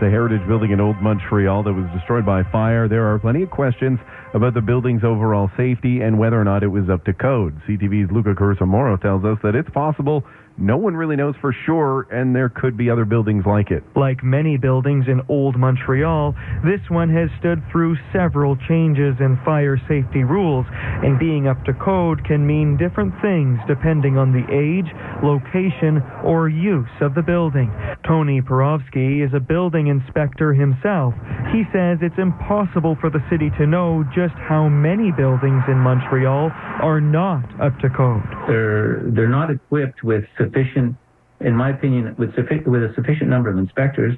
a heritage building in Old Montreal that was destroyed by fire. There are plenty of questions about the building's overall safety and whether or not it was up to code. CTV's Luca Curzamoro tells us that it's possible no one really knows for sure, and there could be other buildings like it. Like many buildings in Old Montreal, this one has stood through several changes in fire safety rules, and being up to code can mean different things depending on the age, location, or use of the building. Tony Perovsky is a building inspector himself. He says it's impossible for the city to know just how many buildings in Montreal are not up to code. They're not equipped with sufficient, in my opinion, with a sufficient number of inspectors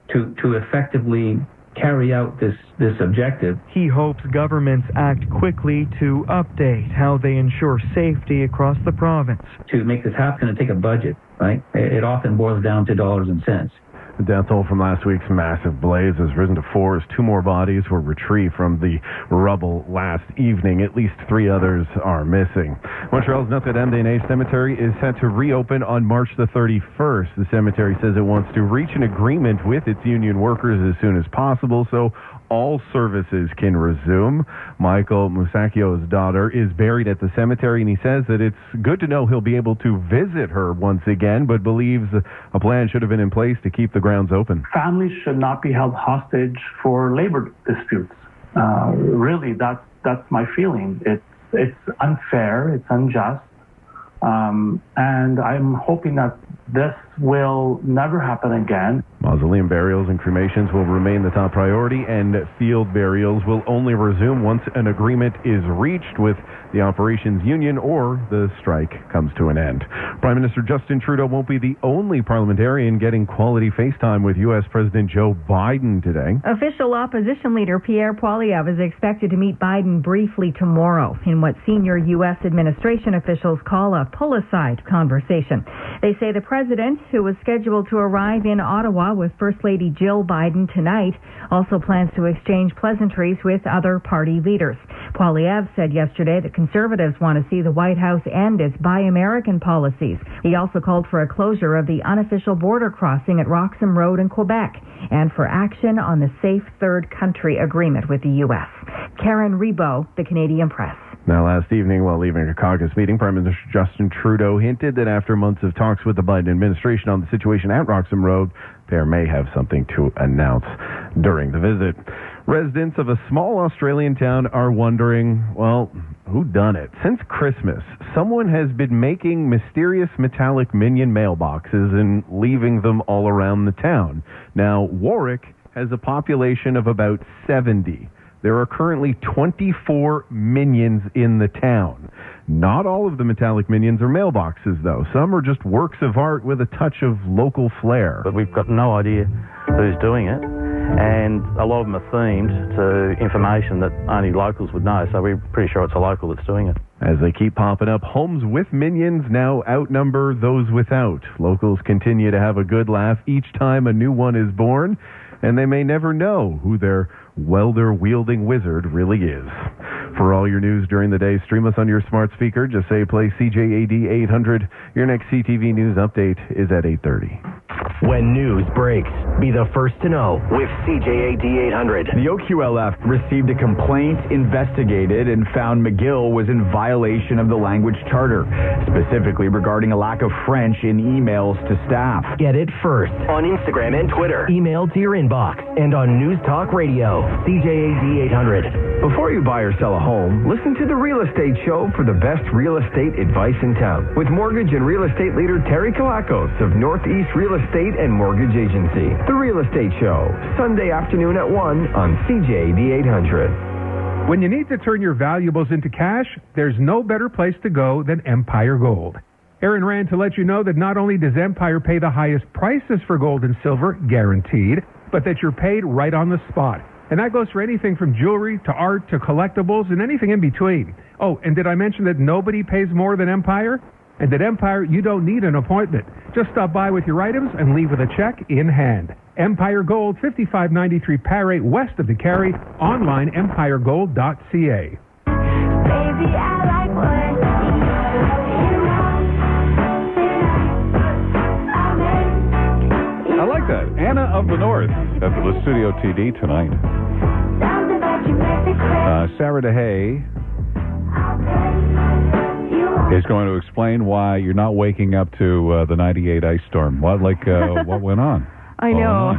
to effectively carry out this objective. He hopes governments act quickly to update how they ensure safety across the province. To make this happen, it's going to take a budget, right? It often boils down to dollars and cents. The death toll from last week's massive blaze has risen to 4 as 2 more bodies were retrieved from the rubble last evening. At least 3 others are missing. Montreal's Notre-Dame-des-Neiges Cemetery is set to reopen on March the 31st. The cemetery says it wants to reach an agreement with its union workers as soon as possible so all services can resume. Michael Musacchio's daughter is buried at the cemetery, and he says that it's good to know he'll be able to visit her once again, but believes a plan should have been in place to keep the grounds open. Families should not be held hostage for labor disputes. Really, that's my feeling. It's unfair, it's unjust, and I'm hoping that this will never happen again. Mausoleum burials and cremations will remain the top priority, and field burials will only resume once an agreement is reached with the operations union or the strike comes to an end. Prime Minister Justin Trudeau won't be the only parliamentarian getting quality FaceTime with U.S. President Joe Biden today. Official opposition leader Pierre Poilievre is expected to meet Biden briefly tomorrow in what senior U.S. administration officials call a pull-aside conversation. They say the president, who was scheduled to arrive in Ottawa with First Lady Jill Biden tonight, also plans to exchange pleasantries with other party leaders. Poilievre said yesterday that Conservatives want to see the White House end its Buy American policies. He also called for a closure of the unofficial border crossing at Roxham Road in Quebec and for action on the Safe Third Country Agreement with the U.S. Karen Rebo, The Canadian Press. Now, last evening, while leaving a caucus meeting, Prime Minister Justin Trudeau hinted that after months of talks with the Biden administration on the situation at Roxham Road, the pair may have something to announce during the visit. Residents of a small Australian town are wondering, well, who done it? Since Christmas, someone has been making mysterious metallic minion mailboxes and leaving them all around the town. Now, Warwick has a population of about 70. There are currently 24 minions in the town. Not all of the metallic minions are mailboxes, though. Some are just works of art with a touch of local flair. But we've got no idea who's doing it, and a lot of them are themed to information that only locals would know, so we're pretty sure it's a local that's doing it. As they keep popping up, homes with minions now outnumber those without. Locals continue to have a good laugh each time a new one is born, and they may never know who their welder-wielding wizard really is. For all your news during the day, stream us on your smart speaker. Just say play CJAD 800. Your next CTV News update is at 8:30. When news breaks, be the first to know with CJAD 800. The OQLF received a complaint, investigated, and found McGill was in violation of the language charter, specifically regarding a lack of French in emails to staff. Get it first on Instagram and Twitter. Email to your inbox and on News Talk Radio, CJAD 800. Before you buy or sell a home, listen to The Real Estate Show for the best real estate advice in town with mortgage and real estate leader Terry Kalakos of Northeast Real Estate and Mortgage Agency. The Real Estate Show, Sunday afternoon at 1 on CJAD 800. When you need to turn your valuables into cash, there's no better place to go than Empire Gold. Aaron ran to let you know that not only does Empire pay the highest prices for gold and silver, guaranteed, but that you're paid right on the spot. And that goes for anything from jewelry to art to collectibles and anything in between. Oh, and did I mention that nobody pays more than Empire? And at Empire, you don't need an appointment. Just stop by with your items and leave with a check in hand. Empire Gold, 5593 Parrot, west of the Carry. Online, empiregold.ca. Baby, I like what I like that. Anna of the North at the Studio TD tonight. Sarah DeHay is going to explain why you're not waking up to the 98 ice storm. What went on? I know.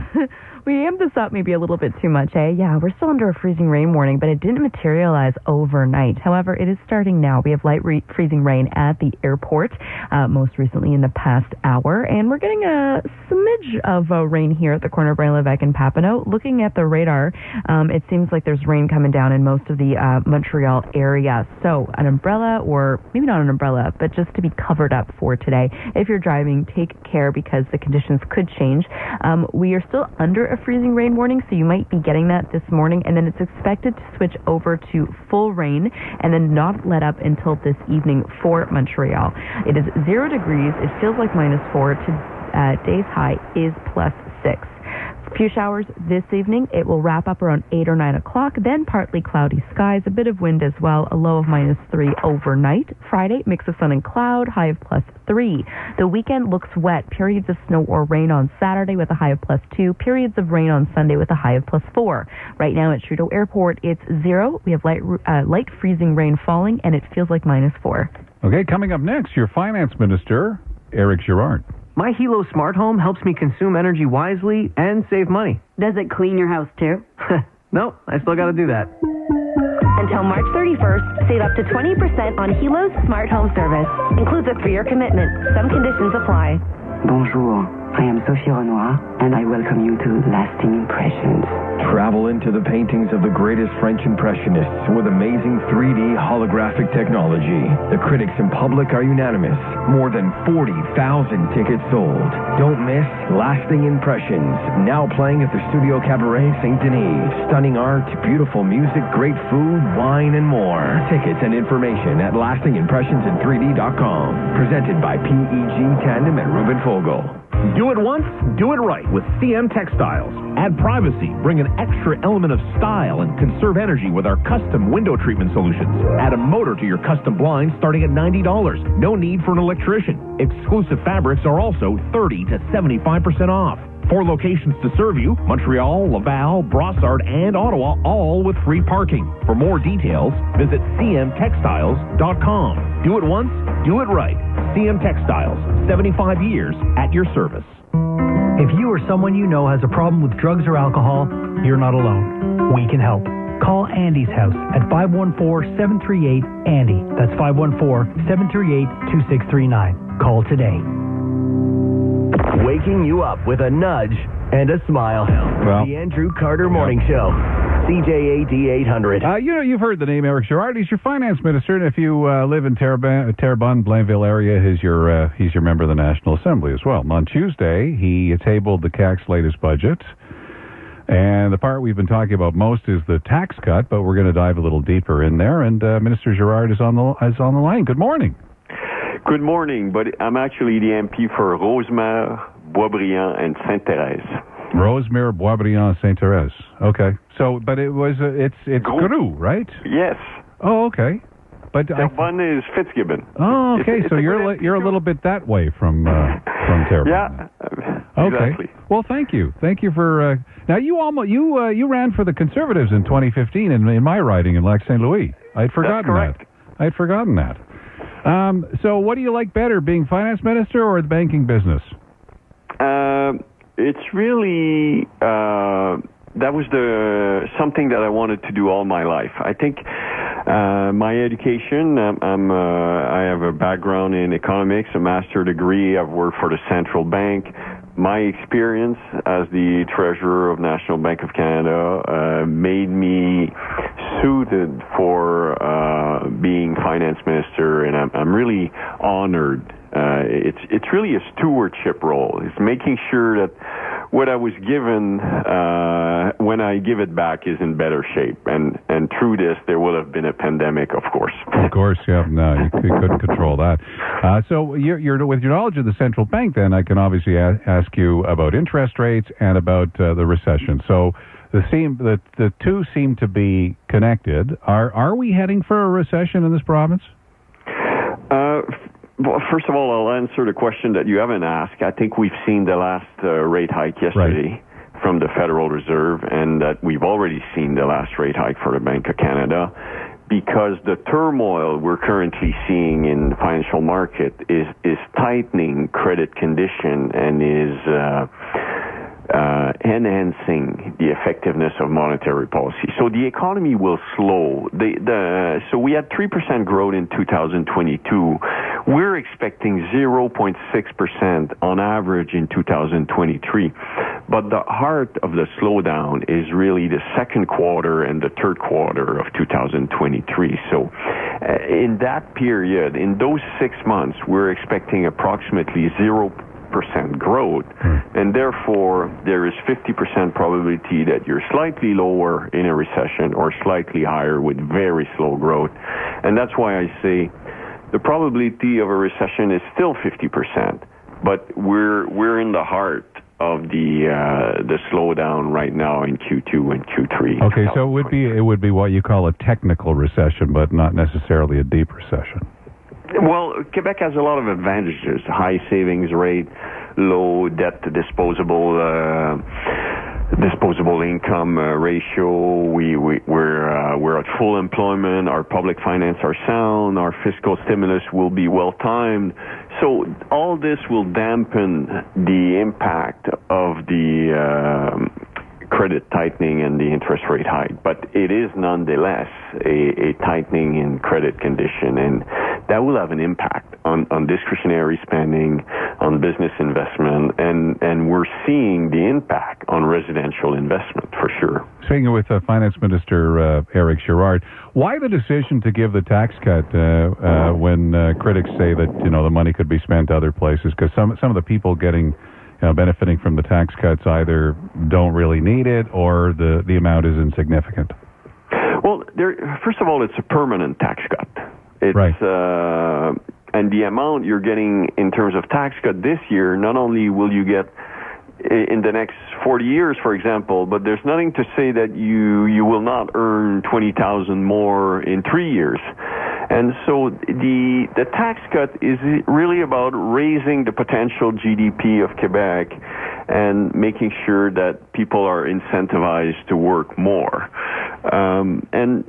We amped this up maybe a little bit too much, eh? Yeah, we're still under a freezing rain warning, but it didn't materialize overnight. However, it is starting now. We have light freezing rain at the airport, most recently in the past hour, and we're getting a smidge of rain here at the corner of Braille-l'Évêque and Papineau. Looking at the radar, it seems like there's rain coming down in most of the Montreal area. So an umbrella, or maybe not an umbrella, but just to be covered up for today. If you're driving, take care because the conditions could change. We are still under a freezing rain warning, so you might be getting that this morning, and then it's expected to switch over to full rain and then not let up until this evening for Montreal. It is 0 degrees. It feels like -4. Today's high is +6. Few showers this evening. It will wrap up around 8 or 9 o'clock, then partly cloudy skies, a bit of wind as well, a low of -3 overnight. Friday, mix of sun and cloud, high of +3. The weekend looks wet, periods of snow or rain on Saturday with a high of +2, periods of rain on Sunday with a high of +4. Right now at Trudeau Airport, it's 0. We have light freezing rain falling, and it feels like -4. Okay, coming up next, your finance minister, Eric Girard. My Hilo smart home helps me consume energy wisely and save money. Does it clean your house too? Nope, I still got to do that. Until March 31st, save up to 20% on Hilo's smart home service. Includes a 3-year commitment. Some conditions apply. Bonjour, I am Sophie Renoir, and I welcome you to Lasting Impressions. Travel into the paintings of the greatest French Impressionists with amazing 3D holographic technology. The critics and public are unanimous. More than 40,000 tickets sold. Don't miss Lasting Impressions, now playing at the Studio Cabaret St. Denis. Stunning art, beautiful music, great food, wine, and more. Tickets and information at lastingimpressionsin3d.com. Presented by PEG Tandem and Ruben Fogel. Do it once, do it right with CM Textiles. Add privacy, bring an extra element of style, and conserve energy with our custom window treatment solutions. Add a motor to your custom blinds starting at $90. No need for an electrician. Exclusive fabrics are also 30 to 75% off. 4 locations to serve you: Montreal, Laval, Brossard, and Ottawa, all with free parking. For more details, visit cmtextiles.com. Do it once, do it right. CM Textiles, 75 years at your service. If you or someone you know has a problem with drugs or alcohol, you're not alone. We can help. Call Andy's house at 514-738-ANDY. That's 514-738-2639. Call today. Waking you up with a nudge and a smile. Well, the Andrew Carter Morning Show. CJAD 800. You've heard the name Eric Girard. He's your finance minister, and if you live in Terrebonne, Blainville area, he's your member of the National Assembly as well. And on Tuesday, he tabled the CAC's latest budget, and the part we've been talking about most is the tax cut, but we're going to dive a little deeper in there. And Minister Girard is on the line. Good morning. Good morning, but I'm actually the MP for Rosemère, Boisbriand, and Sainte-Thérèse. Rosemère, Boisbriand, Sainte-Thérèse. Okay. So, but it's Grou, right? Yes. Oh, okay. But Terrebonne is Fitzgibbon. Oh, okay. So you're a little bit that way from Terrebonne. Yeah. Okay. Exactly. Well, thank you. Thank you for. Now you ran for the Conservatives in 2015 in my riding in Lac Saint Louis. I'd forgotten that. I'd forgotten that. So what do you like better, being finance minister or the banking business? It's really that was something that I wanted to do all my life. I think my education. I have a background in economics, a master's degree. I've worked for the central bank. My experience as the treasurer of National Bank of Canada made me suited for being finance minister, and I'm really honored. It's really a stewardship role. It's making sure that what I was given, when I give it back, is in better shape. And through this, there will have been a pandemic, of course. Of course, yeah. No, you couldn't control that. So you're with your knowledge of the central bank, then I can obviously ask you about interest rates and about the recession. So the two seem to be connected. Are we heading for a recession in this province? Well, first of all, I'll answer the question that you haven't asked. I think we've seen the last rate hike yesterday. Right. from the Federal Reserve, and that we've already seen the last rate hike for the Bank of Canada, because the turmoil we're currently seeing in the financial market is tightening credit condition and is enhancing the effectiveness of monetary policy. So the economy will slow. So we had 3% growth in 2022. We're expecting 0.6% on average in 2023. But the heart of the slowdown is really the second quarter and the third quarter of 2023. So in that period, in those 6 months, we're expecting approximately 0% growth, and therefore there is 50% probability that you're slightly lower in a recession or slightly higher with very slow growth. And that's why I say the probability of a recession is still 50%, but we're in the heart of the slowdown right now in Q2 and Q3. Okay, so it would be what you call a technical recession, but not necessarily a deep recession. Well, Quebec has a lot of advantages: high savings rate, low debt to disposable income ratio. We're at full employment. Our public finance are sound. Our fiscal stimulus will be well timed. So all this will dampen the impact of the credit tightening and the interest rate hike, but it is nonetheless a tightening in credit condition, and that will have an impact on discretionary spending, on business investment, and we're seeing the impact on residential investment for sure. Speaking with Finance Minister Éric Girard, why the decision to give the tax cut when critics say that the money could be spent other places? Because some of the people benefiting from the tax cuts either don't really need it or the amount is insignificant. Well, first of all, it's a permanent tax cut. It's, right. And the amount you're getting in terms of tax cut this year, not only will you get in the next 40 years, for example, but there's nothing to say that you will not earn $20,000 more in 3 years. And so the tax cut is really about raising the potential GDP of Quebec and making sure that people are incentivized to work more. And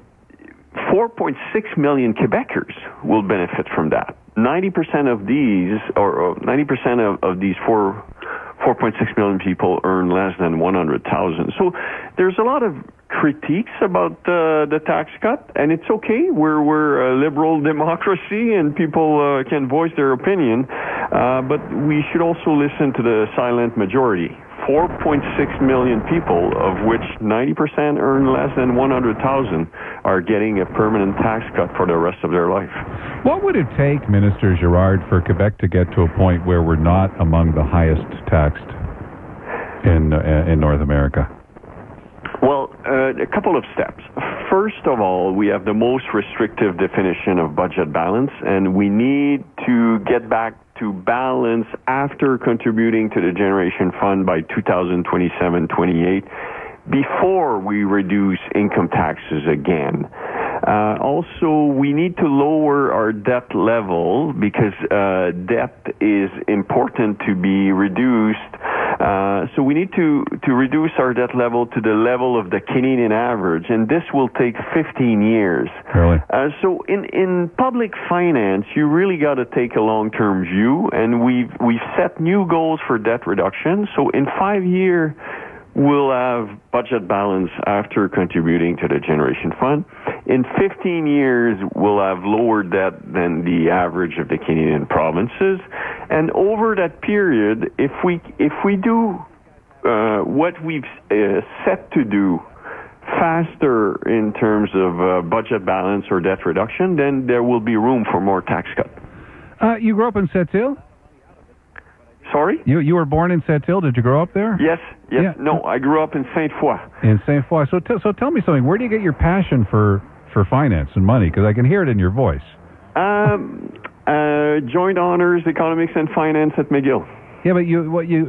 4.6 million Quebecers will benefit from that. 90% of these, or 90% of these 4.6 million people earn less than $100,000. So there's a lot of critiques about the tax cut, and it's okay. We're a liberal democracy, and people can voice their opinion, but we should also listen to the silent majority. 4.6 million people, of which 90% earn less than $100,000, are getting a permanent tax cut for the rest of their life. What would it take, Minister Girard, for Quebec to get to a point where we're not among the highest taxed in North America? Well, a couple of steps. First of all, we have the most restrictive definition of budget balance, and we need to get back to balance after contributing to the Generation Fund by 2027-28 before we reduce income taxes again. Also, we need to lower our debt level because debt is important to be reduced. So we need to reduce our debt level to the level of the Canadian average, and this will take 15 years. Really? So in public finance, you really got to take a long-term view, and we've set new goals for debt reduction. So in 5 years, we'll have budget balance after contributing to the Generation Fund. In 15 years, we'll have lower debt than the average of the Canadian provinces. And over that period, if we do what we've set to do faster in terms of budget balance or debt reduction, then there will be room for more tax cut. You grew up in Sept-Îles? Sorry? You were born in Sept-Îles. Did you grow up there? Yes. Yeah. No, I grew up in Sainte-Foy. In Sainte-Foy. So tell me something. Where do you get your passion for finance and money? Because I can hear it in your voice. Joint honors, economics and finance at McGill. Yeah, but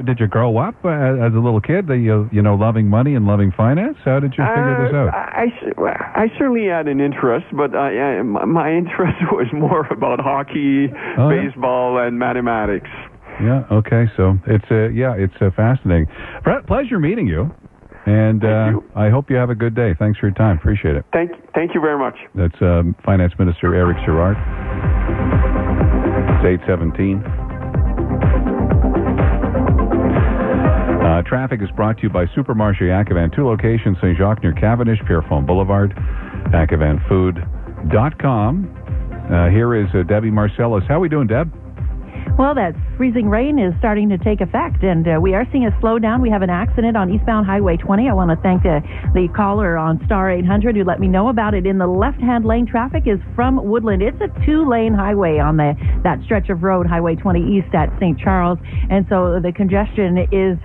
did you grow up as a little kid? Loving money and loving finance? How did you figure this out? I certainly had an interest, but my interest was more about hockey, baseball, and mathematics. Yeah, okay, so it's fascinating. Pleasure meeting you, and I hope you have a good day. Thanks for your time. Appreciate it. Thank you very much. That's Finance Minister Eric Girard. It's 8:17. Traffic is brought to you by Supermarché Acavan. 2 locations, St. Jacques near Cavendish, Pierrefonds Boulevard, acavanfood.com. Here is Debbie Marcellus. How are we doing, Deb? Well, that freezing rain is starting to take effect, and we are seeing a slowdown. We have an accident on eastbound Highway 20. I want to thank the caller on Star 800 who let me know about it. In the left-hand lane, traffic is from Woodland. It's a 2-lane highway on that stretch of road, Highway 20 east at St. Charles, and so the congestion is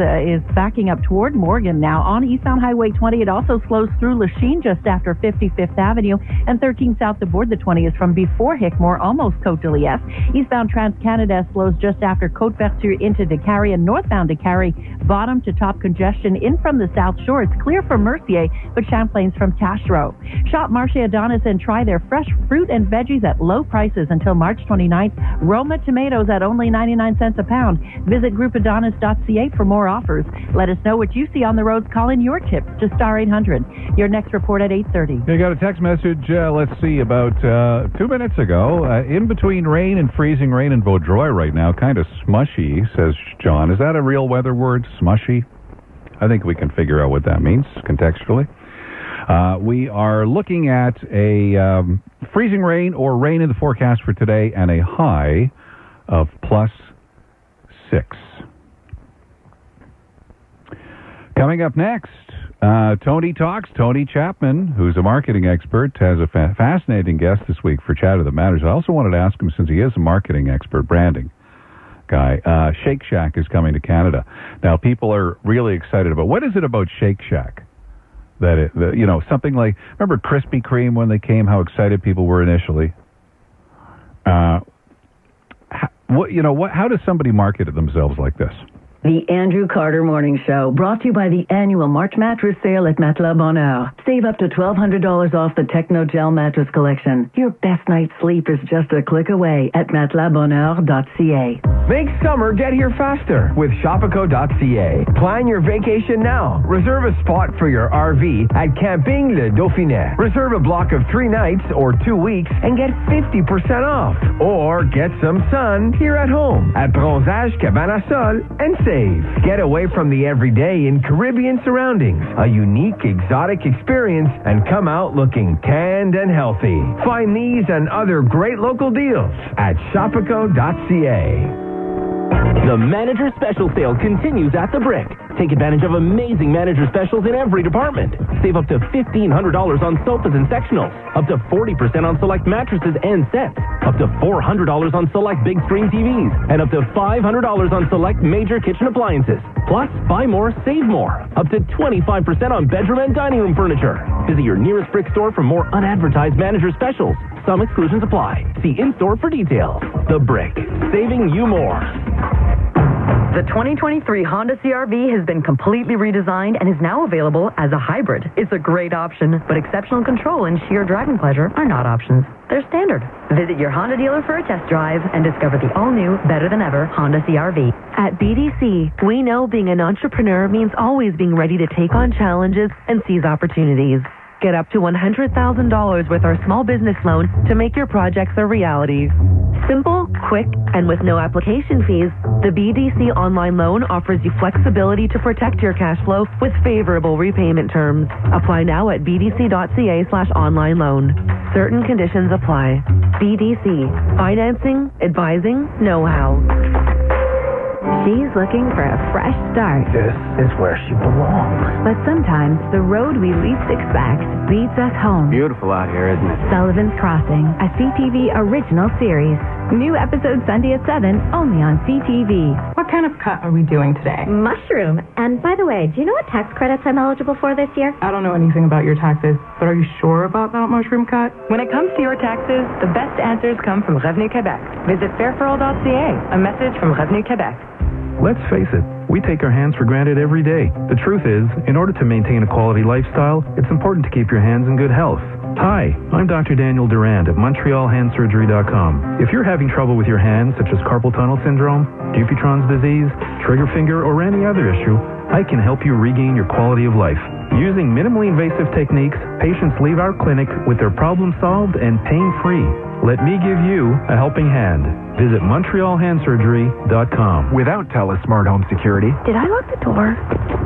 backing up toward Morgan now. On eastbound Highway 20, it also slows through Lachine just after 55th Avenue, and 13 south aboard the 20 is from before Hickmore, almost Côte de Liesse. Eastbound Trans-Canada slows just after Côte Vertu into Décarie, and northbound Décarie, bottom to top congestion in from the South Shore. It's clear from Mercier, but Champlain's from Taschereau. Shop Marché Adonis and try their fresh fruit and veggies at low prices until March 29th. Roma tomatoes at only 99 cents a pound. Visit groupadonis.ca for more offers. Let us know what you see on the roads. Call in your tips to Star 800. Your next report at 8:30. You got a text message, let's see, about 2 minutes ago. In between rain and freezing rain in Vaudreuil right now, kind of smushy, says John. Is that a real weather word, smushy? I think we can figure out what that means contextually. We are looking at a freezing rain or rain in the forecast for today and a high of +6. Coming up next, Tony Talks. Tony Chapman, who's a marketing expert, has a fascinating guest this week for Chatter That Matters. I also wanted to ask him, since he is a marketing expert, branding guy, Shake Shack is coming to Canada. Now, people are really excited about, what is it about Shake Shack? Something like, remember Krispy Kreme when they came, how excited people were initially? How does somebody market it themselves like this? The Andrew Carter Morning Show, brought to you by the annual March mattress sale at Matelas Bonheur. Save up to $1,200 off the Techno Gel mattress collection. Your best night's sleep is just a click away at matelasbonheur.ca. Make summer get here faster with Shopico.ca. Plan your vacation now. Reserve a spot for your RV at Camping Le Dauphinet. Reserve a block of 3 nights or 2 weeks and get 50% off. Or get some sun here at home at Bronzage Cabana Sol and save. Get away from the everyday in Caribbean surroundings. A unique, exotic experience and come out looking tanned and healthy. Find these and other great local deals at Shopico.ca. The Manager Special Sale continues at the Brick. Take advantage of amazing manager specials in every department. Save up to $1,500 on sofas and sectionals. Up to 40% on select mattresses and sets. Up to $400 on select big screen TVs. And up to $500 on select major kitchen appliances. Plus, buy more, save more. Up to 25% on bedroom and dining room furniture. Visit your nearest Brick store for more unadvertised manager specials. Some exclusions apply. See in-store for details. The Brick. Saving you more. The 2023 Honda CR-V has been completely redesigned and is now available as a hybrid. It's a great option, but exceptional control and sheer driving pleasure are not options. They're standard. Visit your Honda dealer for a test drive and discover the all-new, better-than-ever Honda CR-V. At BDC, we know being an entrepreneur means always being ready to take on challenges and seize opportunities. Get up to $100,000 with our small business loan to make your projects a reality. Simple, quick, and with no application fees, the BDC online loan offers you flexibility to protect your cash flow with favorable repayment terms. Apply now at bdc.ca/online loan. Certain conditions apply. BDC. Financing, advising, know-how. She's looking for a fresh start. This is where she belongs. But sometimes the road we least expect leads us home. Beautiful out here, isn't it? Sullivan's Crossing, a CTV original series. New episode Sunday at 7, only on CTV. What kind of cut are we doing today? Mushroom. And by the way, do you know what tax credits I'm eligible for this year? I don't know anything about your taxes, but are you sure about that mushroom cut? When it comes to your taxes, the best answers come from Revenu Quebec. Visit fairforall.ca. A message from Revenu Quebec. Let's face it, we take our hands for granted every day. The truth is, in order to maintain a quality lifestyle, it's important to keep your hands in good health. Hi, I'm Dr. Daniel Durand at MontrealHandSurgery.com. If you're having trouble with your hands, such as carpal tunnel syndrome, Dupuytren's disease, trigger finger, or any other issue, I can help you regain your quality of life. Using minimally invasive techniques, patients leave our clinic with their problem solved and pain-free. Let me give you a helping hand. Visit MontrealHandSurgery.com. Without TELUS Smart Home Security. Did I lock the door?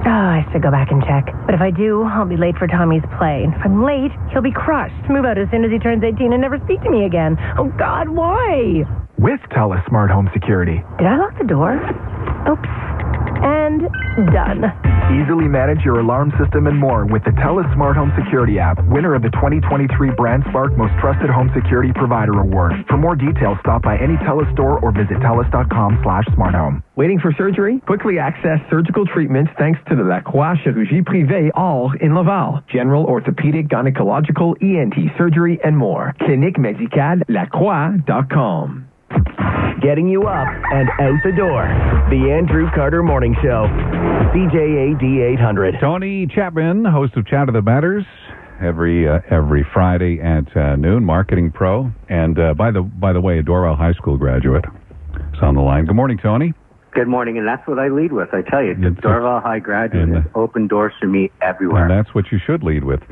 Oh, I should go back and check. But if I do, I'll be late for Tommy's play. And if I'm late, he'll be crushed, move out as soon as he turns 18 and never speak to me again. Oh, God, why? With TELUS Smart Home Security. Did I lock the door? Oops. And done. Easily manage your alarm system and more with the TELUS Smart Home Security app, winner of the 2023 BrandSpark Most Trusted Home Security Provider Award. For more details, stop by any TELUS store or visit TELUS.com/smarthome. Waiting for surgery? Quickly access surgical treatments thanks to the Lacroix Chirurgie Privée Or in Laval. General, orthopedic, gynecological, ENT surgery, and more. Clinique Médicale Lacroix.com. Getting you up and out the door. The Andrew Carter Morning Show. CJAD 800. Tony Chapman, host of Chat That Matters, every Friday at noon, marketing pro. And by the way, a Dorval High School graduate is on the line. Good morning, Tony. Good morning, and that's what I lead with. I tell you, the Dorval High graduate has opened doors for me everywhere. And that's what you should lead with.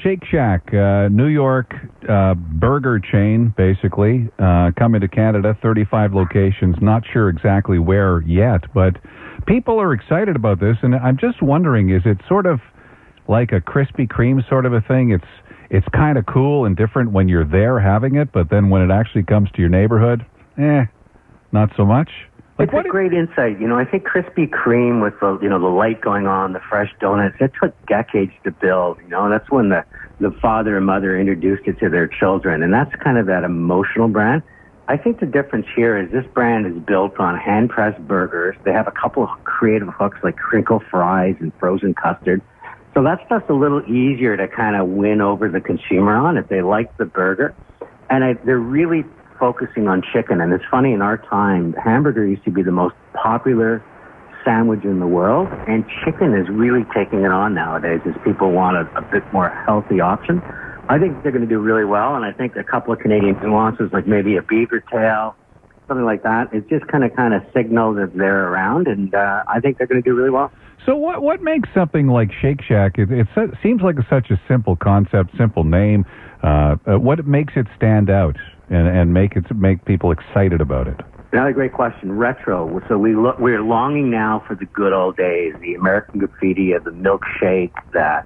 Shake Shack, New York burger chain, basically, coming to Canada, 35 locations. Not sure exactly where yet, but people are excited about this, and I'm just wondering, is it sort of like a Krispy Kreme sort of a thing? It's kind of cool and different when you're there having it, but then when it actually comes to your neighborhood, not so much. It's a great insight. I think Krispy Kreme with the light going on, the fresh donuts, it took decades to build. That's when the father and mother introduced it to their children, and that's kind of that emotional brand. I think the difference here is this brand is built on hand-pressed burgers. They have a couple of creative hooks like crinkle fries and frozen custard. So that stuff's a little easier to kind of win over the consumer on if they like the burger. And they're really focusing on chicken. And it's funny, in our time, hamburger used to be the most popular sandwich in the world, and chicken is really taking it on nowadays as people want a bit more healthy option. I think they're going to do really well, and I think a couple of Canadian nuances, like maybe a beaver tail, something like that, it just kind of signals that they're around, and I think they're going to do really well. So what makes something like Shake Shack, it seems like such a simple concept, simple name, what makes it stand out and make people excited about it? Another great question. Retro. So we're longing now for the good old days, the American graffiti of the milkshake, the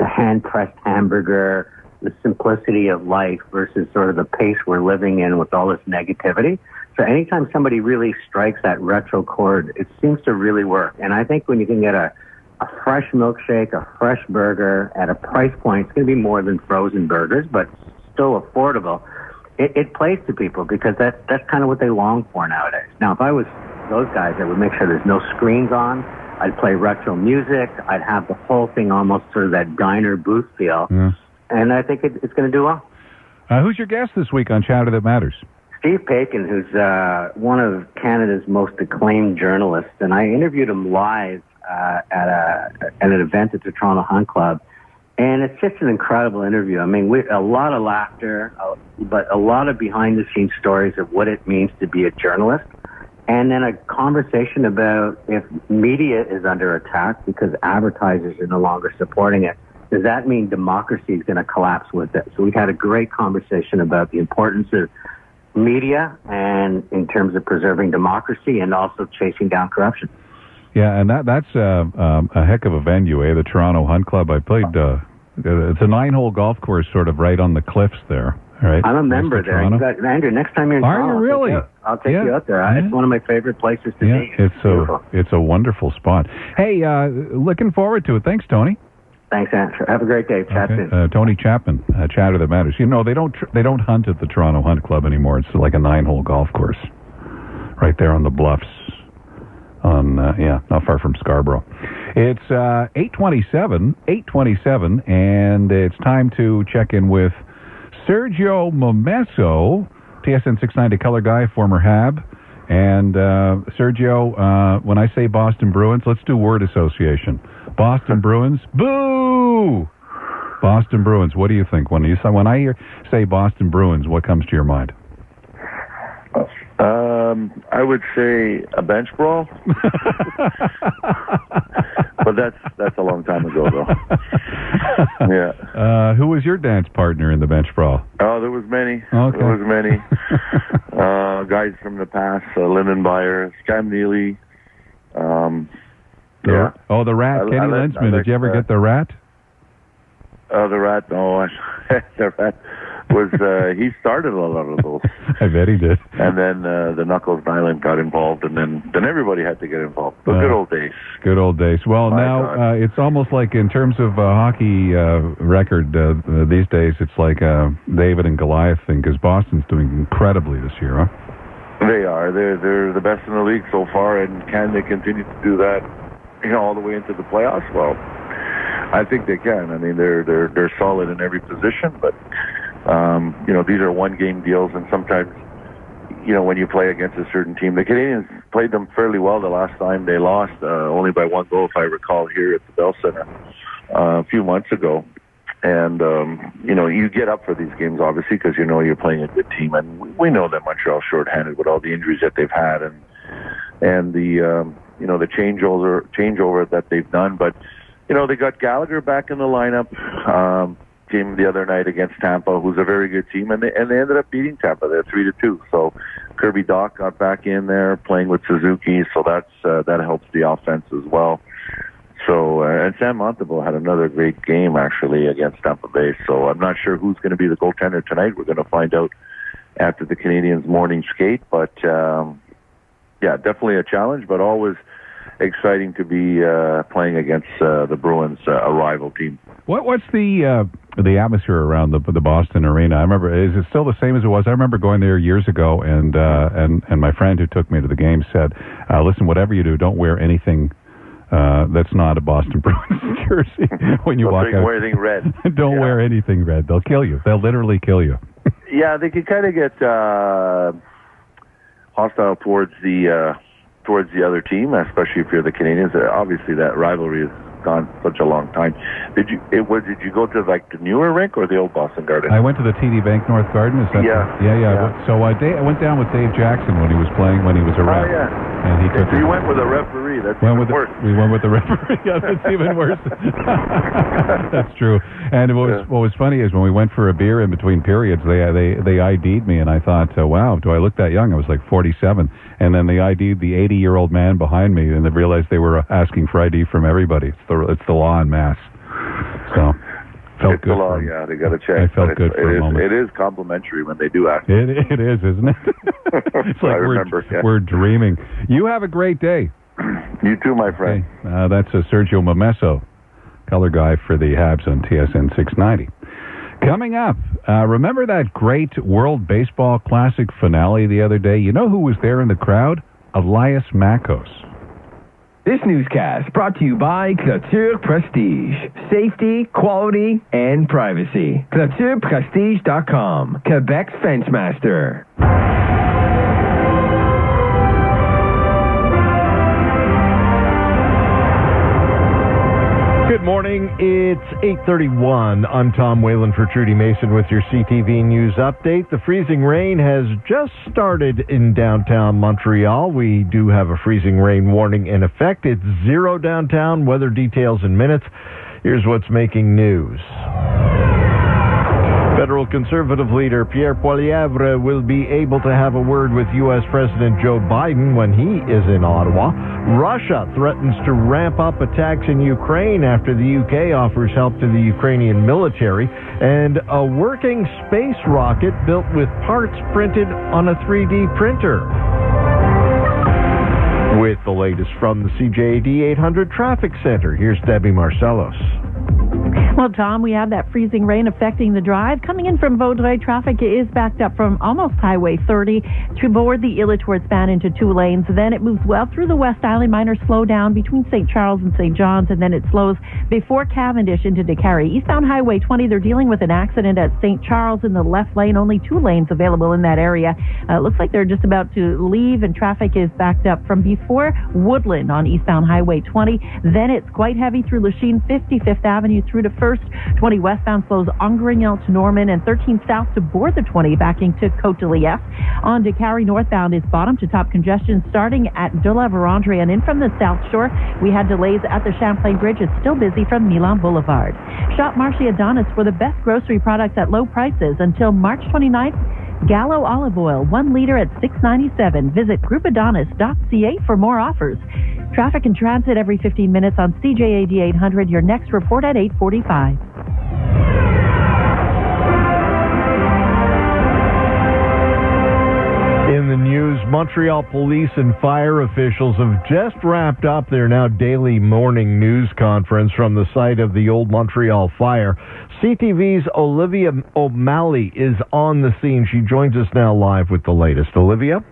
hand-pressed hamburger, the simplicity of life versus sort of the pace we're living in with all this negativity. So anytime somebody really strikes that retro chord, it seems to really work. And I think when you can get a fresh milkshake, a fresh burger at a price point, it's going to be more than frozen burgers, but still affordable. It plays to people because that's kind of what they long for nowadays. Now, if I was those guys, I would make sure there's no screens on. I'd play retro music. I'd have the whole thing almost sort of that diner booth feel. Yeah. And I think it's going to do well. Who's your guest this week on Chatter That Matters? Steve Paikin, who's one of Canada's most acclaimed journalists. And I interviewed him live at an event at the Toronto Hunt Club. And it's just an incredible interview. I mean, a lot of laughter, but a lot of behind-the-scenes stories of what it means to be a journalist. And then a conversation about if media is under attack because advertisers are no longer supporting it, does that mean democracy is going to collapse with it? So we've had a great conversation about the importance of media and in terms of preserving democracy and also chasing down corruption. Yeah, and that's a heck of a venue, the Toronto Hunt Club. I played, it's a 9-hole golf course sort of right on the cliffs there. Right? I'm a member there. Andrew, next time you're in Toronto, are you really? I'll take you out there. It's one of my favorite places to be. It's a wonderful spot. Hey, looking forward to it. Thanks, Tony. Thanks, Andrew. Have a great day. Chat soon. Tony Chapman, Chatter That Matters. They don't hunt at the Toronto Hunt Club anymore. It's like a 9-hole golf course right there on the bluffs. Not far from Scarborough. It's 8:27, and it's time to check in with Sergio Momesso, TSN 690 color guy, former Hab. And Sergio, when I say Boston Bruins, let's do word association. Boston Bruins, boo! Boston Bruins. What do you think when I say Boston Bruins? What comes to your mind? I would say a bench brawl, but that's a long time ago, though. Yeah. Who was your dance partner in the bench brawl? Oh, there was many. Okay. There was many. Guys from the past, Lyndon Byers, Cam Neely. Yeah. Oh, the Rat, Kenny Lensman. Did you ever get the Rat? The Rat. No, the Rat was he started a lot of those. I bet he did. And then the Knuckles Island got involved, and then everybody had to get involved. But good old days. Good old days. Well, now it's almost like in terms of hockey record these days, it's like David and Goliath thing, because Boston's doing incredibly this year, huh? They are. They're the best in the league so far, and can they continue to do that, all the way into the playoffs? Well, I think they can. I mean, they're solid in every position, but these are one-game deals, and sometimes, when you play against a certain team, the Canadians played them fairly well the last time they lost, only by one goal, if I recall, here at the Bell Center a few months ago. And, you get up for these games, obviously, because you're playing a good team. And we know that Montreal's shorthanded with all the injuries that they've had and the, the changeover that they've done. But, they got Gallagher back in the lineup. Game the other night against Tampa, who's a very good team, and they ended up beating Tampa. They're 3-2. So Kirby Dach got back in there playing with Suzuki, so that helps the offense as well. So and Sam Montembeault had another great game actually against Tampa Bay. So I'm not sure who's going to be the goaltender tonight. We're going to find out after the Canadians' morning skate. But definitely a challenge, but always exciting to be playing against the Bruins, a rival team. What's the atmosphere around the Boston arena? I remember, is it still the same as it was? I remember going there years ago, and my friend who took me to the game said, "Listen, whatever you do, don't wear anything that's not a Boston Bruins jersey when you walk out. Wear anything red. Don't wear anything red. They'll kill you. They'll literally kill you." Yeah, they can kind of get hostile towards the other team, especially if you're the Canadians. Obviously, that rivalry has gone such a long time. Did you go to like the newer rink or the old Boston Garden? I went to the TD Bank North Garden. Yeah. So I went down with Dave Jackson when he was a ref. Oh yeah. And he took. So you went with a referee. That's even worse. We went with the referee. Yeah, that's even worse. That's true. And what was funny is when we went for a beer in between periods, they ID'd me, and I thought, wow, do I look that young? I was like 47. And then they ID'd the 80-year-old man behind me, and they realized they were asking for ID from everybody. It's the law en masse. So felt good. The law, yeah. They got to check. I felt good for a moment. It is complimentary when they do ask. It is, isn't it? It's like we're dreaming. You have a great day. You too, my friend. Okay. That's Sergio Momesso, color guy for the Habs on TSN 690. Coming up, remember that great World Baseball Classic finale the other day? You know who was there in the crowd? Elias Makos. This newscast brought to you by Clôture Prestige. Safety, quality, and privacy. ClôturePrestige.com. Quebec's Fence Master. Good morning. It's 8:31. I'm Tom Whalen for Trudy Mason with your CTV News update. The freezing rain has just started in downtown Montreal. We do have a freezing rain warning in effect. It's 0 downtown. Weather details in minutes. Here's what's making news. Federal Conservative leader Pierre Poilievre will be able to have a word with U.S. President Joe Biden when he is in Ottawa. Russia threatens to ramp up attacks in Ukraine after the U.K. offers help to the Ukrainian military. And a working space rocket built with parts printed on a 3D printer. With the latest from the CJAD 800 Traffic Center, here's Debbie Marcellos. Well, Tom, we have that freezing rain affecting the drive. Coming in from Vaudreuil, traffic is backed up from almost Highway 30 to board the Illa towards Bann into 2 lanes. Then it moves well through the West Island. Minor slowdown between St. Charles and St. John's, and then it slows before Cavendish into Décarie. Eastbound Highway 20, they're dealing with an accident at St. Charles in the left lane. Only 2 lanes available in that area. Looks like they're just about to leave, and traffic is backed up from before Woodland on eastbound Highway 20. Then it's quite heavy through Lachine, 55th Avenue through to 1st. 20 westbound slows Angrignon to Norman and 13 south to board the 20 backing to Côte de Liesse. On to Carrie northbound is bottom to top congestion starting at De La Vérendrye, and in from the South Shore, we had delays at the Champlain Bridge. It's still busy from Milan Boulevard. Shop Marché Adonis for the best grocery products at low prices until March 29th. Gallo olive oil, 1 liter at $6.97. Visit groupadonis.ca for more offers. Traffic and transit every 15 minutes on CJAD 800. Your next report at 8:45. In the news, Montreal police and fire officials have just wrapped up their now daily morning news conference from the site of the old Montreal fire. CTV's Olivia O'Malley is on the scene. She joins us now live with the latest. Olivia?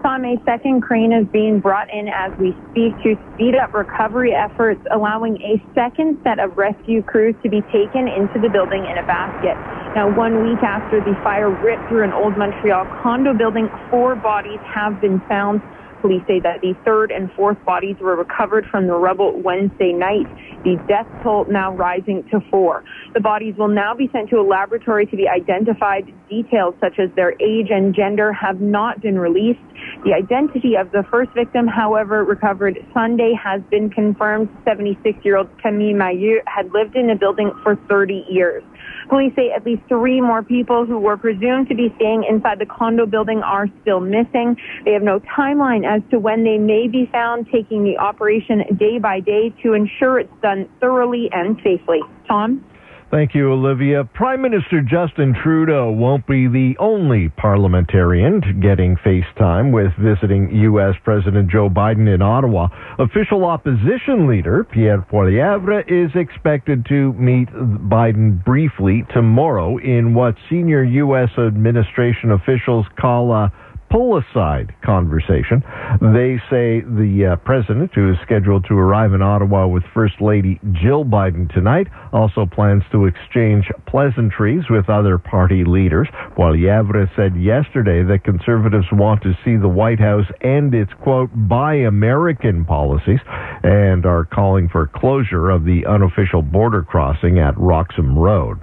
Tom, a second crane is being brought in as we speak to speed up recovery efforts, allowing a second set of rescue crews to be taken into the building in a basket. Now, 1 week after the fire ripped through an old Montreal condo building, 4 bodies have been found. Police say that the 3rd and 4th bodies were recovered from the rubble Wednesday night. The death toll now rising to 4. The bodies will now be sent to a laboratory to be identified. Details such as their age and gender have not been released. The identity of the first victim, however, recovered Sunday, has been confirmed. 76-year-old Camille Maillot had lived in the building for 30 years. Police say at least 3 more people who were presumed to be staying inside the condo building are still missing. They have no timeline as to when they may be found, taking the operation day by day to ensure it's done thoroughly and safely. Tom? Thank you, Olivia. Prime Minister Justin Trudeau won't be the only parliamentarian getting FaceTime with visiting U.S. President Joe Biden in Ottawa. Official opposition leader Pierre Poilievre is expected to meet Biden briefly tomorrow in what senior U.S. administration officials call a pull-aside conversation. They say the president, who is scheduled to arrive in Ottawa with First Lady Jill Biden tonight, also plans to exchange pleasantries with other party leaders. Poilievre said yesterday that conservatives want to see the White House end its, quote, Buy American policies, and are calling for closure of the unofficial border crossing at Roxham Road.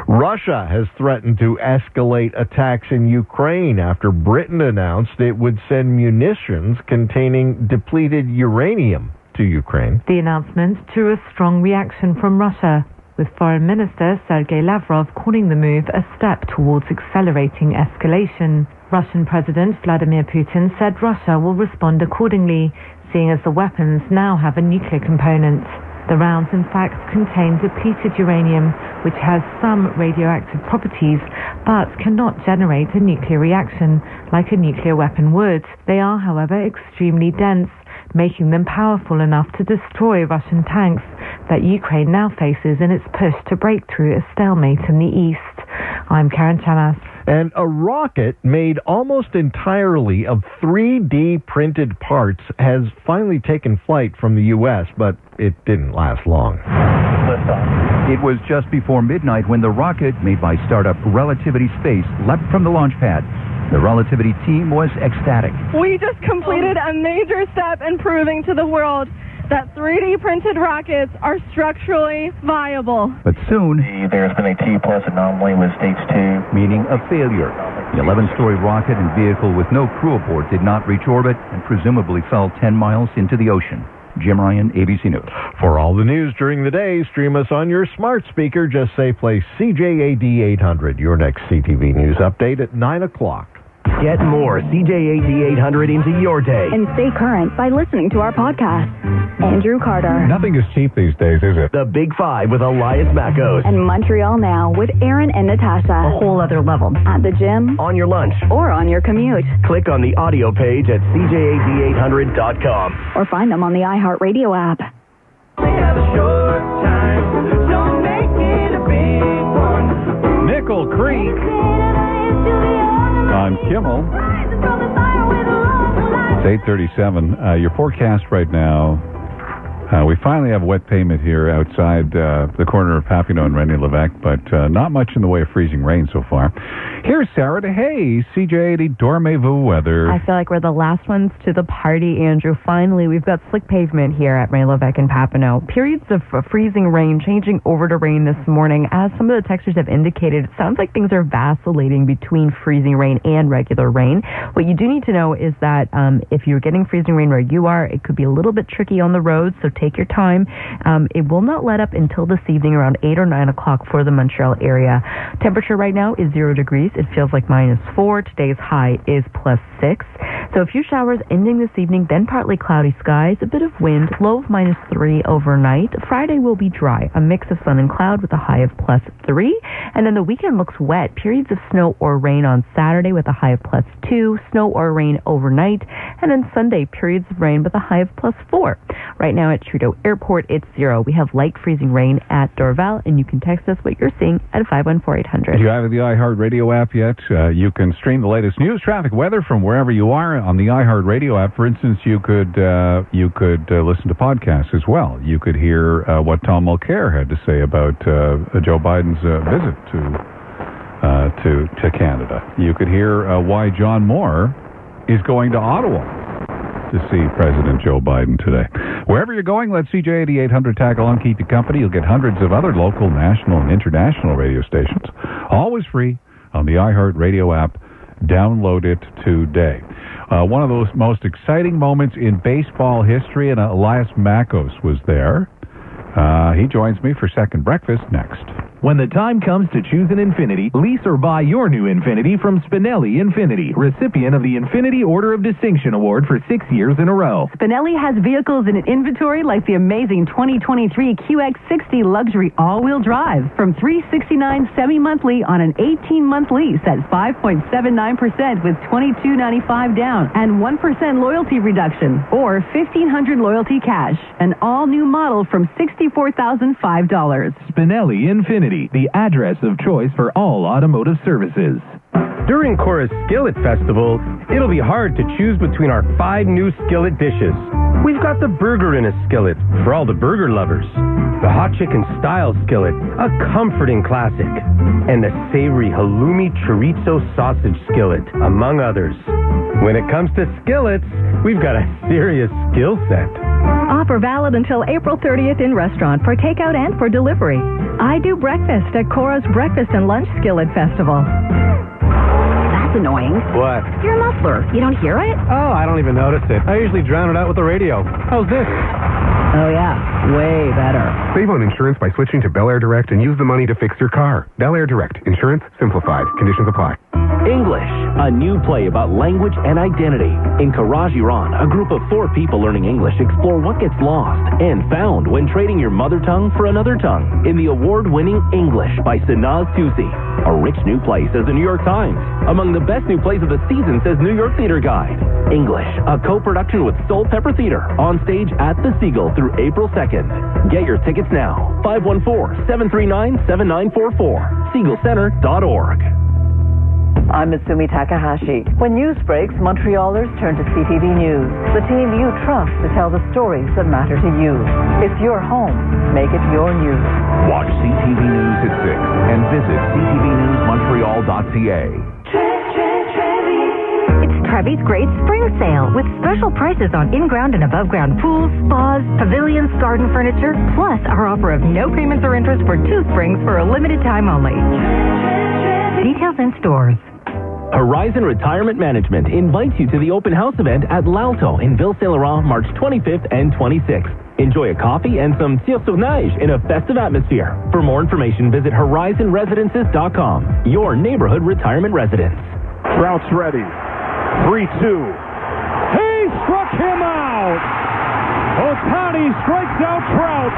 Russia has threatened to escalate attacks in Ukraine after Britain announced it would send munitions containing depleted uranium to Ukraine. The announcement drew a strong reaction from Russia, with Foreign Minister Sergei Lavrov calling the move a step towards accelerating escalation. Russian President Vladimir Putin said Russia will respond accordingly, seeing as the weapons now have a nuclear component. The rounds, in fact, contain depleted uranium, which has some radioactive properties, but cannot generate a nuclear reaction like a nuclear weapon would. They are, however, extremely dense, making them powerful enough to destroy Russian tanks that Ukraine now faces in its push to break through a stalemate in the east. I'm Karen Chanas. And a rocket made almost entirely of 3D printed parts has finally taken flight from the U.S., but it didn't last long. It was just before midnight when the rocket, made by startup Relativity Space, leapt from the launch pad. The Relativity team was ecstatic. We just completed a major step in proving to the world that 3D printed rockets are structurally viable. But soon, there's been a T-plus anomaly with stage 2. Meaning a failure. The 11-story rocket and vehicle with no crew aboard did not reach orbit and presumably fell 10 miles into the ocean. Jim Ryan, ABC News. For all the news during the day, stream us on your smart speaker. Just say play CJAD 800. Your next CTV News update at 9 o'clock. Get more CJAD 800 into your day. And stay current by listening to our podcast. Andrew Carter. Nothing is cheap these days, is it? The Big Five with Elias Mackos. And Montreal Now with Aaron and Natasha. A whole other level. At the gym. On your lunch. Or on your commute. Click on the audio page at CJAD800.com. Or find them on the iHeartRadio app. We have a short time, so make it a big one. Nickel Creek. I'm Kimmel. It's 8:37. Your forecast right now, We finally have wet pavement here outside the corner of Papineau and René-Lévesque, but not much in the way of freezing rain so far. Here's Sarah DeHay, CJAD Dormez-vous weather. I feel like we're the last ones to the party, Andrew. Finally, we've got slick pavement here at René-Lévesque and Papineau. Periods of freezing rain changing over to rain this morning. As some of the textures have indicated, it sounds like things are vacillating between freezing rain and regular rain. What you do need to know is that if you're getting freezing rain where you are, it could be a little bit tricky on the roads, so take your time. It will not let up until this evening around 8 or 9 o'clock for the Montreal area. Temperature right now is 0 degrees. It feels like -4. Today's high is +6. So a few showers ending this evening, then partly cloudy skies, a bit of wind, low of -3 overnight. Friday will be dry, a mix of sun and cloud with a high of +3. And then the weekend looks wet. Periods of snow or rain on Saturday with a high of +2, snow or rain overnight. And then Sunday, periods of rain with a high of +4. Right now at Trudeau Airport, it's 0. We have light freezing rain at Dorval, and you can text us what you're seeing at 514-800. Do you have the iHeartRadio app yet? You can stream the latest news, traffic, weather from wherever you are on the iHeartRadio app. For instance, you could listen to podcasts as well. You could hear what Tom Mulcair had to say about Joe Biden's visit to Canada. You could hear why John Moore is going to Ottawa to see President Joe Biden today. Wherever you're going, let CJAD 800 tag along, keep you company. You'll get hundreds of other local, national, and international radio stations, always free on the iHeartRadio app. Download it today. One of those most exciting moments in baseball history, and Elias Makos was there. He joins me for Second Breakfast next. When the time comes to choose an Infiniti, lease or buy your new Infiniti from Spinelli Infiniti, recipient of the Infiniti Order of Distinction Award for 6 years in a row. Spinelli has vehicles in inventory like the amazing 2023 QX60 Luxury All-Wheel Drive from $369 semi-monthly on an 18-month lease at 5.79% with $22.95 down and 1% loyalty reduction or $1,500 loyalty cash. An all-new model from $64,005. Spinelli Infiniti, the address of choice for all automotive services. During Cora's Skillet Festival, it'll be hard to choose between our 5 new skillet dishes. We've got the burger in a skillet for all the burger lovers, the hot chicken style skillet, a comforting classic, and the savory halloumi chorizo sausage skillet, among others. When it comes to skillets, we've got a serious skill set. Offer valid until April 30th in restaurant for takeout and for delivery. I do breakfast at Cora's Breakfast and Lunch Skillet Festival. That's annoying. What? Your muffler. You don't hear it? Oh, I don't even notice it. I usually drown it out with the radio. How's this? Oh, yeah. Way better. Save on insurance by switching to Bel Air Direct and use the money to fix your car. Bel Air Direct. Insurance simplified. Conditions apply. English, a new play about language and identity. In Karaj, Iran, a group of 4 people learning English explore what gets lost and found when trading your mother tongue for another tongue in the award-winning English by Sanaz Tusi. A rich new play, says the New York Times. Among the best new plays of the season, says New York Theater Guide. English, a co-production with Soul Pepper Theater, on stage at the Seagull through April 2nd. Get your tickets now. 514-739-7944. SeagullCenter.org. I'm Mitsumi Takahashi. When news breaks, Montrealers turn to CTV News, the team you trust to tell the stories that matter to you. It's your home. Make it your news. Watch CTV News at 6 and visit ctvnewsmontreal.ca. It's Trevi's Great Spring Sale with special prices on in-ground and above-ground pools, spas, pavilions, garden furniture, plus our offer of no payments or interest for 2 springs for a limited time only. Details in stores. Horizon Retirement Management invites you to the open house event at L'Alto in Ville-Saint-Laurent, March 25th and 26th. Enjoy a coffee and some tir sur neige in a festive atmosphere. For more information, visit horizonresidences.com, your neighborhood retirement residence. Trout's ready. 3-2. He struck him out! Ohtani strikes out Trout.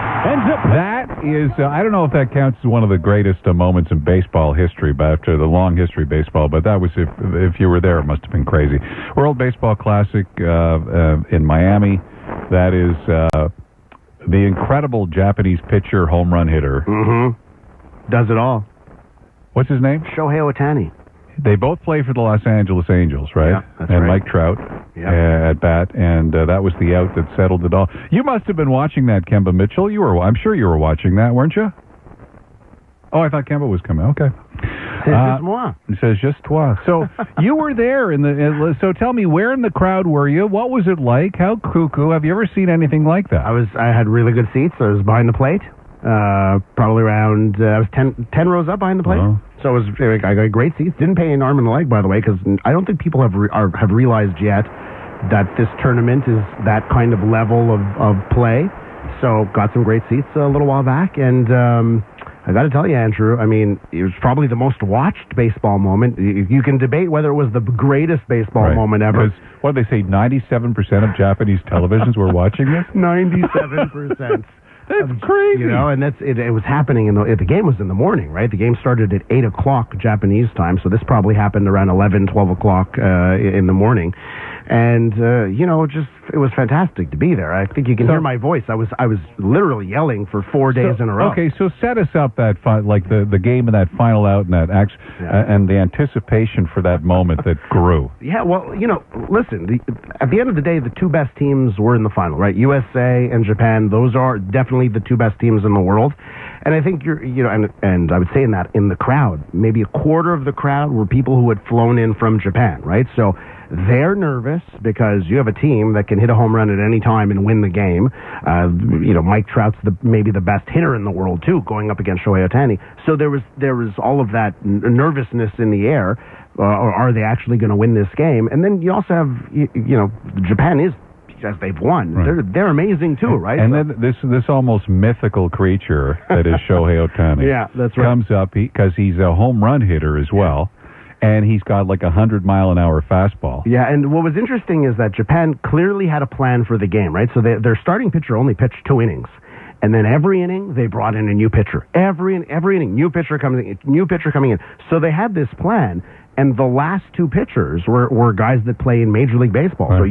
That is, I don't know if that counts as one of the greatest moments in baseball history, but after the long history of baseball, but that was, if you were there, it must have been crazy. World Baseball Classic in Miami. That is the incredible Japanese pitcher, home run hitter. Mm-hmm. Does it all. What's his name? Shohei Ohtani. They both play for the Los Angeles Angels, right? Yeah, that's and right. Mike Trout at bat, and that was the out that settled it all. You must have been watching that, Kemba Mitchell. I'm sure you were watching that, weren't you? Oh, I thought Kemba was coming. Okay. C'est juste moi. It says just toi. So you were there so tell me, where in the crowd were you? What was it like? How cuckoo? Have you ever seen anything like that? I had really good seats. I was behind the plate. Probably around, I was 10 rows up behind the plate. Oh. So I got great seats. Didn't pay an arm and a leg, by the way, because I don't think people have realized yet that this tournament is that kind of level of play. So got some great seats a little while back, and I got to tell you, Andrew, I mean, it was probably the most watched baseball moment. You can debate whether it was the greatest baseball moment ever. Because, what do they say, 97% of Japanese televisions were watching this? 97%. That's crazy. You know, and it was happening, the game was in the morning, right? The game started at 8 o'clock Japanese time, so this probably happened around 11, 12 o'clock in the morning. And, it was fantastic to be there. I think you can hear my voice. I was literally yelling for 4 days in a row. Okay, so set us up that the game and that final out and that and the anticipation for that moment that grew. Yeah, well, listen, at the end of the day, the two best teams were in the final, right? USA and Japan, those are definitely the two best teams in the world. And I think and I would say in the crowd, maybe a quarter of the crowd were people who had flown in from Japan, right? So they're nervous because you have a team that can hit a home run at any time and win the game. Mike Trout's maybe the best hitter in the world too, going up against Shohei Ohtani. So there was all of that nervousness in the air. Or are they actually going to win this game? And then you also have, Japan is, as they've won, right. They're amazing too, right? And then this almost mythical creature that is Shohei Ohtani. Yeah, that's right. Comes up because he's a home run hitter as well. And he's got like 100-mile-an-hour fastball. Yeah, and what was interesting is that Japan clearly had a plan for the game, right? So their starting pitcher only pitched 2 innings. And then every inning, they brought in a new pitcher. Every inning, new pitcher coming in. So they had this plan, and the last 2 pitchers were guys that play in Major League Baseball. Right. So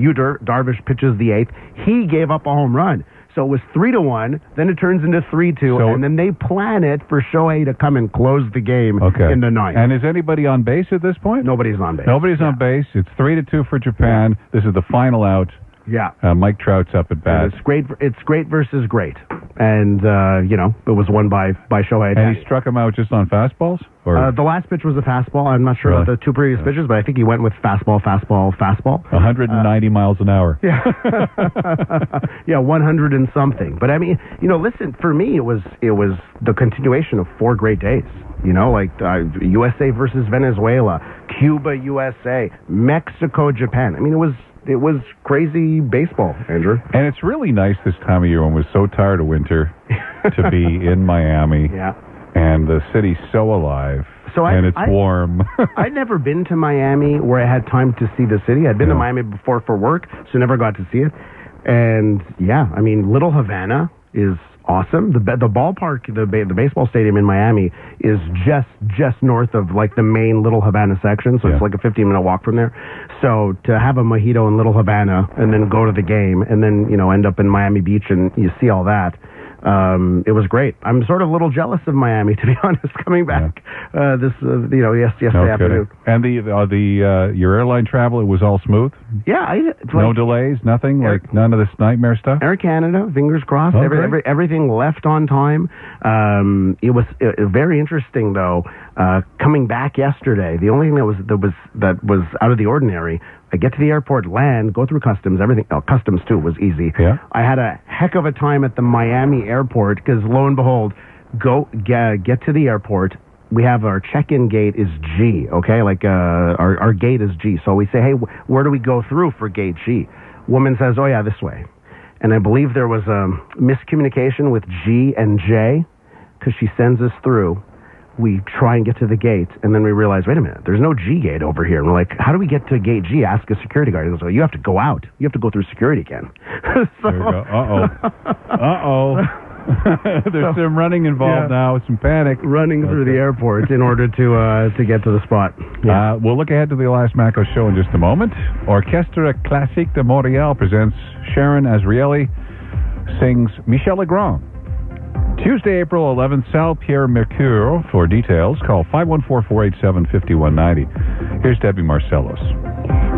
Darvish pitches the 8th. He gave up a home run. So it was 3-1, then it turns into 3-2, and then they plan it for Shohei to come and close the game in the 9th. And is anybody on base at this point? Nobody's on base. Nobody's on base. It's 3-2 for Japan. Yeah. This is the final out. Yeah. Mike Trout's up at bat. It's great versus great. And, it was won by Shohei. And he struck him out just on fastballs? Or? The last pitch was a fastball. I'm not sure about the 2 previous pitches, but I think he went with fastball. 190 miles an hour. Yeah. Yeah, 100 and something. But I mean, listen, for me, it was the continuation of 4 great days. USA versus Venezuela, Cuba, USA, Mexico, Japan. I mean, it was crazy baseball, Andrew. And it's really nice this time of year when we're so tired of winter to be in Miami. Yeah. And the city's so alive. And it's warm. I'd never been to Miami where I had time to see the city. I'd been to Miami before for work, so never got to see it. And yeah, I mean, Little Havana is awesome. The ballpark, the baseball stadium in Miami is just north of like the main Little Havana section, so it's like a 15-minute walk from there. So to have a mojito in Little Havana and then go to the game and then end up in Miami Beach and you see all that, it was great. I'm sort of a little jealous of Miami, to be honest, coming back yesterday afternoon. And your airline travel, it was all smooth? Yeah. No delays, nothing? None of this nightmare stuff? Air Canada, fingers crossed. Everything left on time. It was very interesting, though. Coming back yesterday, the only thing that was out of the ordinary, I get to the airport, land, go through customs, everything. Customs, too, was easy. Yeah. I had a heck of a time at the Miami airport because, lo and behold, get to the airport. We have our check-in gate is G, okay? Our gate is G. So we say, hey, where do we go through for gate G? Woman says, oh, yeah, this way. And I believe there was a miscommunication with G and J because she sends us through. We try and get to the gate, and then we realize, wait a minute, there's no G gate over here. And we're like, how do we get to gate G? Ask a security guard. He goes, well, you have to go out. You have to go through security again. There you go. Uh-oh. There's some running involved now, some panic. Running through the airport in order to get to the spot. Yeah. We'll look ahead to the Alasmaco show in just a moment. Orchestre Classique de Montreal presents Sharon Azrieli sings Michel Legrand. Tuesday, April 11th, Salle Pierre Mercure. For details, call 514-487-5190. Here's Debbie Marcellos.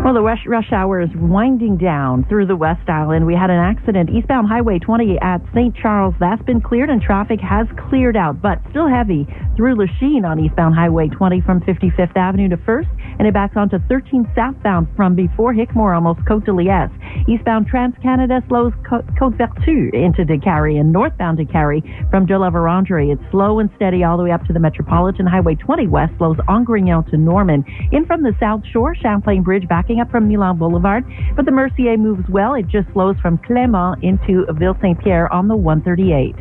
Well, the rush hour is winding down through the West Island. We had an accident eastbound Highway 20 at St. Charles. That's been cleared and traffic has cleared out, but still heavy through Lachine on eastbound Highway 20 from 55th Avenue to 1st, and it backs onto 13 southbound from before Hickmore, almost Côte de Liesse. Eastbound Trans-Canada slows Côte Vertu into DeCarry, and northbound DeCarry from De La Vérendrye. It's slow and steady all the way up to the Metropolitan. Highway 20 West slows Angrignon to Norman. In from the South Shore, Champlain Bridge backing up from Milan Boulevard, but the Mercier moves well. It just slows from Clément into Ville-Saint-Pierre on the 138.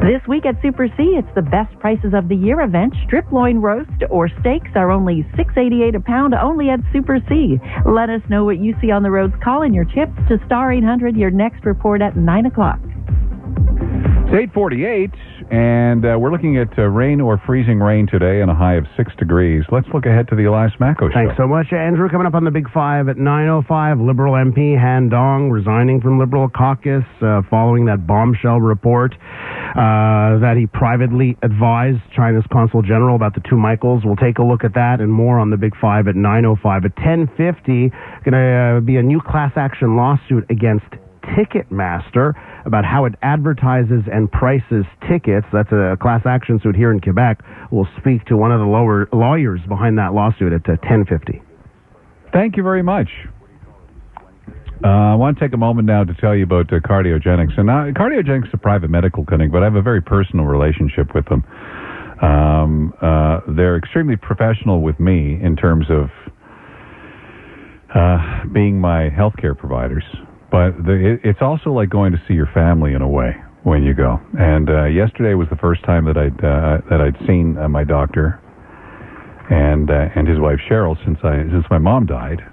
This week at Super C, it's the best prices of the year event. Strip loin roast or steaks are only $6.88 a pound, only at Super C. Let us know what you see on the roads. Call in your tips to Star 800. Your next report at 9 o'clock. It's 8:48, and we're looking at rain or freezing rain today and a high of 6 degrees. Let's look ahead to the Elias Macco show. Thanks so much, Andrew. Coming up on the Big Five at 9:05, Liberal MP Han Dong resigning from Liberal caucus following that bombshell report that he privately advised China's Consul General about the two Michaels. We'll take a look at that and more on the Big Five at 9:05. At 10:50, going to be a new class action lawsuit against Ticketmaster about how it advertises and prices tickets. That's a class action suit here in Quebec. We'll speak to one of the lawyers behind that lawsuit at 10:50. Thank you very much. I want to take a moment now to tell you about Cardiogenics. And Cardiogenics is a private medical clinic, but I have a very personal relationship with them. They're extremely professional with me in terms of being my healthcare providers. But it's also like going to see your family in a way when you go. And yesterday was the first time that I'd seen my doctor and his wife Cheryl since my mom died.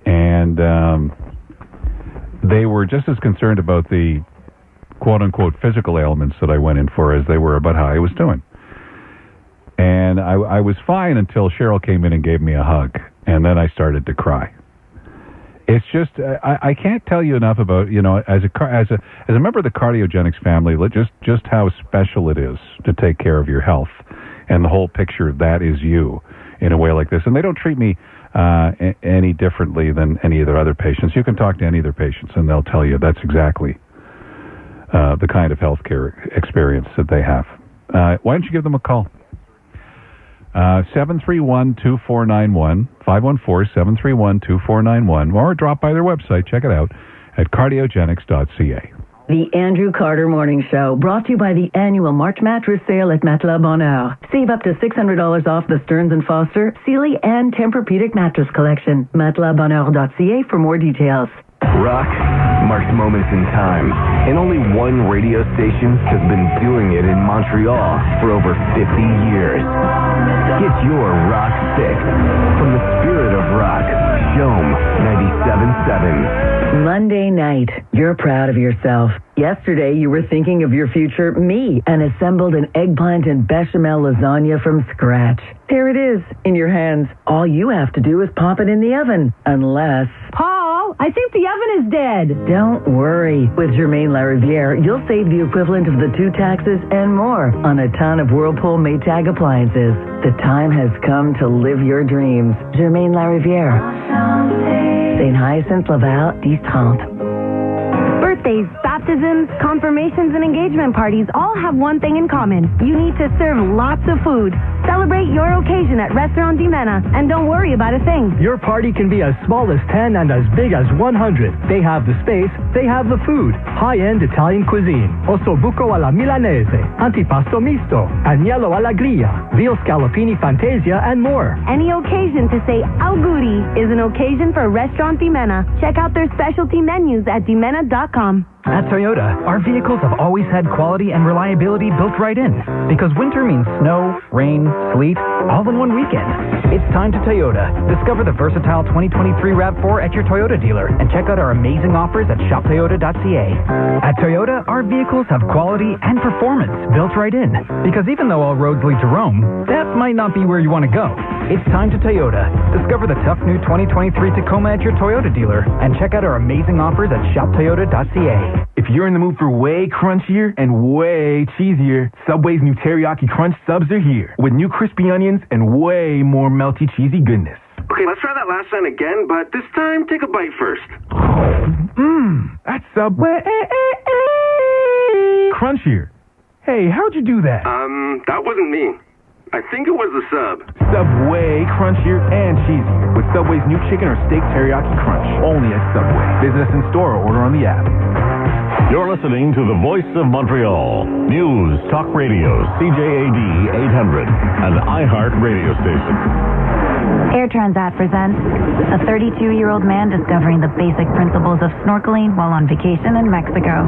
And they were just as concerned about the quote unquote physical ailments that I went in for as they were about how I was doing. And I was fine until Cheryl came in and gave me a hug, and then I started to cry. It's just I can't tell you enough about, as a member of the Cardiogenics family, just how special it is to take care of your health, and the whole picture of that is you in a way like this. And they don't treat me any differently than any of their other patients. You can talk to any of their patients, and they'll tell you that's exactly the kind of healthcare experience that they have. Why don't you give them a call? 731-2491, 514-731-2491, or drop by their website, check it out, at cardiogenics.ca. The Andrew Carter Morning Show, brought to you by the annual March mattress sale at Matelas Bonheur. Save up to $600 off the Stearns & Foster, Sealy, and Tempur-Pedic mattress collection. MatelasBonheur.ca for more details. Rock marks moments in time, and only one radio station has been doing it in Montreal for over 50 years. Get your rock fix from the spirit of rock, Shome 97.7. Monday night, you're proud of yourself. Yesterday, you were thinking of your future me and assembled an eggplant and bechamel lasagna from scratch. Here it is, in your hands. All you have to do is pop it in the oven, unless... Paul, I think the oven is dead. Don't worry. With Germain Lariviere, you'll save the equivalent of the 2 taxes and more on a ton of Whirlpool Maytag appliances. The time has come to live your dreams. Germain Lariviere. St. Hyacinthe Laval, East-Hant. Birthdays, baptisms, confirmations, and engagement parties all have one thing in common. You need to serve lots of food. Celebrate your occasion at Restaurant Dimena, and don't worry about a thing. Your party can be as small as 10 and as big as 100. They have the space, they have the food. High-end Italian cuisine. Ossobuco alla milanese, antipasto misto, agnello alla griglia, veal scallopini fantasia, and more. Any occasion to say auguri is an occasion for Restaurant Dimena. Check out their specialty menus at dimena.com. At Toyota, our vehicles have always had quality and reliability built right in. Because winter means snow, rain, sleet, all in one weekend. It's time to Toyota. Discover the versatile 2023 RAV4 at your Toyota dealer and check out our amazing offers at shoptoyota.ca. At Toyota, our vehicles have quality and performance built right in. Because even though all roads lead to Rome, that might not be where you want to go. It's time to Toyota. Discover the tough new 2023 Tacoma at your Toyota dealer and check out our amazing offers at shoptoyota.ca. If you're in the mood for way crunchier and way cheesier, Subway's new Teriyaki Crunch Subs are here with new crispy onions and way more melty cheesy goodness. Okay, let's try that last line again, but this time take a bite first. That's Subway. Crunchier. Hey, how'd you do that? That wasn't me. I think it was the sub. Subway, crunchier and cheesier with Subway's new chicken or steak teriyaki crunch. Only at Subway. Visit us in store or order on the app. You're listening to the Voice of Montreal. News, talk radio, CJAD 800, an iHeart radio station. Air Transat presents a 32-year-old man discovering the basic principles of snorkeling while on vacation in Mexico.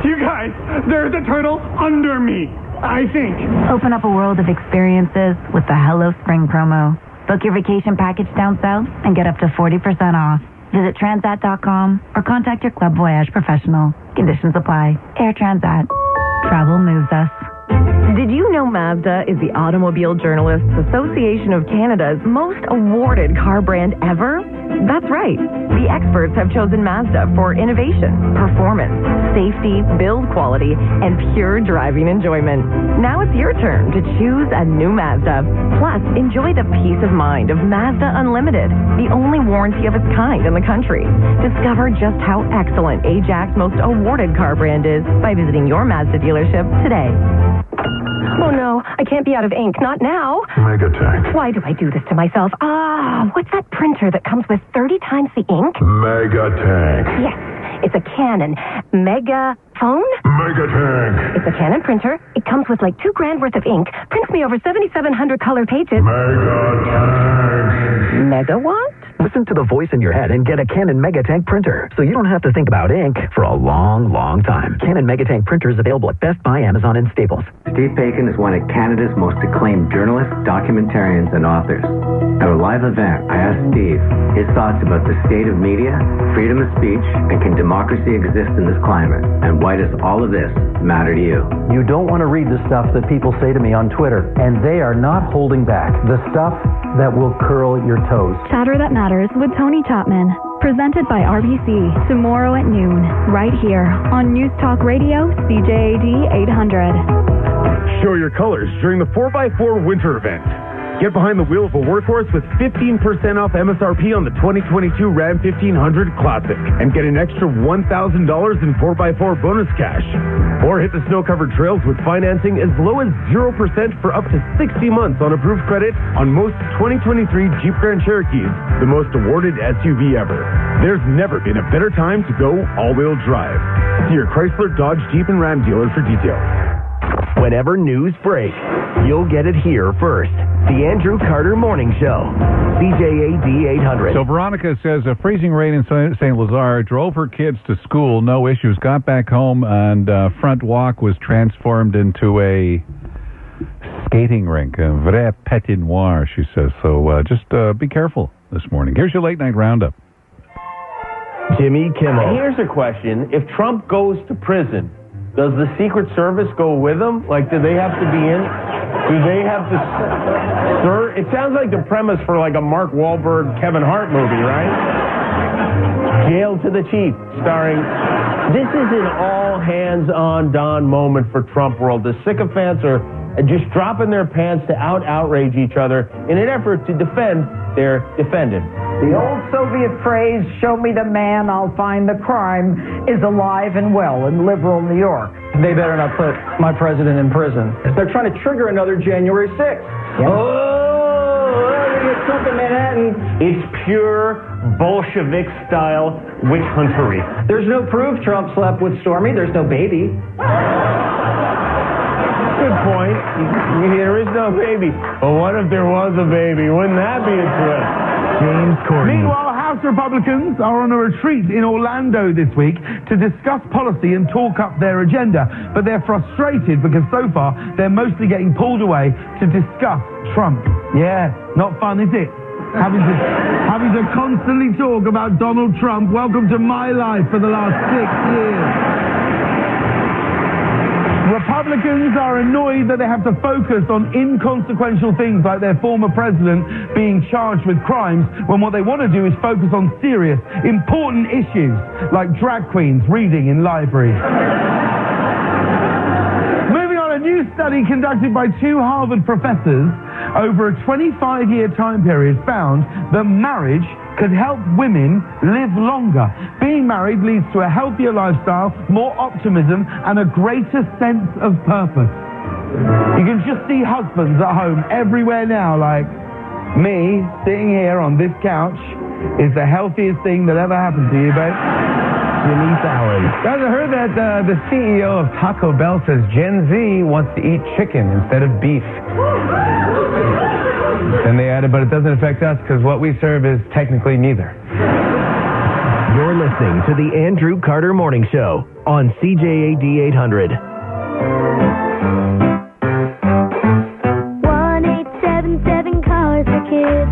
You guys, there's a turtle under me, I think. Open up a world of experiences with the Hello Spring promo. Book your vacation package down south and get up to 40% off. Visit Transat.com or contact your Club Voyage professional. Conditions apply. Air Transat. Travel moves us. Did you know Mazda is the Automobile Journalists Association of Canada's most awarded car brand ever? That's right. The experts have chosen Mazda for innovation, performance, safety, build quality, and pure driving enjoyment. Now it's your turn to choose a new Mazda. Plus, enjoy the peace of mind of Mazda Unlimited, the only warranty of its kind in the country. Discover just how excellent Ajax's most awarded car brand is by visiting your Mazda dealership today. Oh, no, I can't be out of ink. Not now. Megatank. Why do I do this to myself? What's that printer that comes with 30 times the ink? Megatank. Yes, it's a Canon Megaphone. Megatank. It's a Canon printer. It comes with like $2,000 worth of ink. Prints me over 7,700 color pages. Megatank. Megawatt? Listen to the voice in your head and get a Canon Megatank printer, so you don't have to think about ink for a long, long time. Canon Megatank printer is available at Best Buy, Amazon, and Staples. Steve Bacon is one of Canada's most acclaimed journalists, documentarians, and authors. At a live event, I asked Steve his thoughts about the state of media, freedom of speech, and can democracy exist in this climate? And why does all of this matter to you? You don't want to read the stuff that people say to me on Twitter, and they are not holding back. The stuff that will curl your toes. Chatter That Matters with Tony Chapman. Presented by RBC. Tomorrow at noon. Right here on News Talk Radio, CJAD 800. Show your colors during the 4x4 winter event. Get behind the wheel of a workhorse with 15% off MSRP on the 2022 Ram 1500 Classic and get an extra $1,000 in 4x4 bonus cash. Or hit the snow-covered trails with financing as low as 0% for up to 60 months on approved credit on most 2023 Jeep Grand Cherokees, the most awarded SUV ever. There's never been a better time to go all-wheel drive. See your Chrysler, Dodge, Jeep, and Ram dealer for details. Whenever news breaks, you'll get it here first. The Andrew Carter Morning Show, CJAD 800. So Veronica says a freezing rain in St. Lazare, drove her kids to school, no issues, got back home, and front walk was transformed into a skating rink, a vrai patinoire, she says. So just be careful this morning. Here's your late night roundup. Jimmy Kimmel. Here's a question. If Trump goes to prison, does the Secret Service go with him? Like, do they have to be in? Do they have to... Sir, it sounds like the premise for like a Mark Wahlberg, Kevin Hart movie, right? Jail to the Chief, starring... This is an all-hands-on Don moment for Trump world. The sycophants are just dropping their pants to outrage each other in an effort to defend their defendant. The old Soviet phrase, show me the man, I'll find the crime, is alive and well in liberal New York. They better not put my president in prison. They're trying to trigger another January 6th. Yep. Oh, they get Trump in Manhattan. It's pure Bolshevik-style witch huntery. There's no proof Trump slept with Stormy. There's no baby. Good point. There is no baby. But what if there was a baby? Wouldn't that be a trip? James Corden. Meanwhile, House Republicans are on a retreat in Orlando this week to discuss policy and talk up their agenda. But they're frustrated because so far they're mostly getting pulled away to discuss Trump. Yeah, not fun, is it? Having to constantly talk about Donald Trump. Welcome to my life for the last 6 years. Republicans are annoyed that they have to focus on inconsequential things like their former president being charged with crimes when what they want to do is focus on serious, important issues like drag queens reading in libraries. Moving on, a new new study conducted by 2 Harvard professors over a 25-year time period found that marriage could help women live longer. Being married leads to a healthier lifestyle, more optimism, and a greater sense of purpose. You can just see husbands at home everywhere now, like me sitting here on this couch is the healthiest thing that ever happened to you, babe. Denise Allen. Guys, I heard that the CEO of Taco Bell says Gen Z wants to eat chicken instead of beef. And they added, but it doesn't affect us because what we serve is technically neither. You're listening to the Andrew Carter Morning Show on CJAD 800. 1877 Cars for Kids.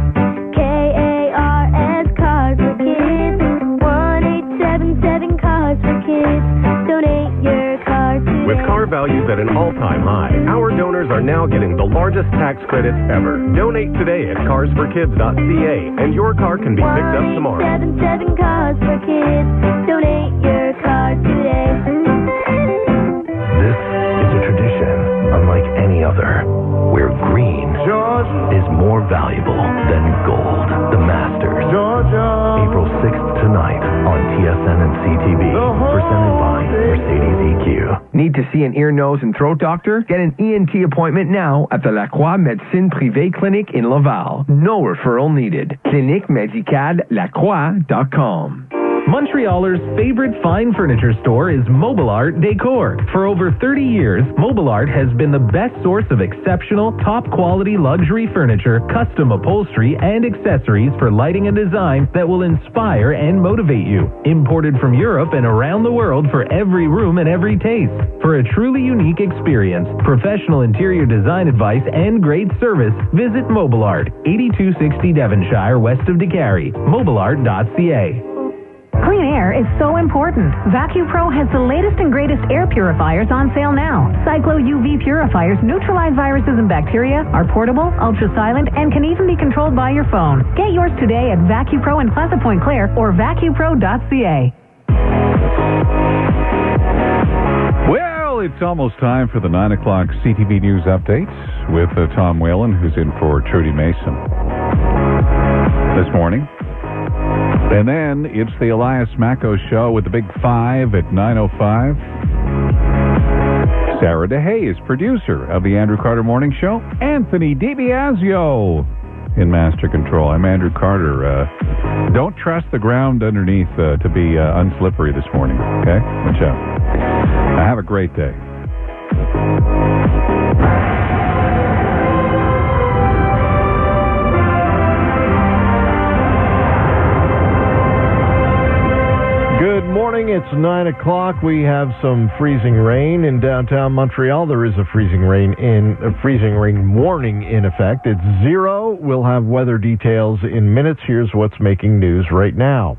KARS Cars for Kids. 1877 Cars for Kids. Donate your car today. With car values at an all-time high, our donors are now getting the largest tax credits ever. Donate today at carsforkids.ca, and your car can be picked up tomorrow. 1877 Cars for Kids. Donate your car today. This is a tradition unlike any other, where green is more valuable than gold. The Masters. April 6th tonight on TSN and CTV. Presented by Mercedes EQ. Need to see an ear, nose, and throat doctor? Get an ENT appointment now at the Lacroix Médecine Privée Clinic in Laval. No referral needed. CliniqueMédicaleLacroix.com. Montrealers' favorite fine furniture store is Mobile Art Decor. For over 30 years, Mobile Art has been the best source of exceptional, top-quality luxury furniture, custom upholstery, and accessories for lighting and design that will inspire and motivate you. Imported from Europe and around the world for every room and every taste. For a truly unique experience, professional interior design advice, and great service, visit Mobile Art, 8260 Devonshire, west of DeCarry. MobileArt.ca. Clean air is so important. VacuPro has the latest and greatest air purifiers on sale now. Cyclo UV purifiers neutralize viruses and bacteria, are portable, ultra-silent, and can even be controlled by your phone. Get yours today at VacuPro in Plaza Point Clare or vacupro.ca. Well, it's almost time for the 9 o'clock CTV News Update with Tom Whalen, who's in for Trudy Mason this morning. And then it's the Elias Macco Show with the Big Five at 9:05. Sarah DeHay is producer of the Andrew Carter Morning Show. Anthony DiBiasio in Master Control. I'm Andrew Carter. Don't trust the ground underneath to be unslippery this morning, okay? Watch out. Have a great day. Good morning. It's 9 o'clock. We have some freezing rain in downtown Montreal. There is a freezing rain warning in effect. It's 0. We'll have weather details in minutes. Here's what's making news right now.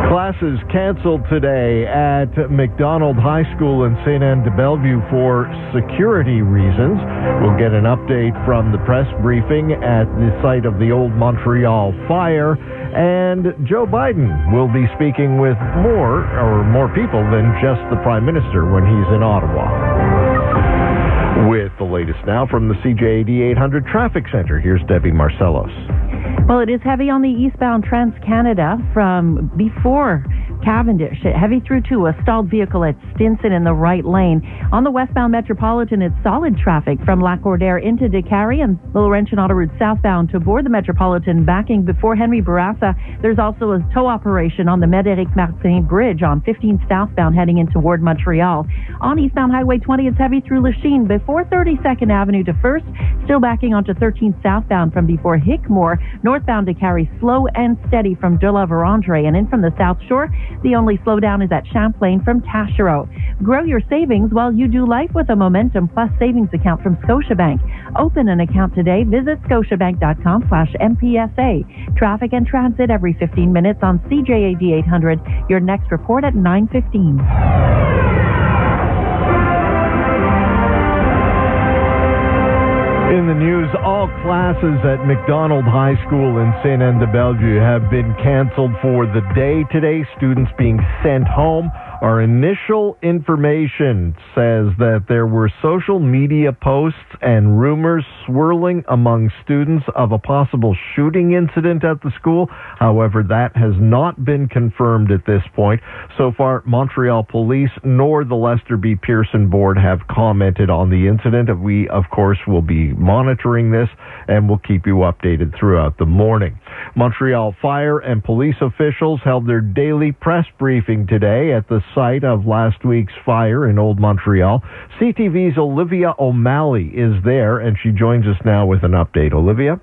Classes canceled today at McDonald High School in St. Anne de Bellevue for security reasons. We'll get an update from the press briefing at the site of the old Montreal fire. And Joe Biden will be speaking with more people than just the Prime Minister when he's in Ottawa. With the latest now from the CJAD 800 Traffic Center, here's Debbie Marcellos. Well, it is heavy on the eastbound Trans-Canada from before Cavendish, heavy through to a stalled vehicle at Stinson in the right lane. On the westbound Metropolitan, it's solid traffic from Lacordaire into DeCarry and the Laurentian Autoroute southbound to board the Metropolitan backing before Henry Bourassa. There's also a tow operation on the Médéric Martin Bridge on 15 southbound heading in toward Montreal. On eastbound Highway 20, it's heavy through Lachine before 32nd Avenue to 1st, still backing onto 13th southbound from before Hickmore. Northbound DeCarry slow and steady from De La Vérendrye and in from the South Shore. The only slowdown is at Champlain from Taschereau. Grow your savings while you do life with a Momentum Plus savings account from Scotiabank. Open an account today. Visit scotiabank.com/MPSA. Traffic and transit every 15 minutes on CJAD 800. Your next report at 9:15. In the news, all classes at McDonald High School in St. Anne de Bellevue have been canceled for the day today. Students being sent home. Our initial information says that there were social media posts and rumors swirling among students of a possible shooting incident at the school. However, that has not been confirmed at this point. So far, Montreal Police nor the Lester B. Pearson Board have commented on the incident. We, of course, will be monitoring this and will keep you updated throughout the morning. Montreal fire and police officials held their daily press briefing today at the site of last week's fire in Old Montreal. CTV's Olivia O'Malley is there, and she joins us now with an update. Olivia?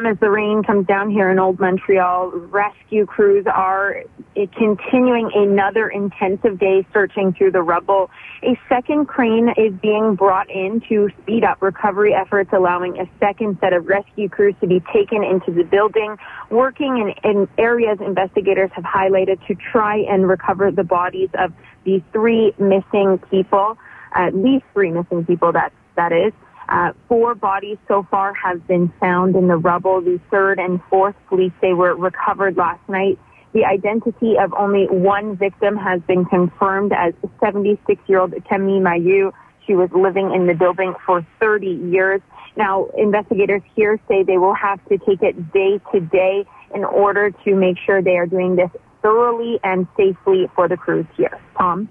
As the rain comes down here in Old Montreal, rescue crews are continuing another intensive day searching through the rubble. A second crane is being brought in to speed up recovery efforts, allowing a second set of rescue crews to be taken into the building, working in areas investigators have highlighted to try and recover the bodies of these three missing people, at least three missing people, that is. 4 bodies so far have been found in the rubble. The third and fourth police, they were recovered last night. The identity of only one victim has been confirmed as 76-year-old Camille Mailloux. She was living in the building for 30 years. Now, investigators here say they will have to take it day to day in order to make sure they are doing this thoroughly and safely for the crews here. Tom?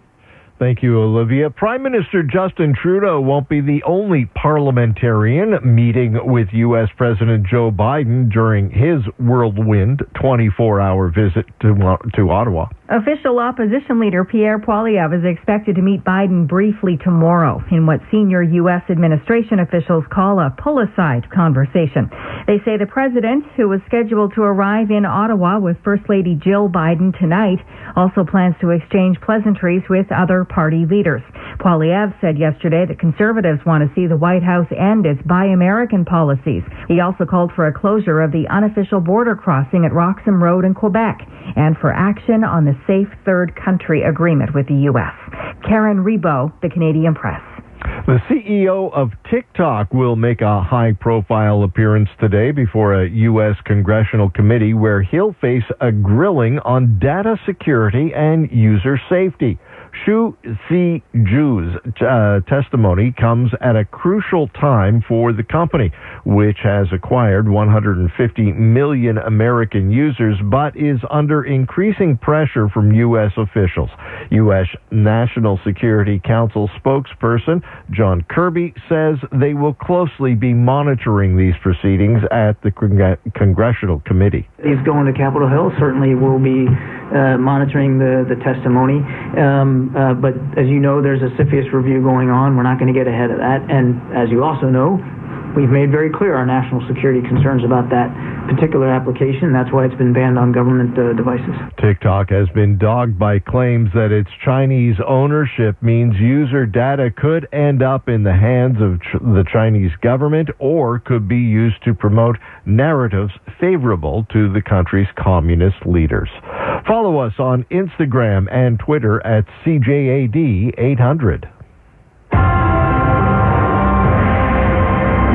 Thank you, Olivia. Prime Minister Justin Trudeau won't be the only parliamentarian meeting with U.S. President Joe Biden during his whirlwind 24-hour visit to Ottawa. Official opposition leader Pierre Poilievre is expected to meet Biden briefly tomorrow in what senior U.S. administration officials call a pull-aside conversation. They say the president, who was scheduled to arrive in Ottawa with First Lady Jill Biden tonight, also plans to exchange pleasantries with other party leaders. Poilievre said yesterday that conservatives want to see the White House end its Buy American policies. He also called for a closure of the unofficial border crossing at Roxham Road in Quebec and for action on the Safe Third Country Agreement with the U.S. Karen Rebo, the Canadian Press. The CEO of TikTok will make a high-profile appearance today before a U.S. congressional committee where he'll face a grilling on data security and user safety. Xu Ziju's testimony comes at a crucial time for the company, which has acquired 150 million American users, but is under increasing pressure from U.S. officials. U.S. National Security Council spokesperson John Kirby says they will closely be monitoring these proceedings at the Congressional Committee. He's going to Capitol Hill. Certainly we'll be monitoring the testimony. But as you know, there's a CFIUS review going on. We're not going to get ahead of that. And as you also know, we've made very clear our national security concerns about that particular application. That's why it's been banned on government devices. TikTok has been dogged by claims that its Chinese ownership means user data could end up in the hands of the Chinese government or could be used to promote narratives favorable to the country's communist leaders. Follow us on Instagram and Twitter at CJAD 800.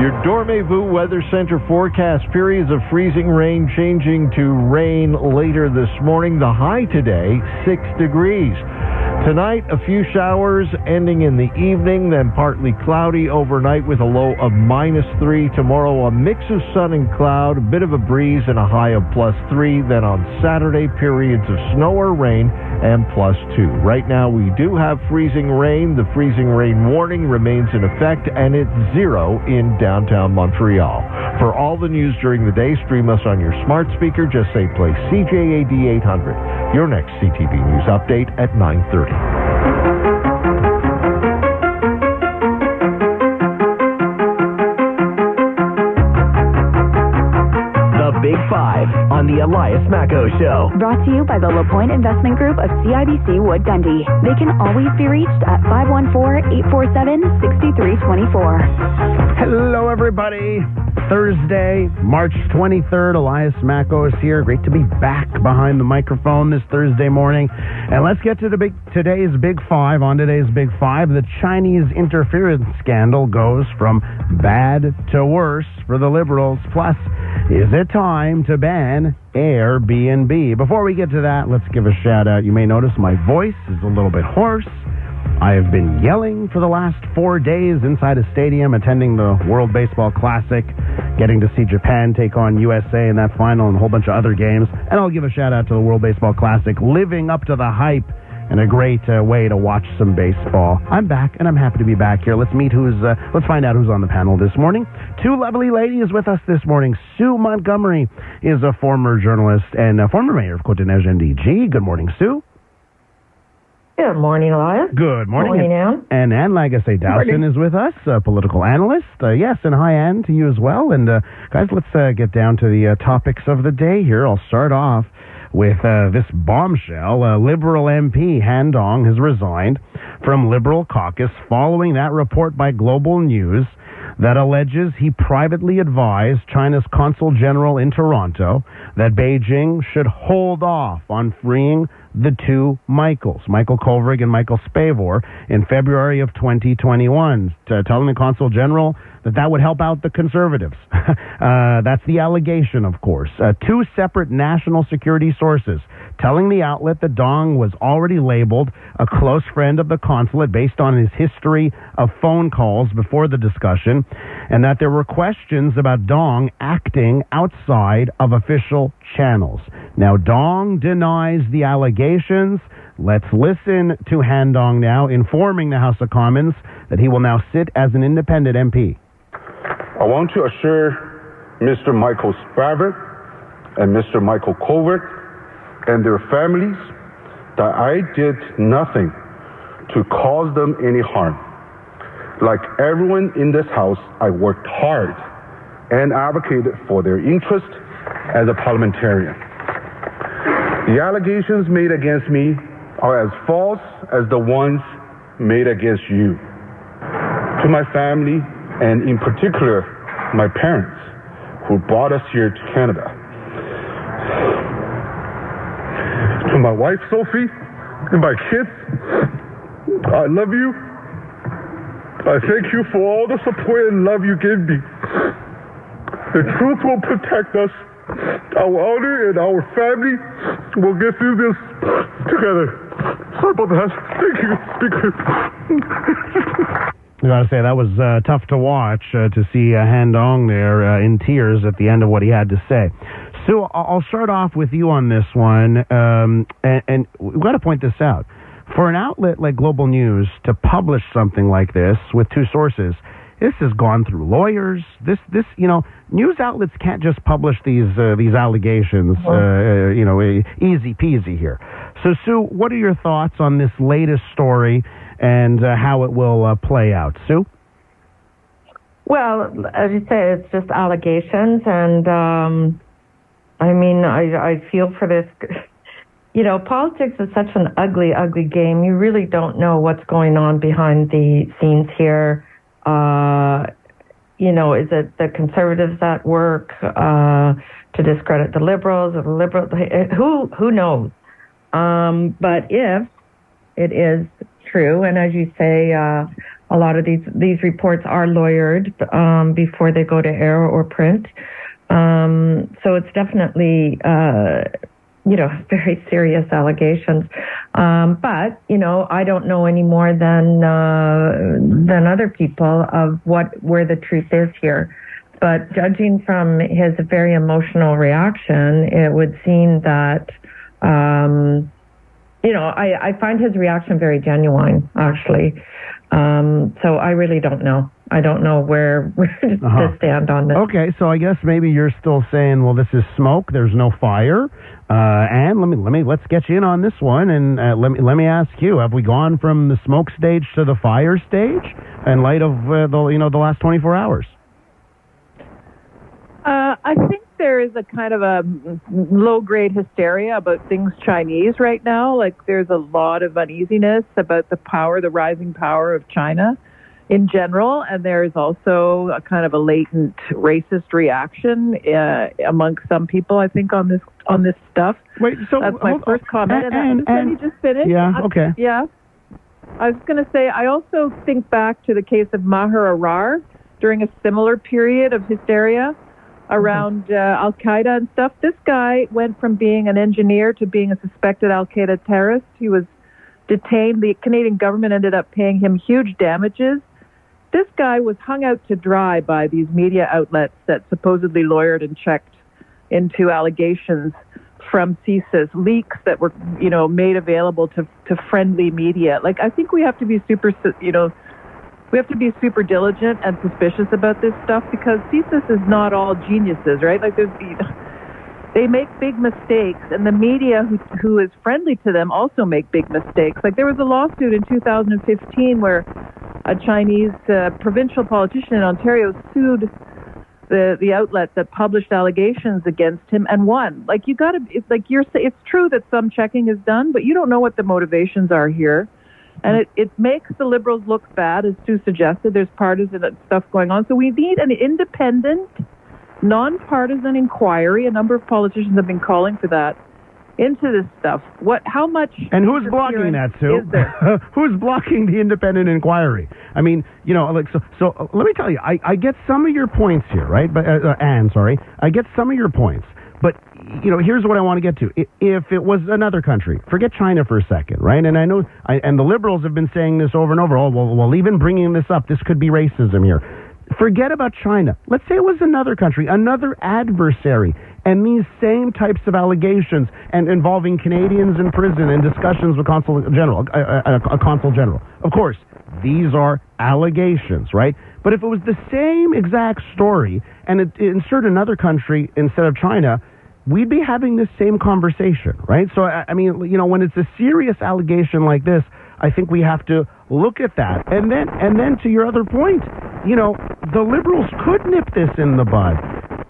Your Dormez-vous Weather Center forecast: periods of freezing rain changing to rain later this morning. The high today, 6 degrees. Tonight, a few showers ending in the evening, then partly cloudy overnight with a low of -3. Tomorrow, a mix of sun and cloud, a bit of a breeze, and a high of +3. Then on Saturday, periods of snow or rain and +2. Right now, we do have freezing rain. The freezing rain warning remains in effect, and it's 0 in downtown Montreal. For all the news during the day, stream us on your smart speaker. Just say play CJAD 800. Your next CTV News update at 9:30. Big Five on the Elias Macco Show. Brought to you by the LaPointe Investment Group of CIBC Wood Gundy. They can always be reached at 514-847-6324. Hello, everybody. Thursday, March 23rd. Elias Macco is here. Great to be back behind the microphone this Thursday morning. And let's get to today's Big Five. On today's Big Five, the Chinese interference scandal goes from bad to worse for the Liberals. Plus, is it time to ban Airbnb. Before we get to that, let's give a shout out. You may notice my voice is a little bit hoarse. I have been yelling for the last 4 days inside a stadium, attending the World Baseball Classic, getting to see Japan take on USA in that final and a whole bunch of other games. And I'll give a shout out to the World Baseball Classic, living up to the hype and a great way to watch some baseball. I'm back, and I'm happy to be back here. Let's find out who's on the panel this morning. Two lovely ladies with us this morning. Sue Montgomery is a former journalist and a former mayor of Côte-des-Neiges-NDG. Good morning, Sue. Good morning, Elias. Good morning. Morning, Ann. And Ann Lagasse Dowson is with us, a political analyst. Yes, and hi, Ann, to you as well. And guys, let's get down to the topics of the day here. I'll start off with this bombshell. Liberal MP Han Dong has resigned from Liberal caucus following that report by Global News that alleges he privately advised China's Consul General in Toronto that Beijing should hold off on freeing the two Michaels, Michael Kovrig and Michael Spavor, in February of 2021, telling the Consul General that would help out the Conservatives. That's the allegation, of course. Two separate national security sources telling the outlet that Dong was already labeled a close friend of the consulate based on his history of phone calls before the discussion, and that there were questions about Dong acting outside of official channels. Now, Dong denies the allegations. Let's listen to Han Dong now, informing the House of Commons that he will now sit as an independent MP. I want to assure Mr. Michael Spavor and Mr. Michael Kovrig and their families that I did nothing to cause them any harm. Like everyone in this House, I worked hard and advocated for their interest as a parliamentarian. The allegations made against me are as false as the ones made against you. To my family, and in particular, my parents, who brought us here to Canada. To my wife, Sophie, and my kids, I love you. I thank you for all the support and love you give me. The truth will protect us. Our honor and our family will get through this together. Sorry about that. Thank you, Speaker. I gotta say, that was tough to watch, to see Han Dong there in tears at the end of what he had to say. Sue, I'll start off with you on this one, and we've got to point this out. For an outlet like Global News to publish something like this with two sources, this has gone through lawyers. This, news outlets can't just publish these allegations, easy peasy here. So, Sue, what are your thoughts on this latest story and how it will play out? Sue? Well, as you say, it's just allegations, and I feel for this. Politics is such an ugly, ugly game. You really don't know what's going on behind the scenes here. Is it the Conservatives at work to discredit the Liberals, or the Liberals? Who knows? But if it is true, and as you say, a lot of these reports are lawyered before they go to air or print. So it's definitely very serious allegations. But I don't know any more than other people of where the truth is here. But judging from his very emotional reaction, it would seem that, I find his reaction very genuine, actually. So I really don't know. I don't know where to stand on this. Okay, so I guess maybe you're still saying, well, this is smoke. There's no fire. And let's get you in on this one. And let me ask you: have we gone from the smoke stage to the fire stage in light of the last 24 hours? I think there is a kind of a low-grade hysteria about things Chinese right now. Like, there's a lot of uneasiness about the rising power of China in general, and there is also a kind of a latent racist reaction amongst some people, I think, on this stuff. Wait, so that's my first comment. And let me just finish. Yeah, okay. Yeah. I was going to say, I also think back to the case of Maher Arar during a similar period of hysteria. around Al-Qaeda and stuff. This guy went from being an engineer to being a suspected Al-Qaeda terrorist. He was detained. The Canadian government ended up paying him huge damages. This guy was hung out to dry by these media outlets that supposedly lawyered and checked into allegations from CSIS, leaks that were, made available to friendly media. Like, I think we have to be super diligent and suspicious about this stuff, because CSIS is not all geniuses, right? Like, they make big mistakes, and the media who is friendly to them also make big mistakes. Like, there was a lawsuit in 2015 where a Chinese provincial politician in Ontario sued the outlet that published allegations against him and won. Like, it's true that some checking is done, but you don't know what the motivations are here. And it makes the Liberals look bad, as Stu suggested. There's partisan stuff going on. So we need an independent, non-partisan inquiry. A number of politicians have been calling for that, into this stuff. How much... And who's blocking that, Sue? Is there? Who's blocking the independent inquiry? I mean, so let me tell you, I get some of your points here, right? But Anne, sorry. I get some of your points. But, here's what I want to get to. If it was another country, forget China for a second, right? And I know, and the Liberals have been saying this over and over, well, even bringing this up, this could be racism here. Forget about China. Let's say it was another country, another adversary, and these same types of allegations and involving Canadians in prison and discussions with Consul General. Of course, these are allegations, right? But if it was the same exact story and insert another country instead of China, we'd be having this same conversation, right? So, I mean, when it's a serious allegation like this, I think we have to look at that. And then to your other point, the Liberals could nip this in the bud.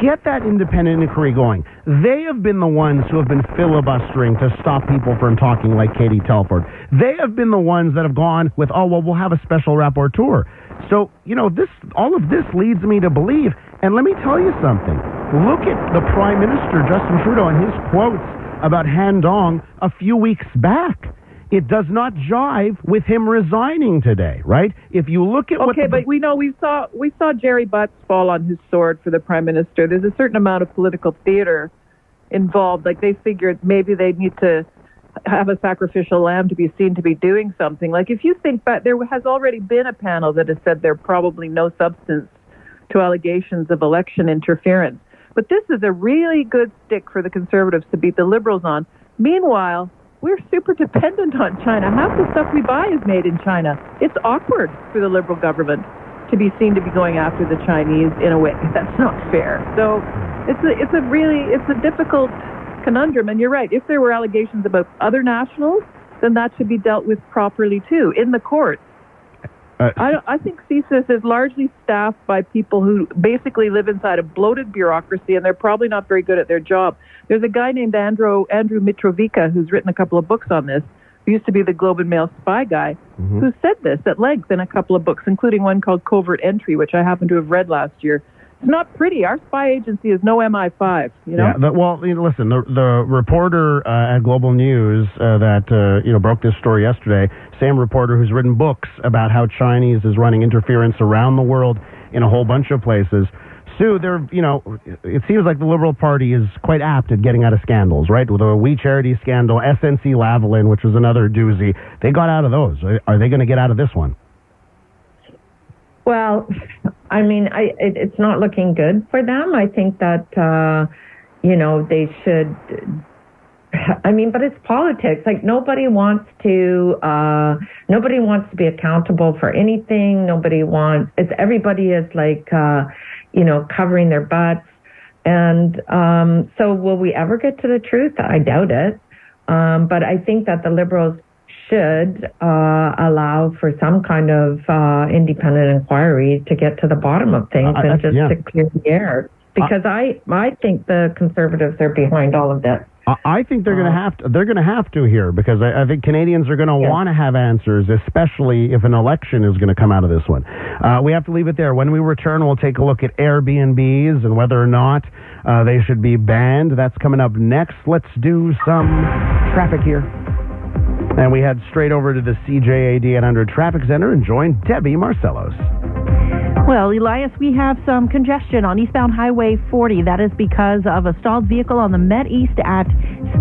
Get that independent inquiry going. They have been the ones who have been filibustering to stop people from talking like Katie Telford. They have been the ones that have gone with, we'll have a special rapporteur. So, all of this leads me to believe, and let me tell you something. Look at the Prime Minister, Justin Trudeau, and his quotes about Han Dong a few weeks back. It does not jive with him resigning today, right? If you look at but we saw Jerry Butts fall on his sword for the Prime Minister. There's a certain amount of political theater involved. Like, they figured maybe they need to have a sacrificial lamb to be seen to be doing something. Like, if you think back, there has already been a panel that has said there probably no substance to allegations of election interference. But this is a really good stick for the Conservatives to beat the Liberals on. Meanwhile, we're super dependent on China. Half the stuff we buy is made in China. It's awkward for the Liberal government to be seen to be going after the Chinese in a way that's not fair. So it's a difficult conundrum. And you're right. If there were allegations about other nationals, then that should be dealt with properly too in the courts. I think CSIS is largely staffed by people who basically live inside a bloated bureaucracy, and they're probably not very good at their job. There's a guy named Andrew Mitrovica who's written a couple of books on this, who used to be the Globe and Mail spy guy, who said this at length in a couple of books, including one called Covert Entry, which I happened to have read last year. It's not pretty. Our spy agency is no MI5, Yeah, listen, the reporter at Global News that broke this story yesterday, same reporter who's written books about how Chinese is running interference around the world in a whole bunch of places. Sue, it seems like the Liberal Party is quite apt at getting out of scandals, right? With the We Charity scandal, SNC Lavalin, which was another doozy. They got out of those. Are they going to get out of this one? Well, I mean, it's not looking good for them. I think that, they should, but it's politics. Like, nobody wants to be accountable for anything. Everybody is like, covering their butts. And so will we ever get to the truth? I doubt it. But I think that the Liberals should allow for some kind of independent inquiry to get to the bottom of things to clear the air. Because I think the Conservatives are behind all of this. I think they're going to have to. They're going to have to here, because I think Canadians are going to want to have answers, especially if an election is going to come out of this one. We have to leave it there. When we return, we'll take a look at Airbnbs and whether or not they should be banned. That's coming up next. Let's do some traffic here. And we head straight over to the CJAD at 100 Traffic Center and join Debbie Marcellos. Well, Elias, we have some congestion on eastbound Highway 40. That is because of a stalled vehicle on the Met East at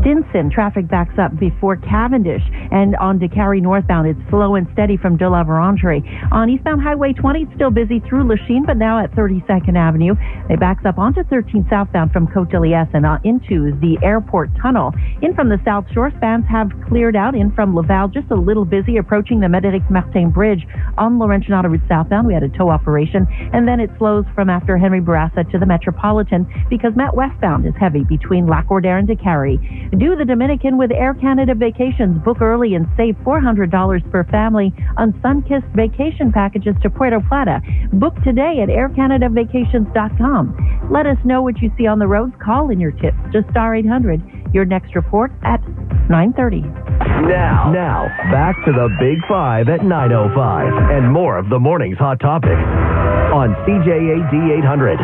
Stinson. Traffic backs up before Cavendish. And on DeCarry northbound, it's slow and steady from De La Vérendrye. On eastbound Highway 20, it's still busy through Lachine, but now at 32nd Avenue. It backs up onto 13 southbound from Côte-de-Liesse and into the airport tunnel. In from the South Shore, spans have cleared out. In from Laval, just a little busy approaching the Médéric Martin Bridge on Laurentian Autoroute southbound. We had a tow operation. And then it slows from after Henry Bourassa to the Metropolitan because Met westbound is heavy between Lac-Ordère and DeCarry. Do the Dominican with Air Canada Vacations. Book early and save $400 per family on sun-kissed vacation packages to Puerto Plata. Book today at aircanadavacations.com. Let us know what you see on the roads. Call in your tips. Just star 800. Your next report at 9:30. Now, back to the Big Five at 9:05 and more of the morning's hot topics on CJAD 800.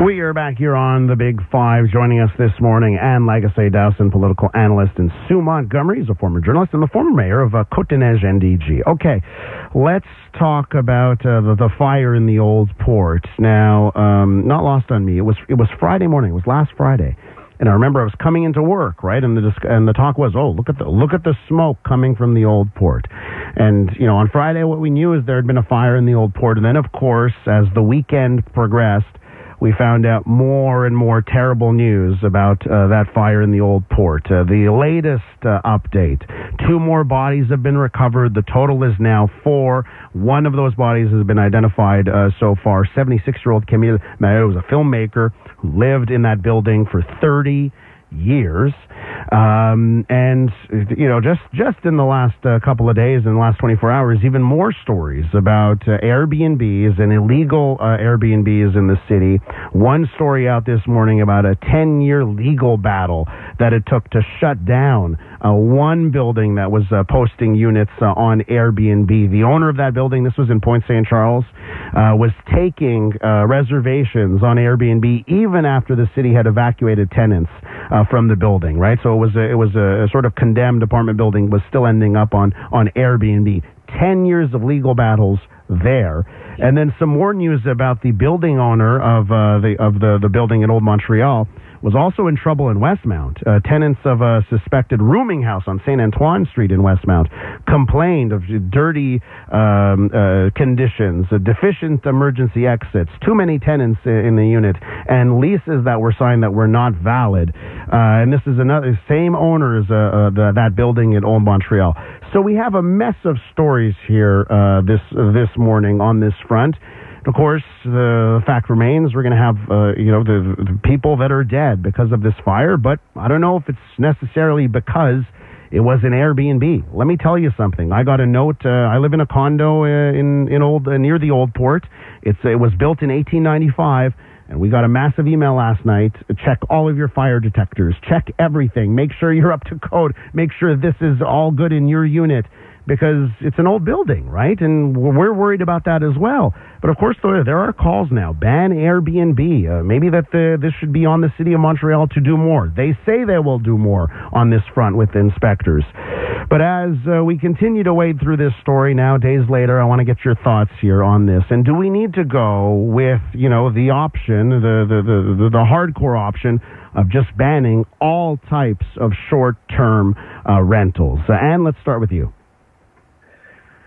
We are back here on the Big Five. Joining us this morning, Anne Lagacé Dowson, political analyst, and Sue Montgomery is a former journalist and the former mayor of Côte-des-Neiges NDG. Okay, let's talk about the fire in the Old Port. Now, not lost on me. It was Friday morning. It was last Friday. And I remember I was coming into work, right, and the talk was, oh, look at the smoke coming from the Old Port. And on Friday, what we knew is there had been a fire in the Old Port. And then, of course, as the weekend progressed, we found out more and more terrible news about that fire in the Old Port. The latest update: 2 more bodies have been recovered. The total is now 4. One of those bodies has been identified so far. 76-year-old Camille Maheu was a filmmaker who lived in that building for 30 years. And just in the last couple of days, in the last 24 hours, even more stories about Airbnbs and illegal Airbnbs in the city. One story out this morning about a 10-year legal battle that it took to shut down one building that was posting units on Airbnb. The owner of that building, this was in Point St. Charles, was taking reservations on Airbnb even after the city had evacuated tenants from the building, right? So it was a sort of condemned apartment building, was still ending up on Airbnb. 10 years of legal battles there. And then some more news about the building owner of the building in Old Montreal was also in trouble in Westmount. Tenants of a suspected rooming house on St. Antoine Street in Westmount complained of dirty conditions, deficient emergency exits, too many tenants in the unit, and leases that were signed that were not valid. And this is another same owners that building in Old Montreal. So we have a mess of stories here this morning on this front. Of course, the fact remains we're going to have, the people that are dead because of this fire, but I don't know if it's necessarily because it was an Airbnb. Let me tell you something. I got a note. I live in a condo near the Old Port. It was built in 1895, and we got a massive email last night. Check all of your fire detectors. Check everything. Make sure you're up to code. Make sure this is all good in your unit, because it's an old building, right? And we're worried about that as well. But of course, there are calls now. Ban Airbnb. Maybe that this should be on the City of Montreal to do more. They say they will do more on this front with inspectors. But as we continue to wade through this story now, days later, I want to get your thoughts here on this. And do we need to go with, the option, the hardcore option of just banning all types of short-term rentals? Anne, let's start with you.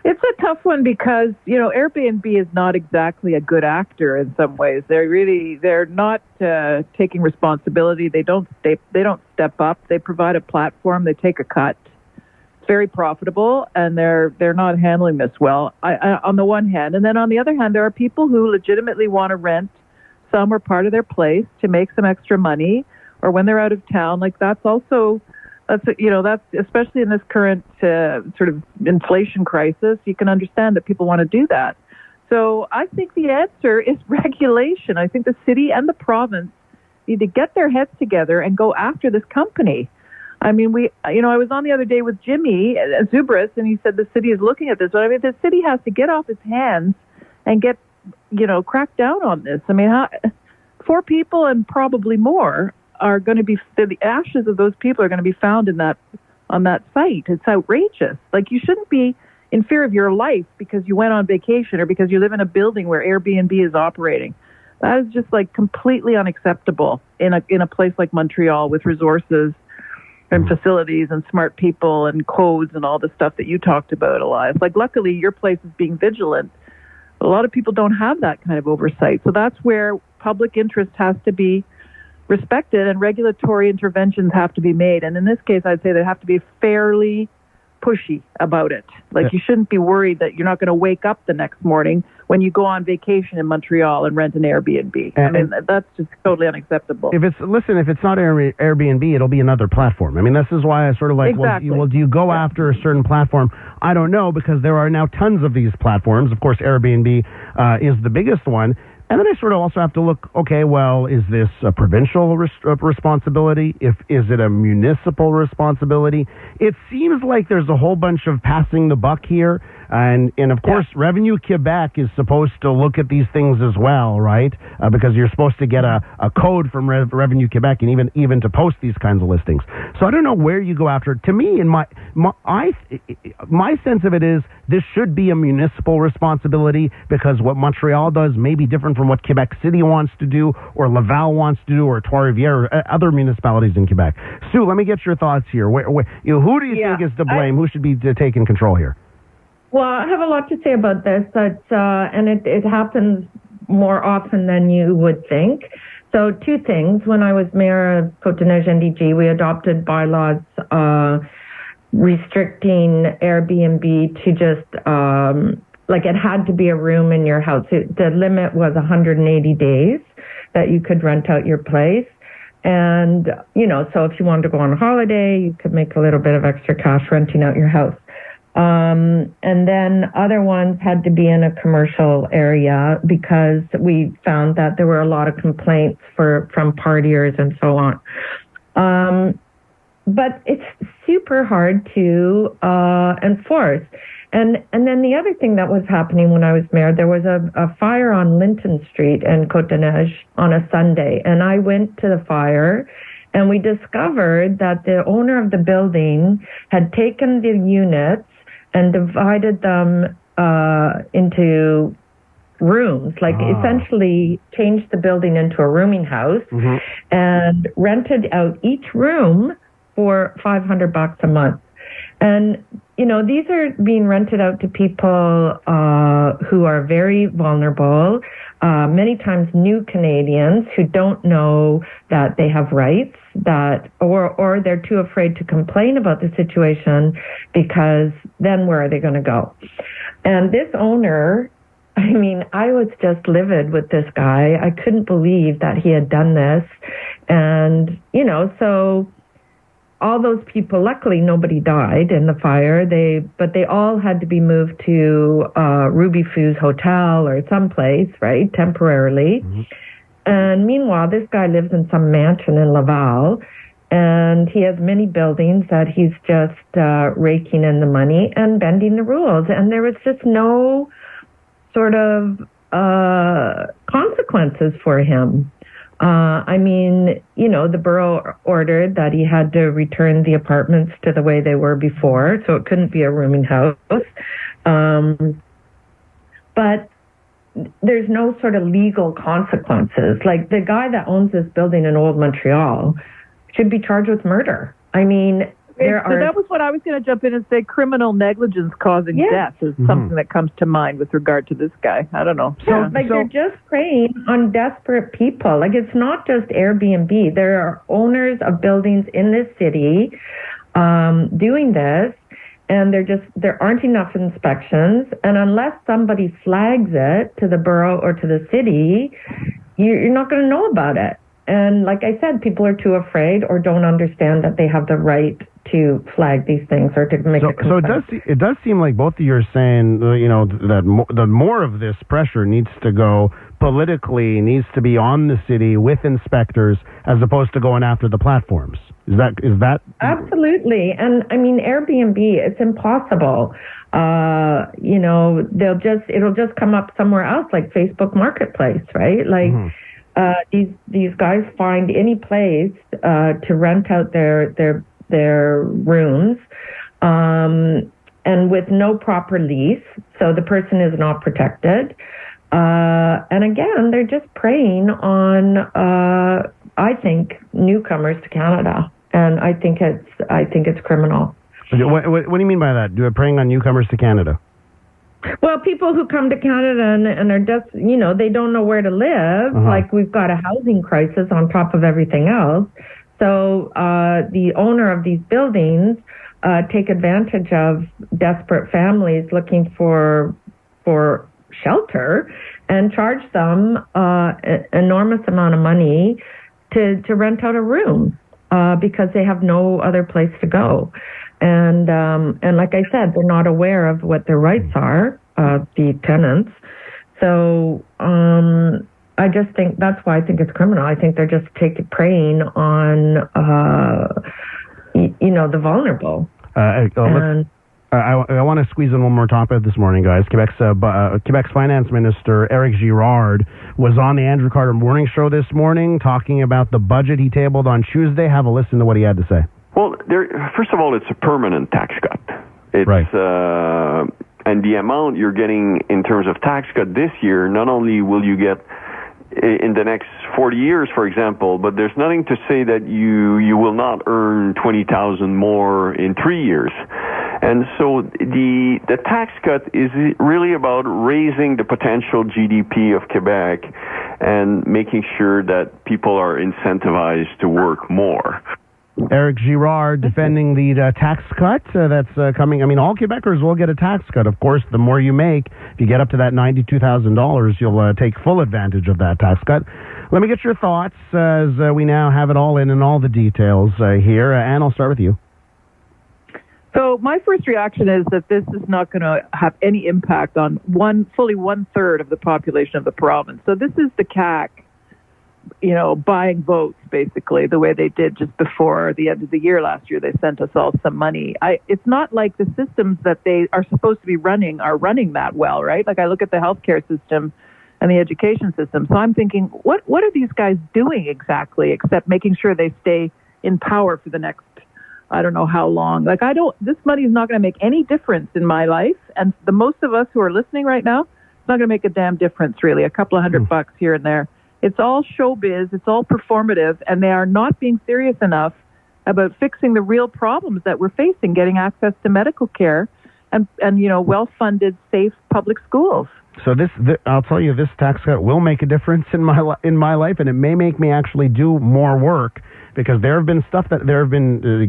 It's a tough one because, Airbnb is not exactly a good actor in some ways. They're not taking responsibility. They don't step up. They provide a platform. They take a cut. It's very profitable, and they're not handling this well, on the one hand. And then on the other hand, there are people who legitimately want to rent some or part of their place to make some extra money, or when they're out of town. Like that's especially in this current sort of inflation crisis, you can understand that people want to do that. So I think the answer is regulation. I think the city and the province need to get their heads together and go after this company. I mean, I was on the other day with Jimmy Zubris, and he said the city is looking at this. But I mean, the city has to get off its hands and get, crack down on this. I mean, 4 people and probably more are going to be, the ashes of those people are going to be found on that site. It's outrageous. Like, you shouldn't be in fear of your life because you went on vacation or because you live in a building where Airbnb is operating. That is just like completely unacceptable in a place like Montreal with resources and facilities and smart people and codes and all the stuff that you talked about, Elias. Like, luckily, your place is being vigilant. A lot of people don't have that kind of oversight. So that's where public interest has to be respected and regulatory interventions have to be made. And in this case, I'd say they have to be fairly pushy about it. Like, you shouldn't be worried that you're not going to wake up the next morning when you go on vacation in Montreal and rent an Airbnb. I mean, that's just totally unacceptable. If it's not Airbnb, it'll be another platform. I mean, this is why I sort of like, exactly. well, do you go after a certain platform? I don't know, because there are now tons of these platforms. Of course, Airbnb is the biggest one. And then I sort of also have to look, okay, well, is this a provincial responsibility? Is it a municipal responsibility? It seems like there's a whole bunch of passing the buck here. And of course, Revenue Quebec is supposed to look at these things as well, right? Because you're supposed to get a code from Revenue Quebec and even to post these kinds of listings. So I don't know where you go after. To me, in my sense of it is this should be a municipal responsibility, because what Montreal does may be different from what Quebec City wants to do, or Laval wants to do, or Trois-Rivières, or other municipalities in Quebec. Sue, let me get your thoughts here. Who do you think is to blame? Who should be taking control here? Well, I have a lot to say about this, and it happens more often than you would think. So 2 things. When I was mayor of Côte-des-Neiges NDG, we adopted bylaws restricting Airbnb to just, it had to be a room in your house. The limit was 180 days that you could rent out your place. And, so if you wanted to go on holiday, you could make a little bit of extra cash renting out your house. And then other ones had to be in a commercial area, because we found that there were a lot of complaints from partiers and so on. But it's super hard to enforce. And then the other thing that was happening when I was mayor, there was a fire on Linton Street in Côte-des-Neiges on a Sunday, and I went to the fire. And we discovered that the owner of the building had taken the units and divided them into rooms, essentially changed the building into a rooming house, and rented out each room for $500 a month. And, these are being rented out to people who are very vulnerable, many times new Canadians who don't know that they have rights, or they're too afraid to complain about the situation, because then where are they going to go? And this owner, I was just livid with this guy. I couldn't believe that he had done this. And, so all those people, luckily nobody died in the fire, but they all had to be moved to Ruby Foo's hotel or someplace, right, temporarily. And meanwhile, this guy lives in some mansion in Laval, and he has many buildings that he's just raking in the money and bending the rules. And there was just no sort of consequences for him. The borough ordered that he had to return the apartments to the way they were before, so it couldn't be a rooming house. But there's no sort of legal consequences. Like, the guy that owns this building in Old Montreal should be charged with murder. That was what I was going to jump in and say. Criminal negligence causing death is something that comes to mind with regard to this guy. I don't know. They're just preying on desperate people. Like, it's not just Airbnb. There are owners of buildings in this city doing this, and there aren't enough inspections. And unless somebody flags it to the borough or to the city, you're not going to know about it. And like I said, people are too afraid or don't understand that they have the right to flag these things or to make a complaint. So it does seem like both of you are saying, that the more of this pressure needs to go politically, needs to be on the city with inspectors, as opposed to going after the platforms. Is that? Absolutely. And Airbnb, it's impossible. It'll just come up somewhere else, like Facebook Marketplace, right? Like, these guys find any place to rent out their rooms, and with no proper lease, so the person is not protected. And again, they're just preying on, I think, newcomers to Canada, and I think it's criminal. What do you mean by that? Do it preying on newcomers to Canada? Well, people who come to Canada and are just, they don't know where to live. Like, we've got a housing crisis on top of everything else. So the owner of these buildings take advantage of desperate families looking for shelter and charge them an enormous amount of money to rent out a room because they have no other place to go. And like I said, they're not aware of what their rights are, the tenants. So I just think that's why I think it's criminal. I think they're just preying on, the vulnerable. I want to squeeze in one more topic this morning, guys. Quebec's Finance Minister, Éric Girard, was on the Andrew Carter Morning Show this morning talking about the budget he tabled on Tuesday. Have a listen to what he had to say. Well, first of all, it's a permanent tax cut. It's, right. And the amount you're getting in terms of tax cut this year, not only will you get in the next 40 years, for example, but there's nothing to say that you will not earn $20,000 more in 3 years. And so the tax cut is really about raising the potential GDP of Quebec and making sure that people are incentivized to work more. Éric Girard defending the tax cut that's coming. I mean, all Quebecers will get a tax cut. Of course, the more you make, if you get up to that $92,000, you'll take full advantage of that tax cut. Let me get your thoughts as we now have it all in all the details here. Anne, I'll start with you. So my first reaction is that this is not going to have any impact on fully 1/3 of the population of the province. So this is the CAQ, buying votes, basically, the way they did just before the end of the year last year. They sent us all some money. It's not like the systems that they are supposed to be running are running that well, right? Like, I look at the healthcare system and the education system. So I'm thinking, what are these guys doing exactly, except making sure they stay in power for the next, I don't know how long. Like, this money is not going to make any difference in my life. And the most of us who are listening right now, it's not going to make a damn difference, really. A couple of $100 here and there. It's all showbiz. It's all performative. And they are not being serious enough about fixing the real problems that we're facing, getting access to medical care and well-funded, safe public schools. So I'll tell you, this tax cut will make a difference in my life, and it may make me actually do more work, because there have been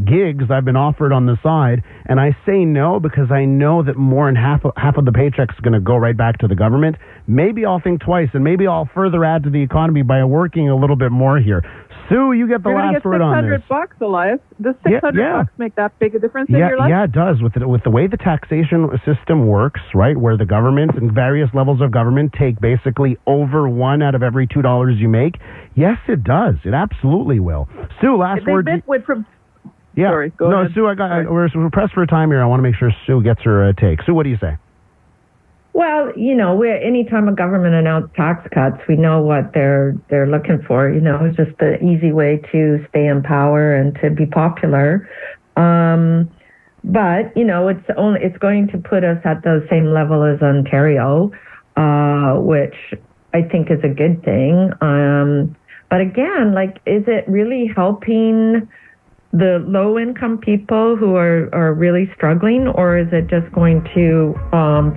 gigs I've been offered on the side, and I say no because I know that more than half of the paycheck's going to go right back to the government. Maybe I'll think twice, and maybe I'll further add to the economy by working a little bit more here. Sue, you get the last word on this. $600, Elias. Does $600 make that big a difference in your life? Yeah, it does. With the way the taxation system works, right, where the government and various levels of government take basically over $1 out of every $2 you make. Yes, it does. It absolutely will. Sue, last word. Yeah. Sorry, go ahead. Sue, we're pressed for time here. I want to make sure Sue gets her take. Sue, what do you say? Well, anytime a government announces tax cuts, we know what they're looking for. It's just the easy way to stay in power and to be popular. But it's going to put us at the same level as Ontario, which I think is a good thing. But again, is it really helping the low-income people who are really struggling, or is it just going to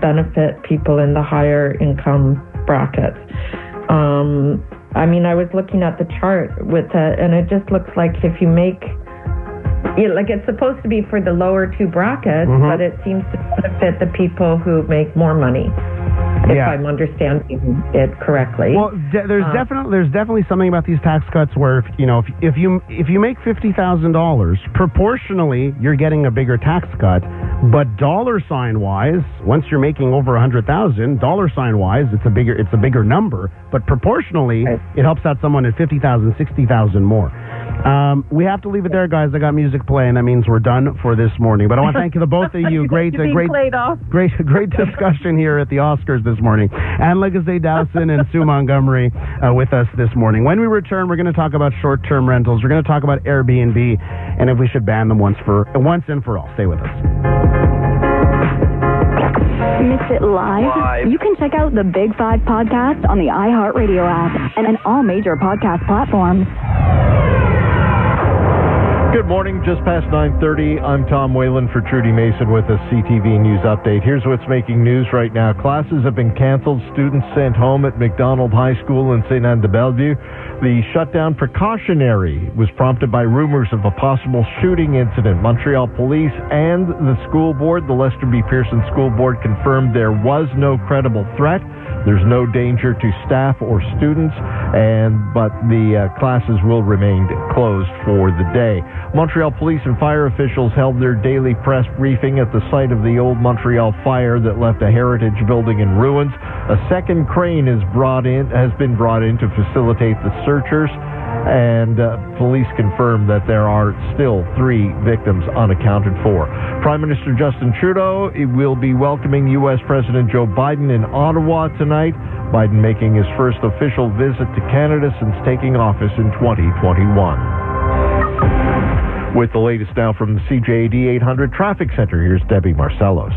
benefit people in the higher income brackets? I was looking at the chart and it just looks like if you make, it's supposed to be for the lower two brackets, but it seems to benefit the people who make more money. If I'm understanding it correctly. Well, there's definitely something about these tax cuts where if you make $50,000, proportionally you're getting a bigger tax cut, but dollar sign wise, once you're making over $100,000, dollar sign wise, it's a bigger number, but proportionally it helps out someone at $50,000, $60,000 more. We have to leave it there, guys. I got music playing. That means we're done for this morning. But I want to thank the both of you. Great discussion here at the Oscars this morning. Anne Legaze-Dowson and Sue Montgomery with us this morning. When we return, we're going to talk about short-term rentals. We're going to talk about Airbnb and if we should ban them once and for all. Stay with us. Missed it live? You can check out the Big Five podcast on the iHeartRadio app and all major podcast platforms. Good morning, just past 9:30. I'm Tom Whalen for Trudy Mason with a CTV News Update. Here's what's making news right now. Classes have been canceled, students sent home at McDonald High School in St. Anne de Bellevue. The shutdown precautionary was prompted by rumors of a possible shooting incident. Montreal police and the school board, the Lester B. Pearson School Board, confirmed there was no credible threat. There's no danger to staff or students, but the classes will remain closed for the day. Montreal police and fire officials held their daily press briefing at the site of the old Montreal fire that left a heritage building in ruins. A second crane has been brought in to facilitate the searchers, and police confirmed that there are still 3 victims unaccounted for. Prime Minister Justin Trudeau will be welcoming U.S. President Joe Biden in Ottawa tonight. Biden making his first official visit to Canada since taking office in 2021. With the latest now from the CJAD 800 Traffic Center, here's Debbie Marcellos.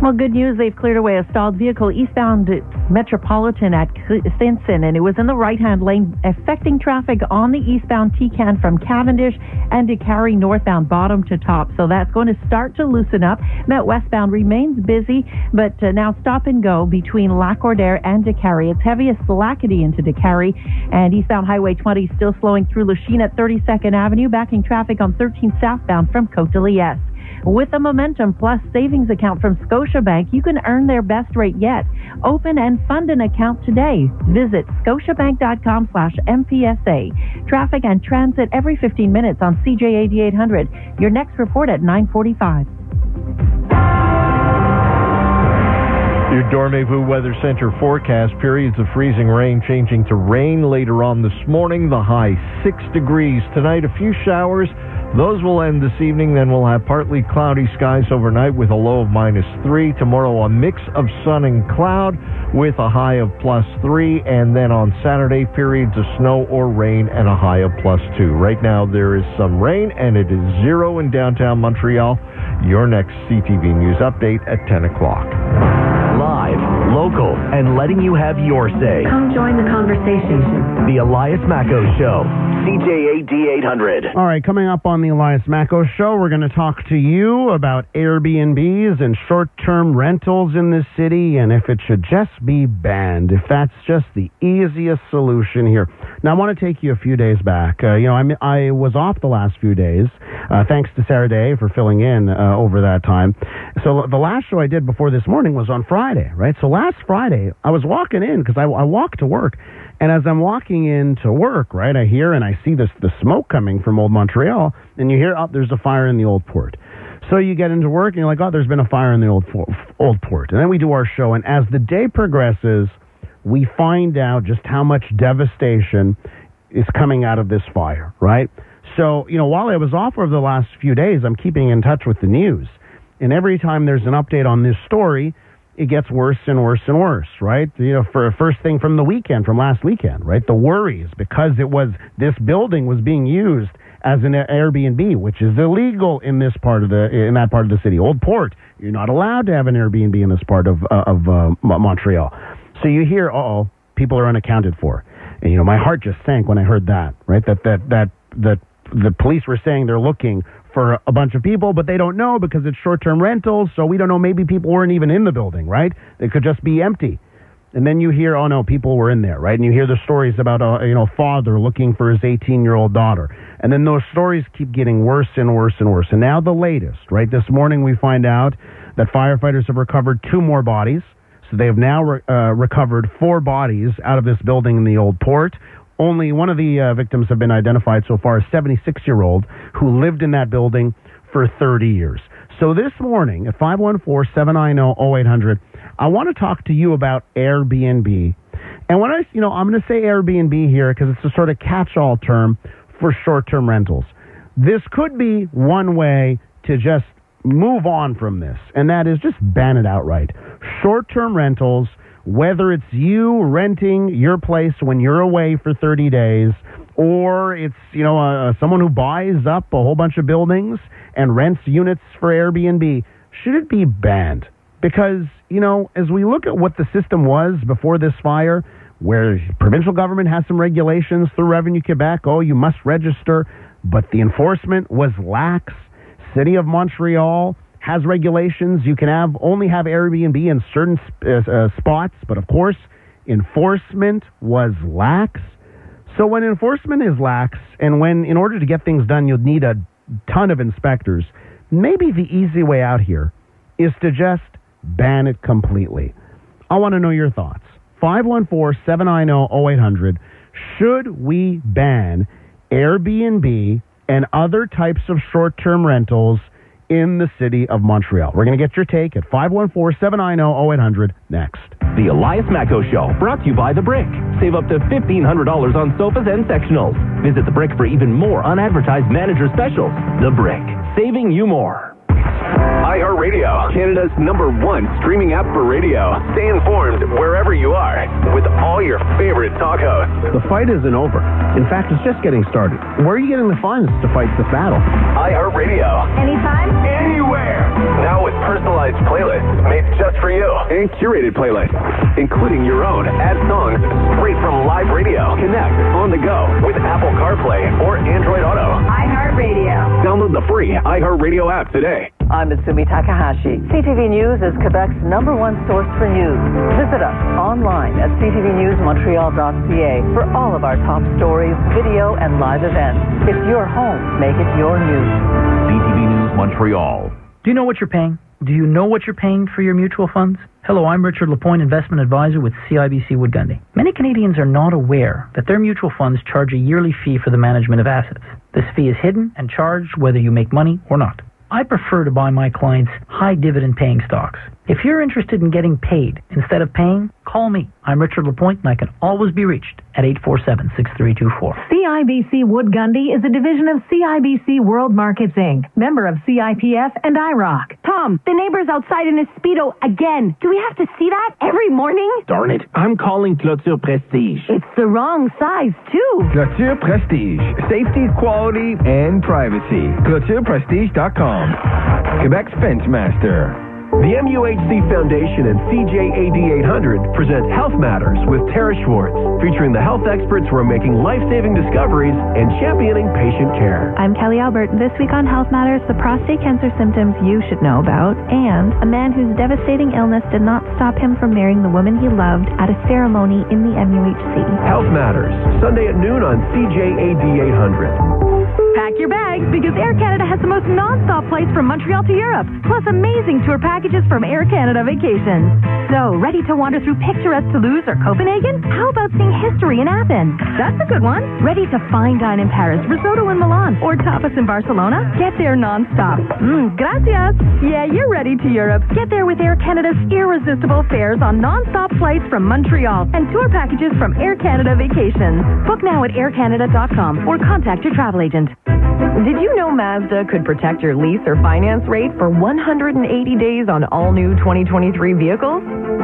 Well, good news. They've cleared away a stalled vehicle eastbound Metropolitan at Stinson, and it was in the right-hand lane, affecting traffic on the eastbound T-Can from Cavendish and to carry northbound bottom to top. So that's going to start to loosen up. Met westbound remains busy, but now stop and go between Lacordaire and DeCarry. It's heaviest Lackady into DeCarry, and eastbound Highway 20 still slowing through Lachine at 32nd Avenue, backing traffic on 13 southbound from Côte de Liesse. With a Momentum Plus savings account from Scotiabank, you can earn their best rate yet. Open and fund an account today. Visit scotiabank.com/MPSA. Traffic and transit every 15 minutes on CJAD 800. Your next report at 9:45. Your Dormez-vous Weather Center forecast, periods of freezing rain changing to rain later on this morning. The high 6 degrees. Tonight, a few showers. Those will end this evening. Then we'll have partly cloudy skies overnight with a low of -3. Tomorrow, a mix of sun and cloud with a high of +3. And then on Saturday, periods of snow or rain and a high of +2. Right now, there is some rain, and it is 0 in downtown Montreal. Your next CTV News Update at 10 o'clock. Live, local, and letting you have your say. Come join the conversation. The Elias Macco Show, CJAD 800. All right, coming up on the Elias Macco Show, we're going to talk to you about Airbnbs and short-term rentals in this city, and if it should just be banned, if that's just the easiest solution here. Now, I want to take you a few days back. I was off the last few days, thanks to Sarah Day for filling in over that time. So the last show I did before this morning was on Friday, right? So last Friday, I was walking in, because I walk to work, and as I'm walking into work, right, I hear and I see the smoke coming from Old Montreal, and you hear, there's a fire in the Old Port. So you get into work, and you're like, there's been a fire in the Old Port. And then we do our show, and as the day progresses, we find out just how much devastation is coming out of this fire, right? So, while I was off over the last few days, I'm keeping in touch with the news. And every time there's an update on this story, it gets worse and worse and worse, right? For first thing from last weekend, right? The worries, because this building was being used as an Airbnb, which is illegal in that part of the city. Old Port, you're not allowed to have an Airbnb in this part of Montreal. So you hear, people are unaccounted for. And, my heart just sank when I heard that, right? That the police were saying they're looking for a bunch of people, but they don't know because it's short-term rentals, so we don't know. Maybe people weren't even in the building, right? It could just be empty. And then you hear, people were in there, right? And you hear the stories about a father looking for his 18-year-old daughter. And then those stories keep getting worse and worse and worse. And now the latest, right? This morning we find out that firefighters have recovered 2 more bodies. So they have now recovered 4 bodies out of this building in the Old Port. Only one of the victims have been identified so far, a 76-year-old who lived in that building for 30 years. So this morning at 514-790-0800, I want to talk to you about Airbnb. And when I'm going to say Airbnb here because it's a sort of catch-all term for short-term rentals. This could be one way to just move on from this, and that is just ban it outright. Short-term rentals, whether it's you renting your place when you're away for 30 days, or it's, someone who buys up a whole bunch of buildings and rents units for Airbnb, should it be banned? Because, as we look at what the system was before this fire, where provincial government has some regulations through Revenue Quebec, you must register, but the enforcement was lax. City of Montreal has regulations. You can only have Airbnb in certain spots, but of course, enforcement was lax. So when enforcement is lax, and when in order to get things done, you'll need a ton of inspectors, maybe the easy way out here is to just ban it completely. I want to know your thoughts. 514-790-0800. Should we ban Airbnb and other types of short-term rentals in the city of Montreal? We're going to get your take at 514-790-0800 next. The Elias Macco Show, brought to you by The Brick. Save up to $1,500 on sofas and sectionals. Visit The Brick for even more unadvertised manager specials. The Brick, saving you more. iHeartRadio, Canada's #1 streaming app for radio. Stay informed wherever you are with all your favorite talk hosts. The fight isn't over. In fact, it's just getting started. Where are you getting the funds to fight this battle? iHeartRadio. Anytime? Anywhere. Now with personalized playlists made just for you. And curated playlists, including your own. Add songs straight from live radio. Connect on the go with Apple CarPlay or Android Auto. iHeartRadio. Download the free iHeartRadio app today. I'm Mitsumi Takahashi. CTV News is Quebec's #1 source for news. Visit us online at ctvnewsmontreal.ca for all of our top stories, video, and live events. It's your home. Make it your news. CTV News Montreal. Do you know what you're paying? Do you know what you're paying for your mutual funds? Hello, I'm Richard Lapointe, investment advisor with CIBC Wood Gundy. Many Canadians are not aware that their mutual funds charge a yearly fee for the management of assets. This fee is hidden and charged whether you make money or not. I prefer to buy my clients high dividend paying stocks. If you're interested in getting paid instead of paying, call me. I'm Richard Lapointe, and I can always be reached at 847-6324. CIBC Wood Gundy is a division of CIBC World Markets, Inc., member of CIPF and IROC. Tom, the neighbor's outside in a Speedo again. Do we have to see that every morning? Darn it. I'm calling Clôture Prestige. It's the wrong size, too. Clôture Prestige. Safety, quality, and privacy. ClôturePrestige.com. Quebec's Fence Master. The MUHC Foundation and CJAD 800 present Health Matters with Tara Schwartz, featuring the health experts who are making life-saving discoveries and championing patient care. I'm Kelly Albert. This week on Health Matters, the prostate cancer symptoms you should know about, and a man whose devastating illness did not stop him from marrying the woman he loved at a ceremony in the MUHC. Health Matters, Sunday at noon on CJAD 800. Pack your bags because Air Canada has the most non-stop flights from Montreal to Europe, plus amazing tour packages from Air Canada Vacations. So, ready to wander through picturesque Toulouse or Copenhagen? How about seeing history in Athens? That's a good one. Ready to fine dine in Paris, risotto in Milan, or tapas in Barcelona? Get there non-stop. Gracias. Yeah, you're ready to Europe. Get there with Air Canada's irresistible fares on non-stop flights from Montreal and tour packages from Air Canada Vacations. Book now at aircanada.com or contact your travel agent. Did you know Mazda could protect your lease or finance rate for 180 days on all new 2023 vehicles?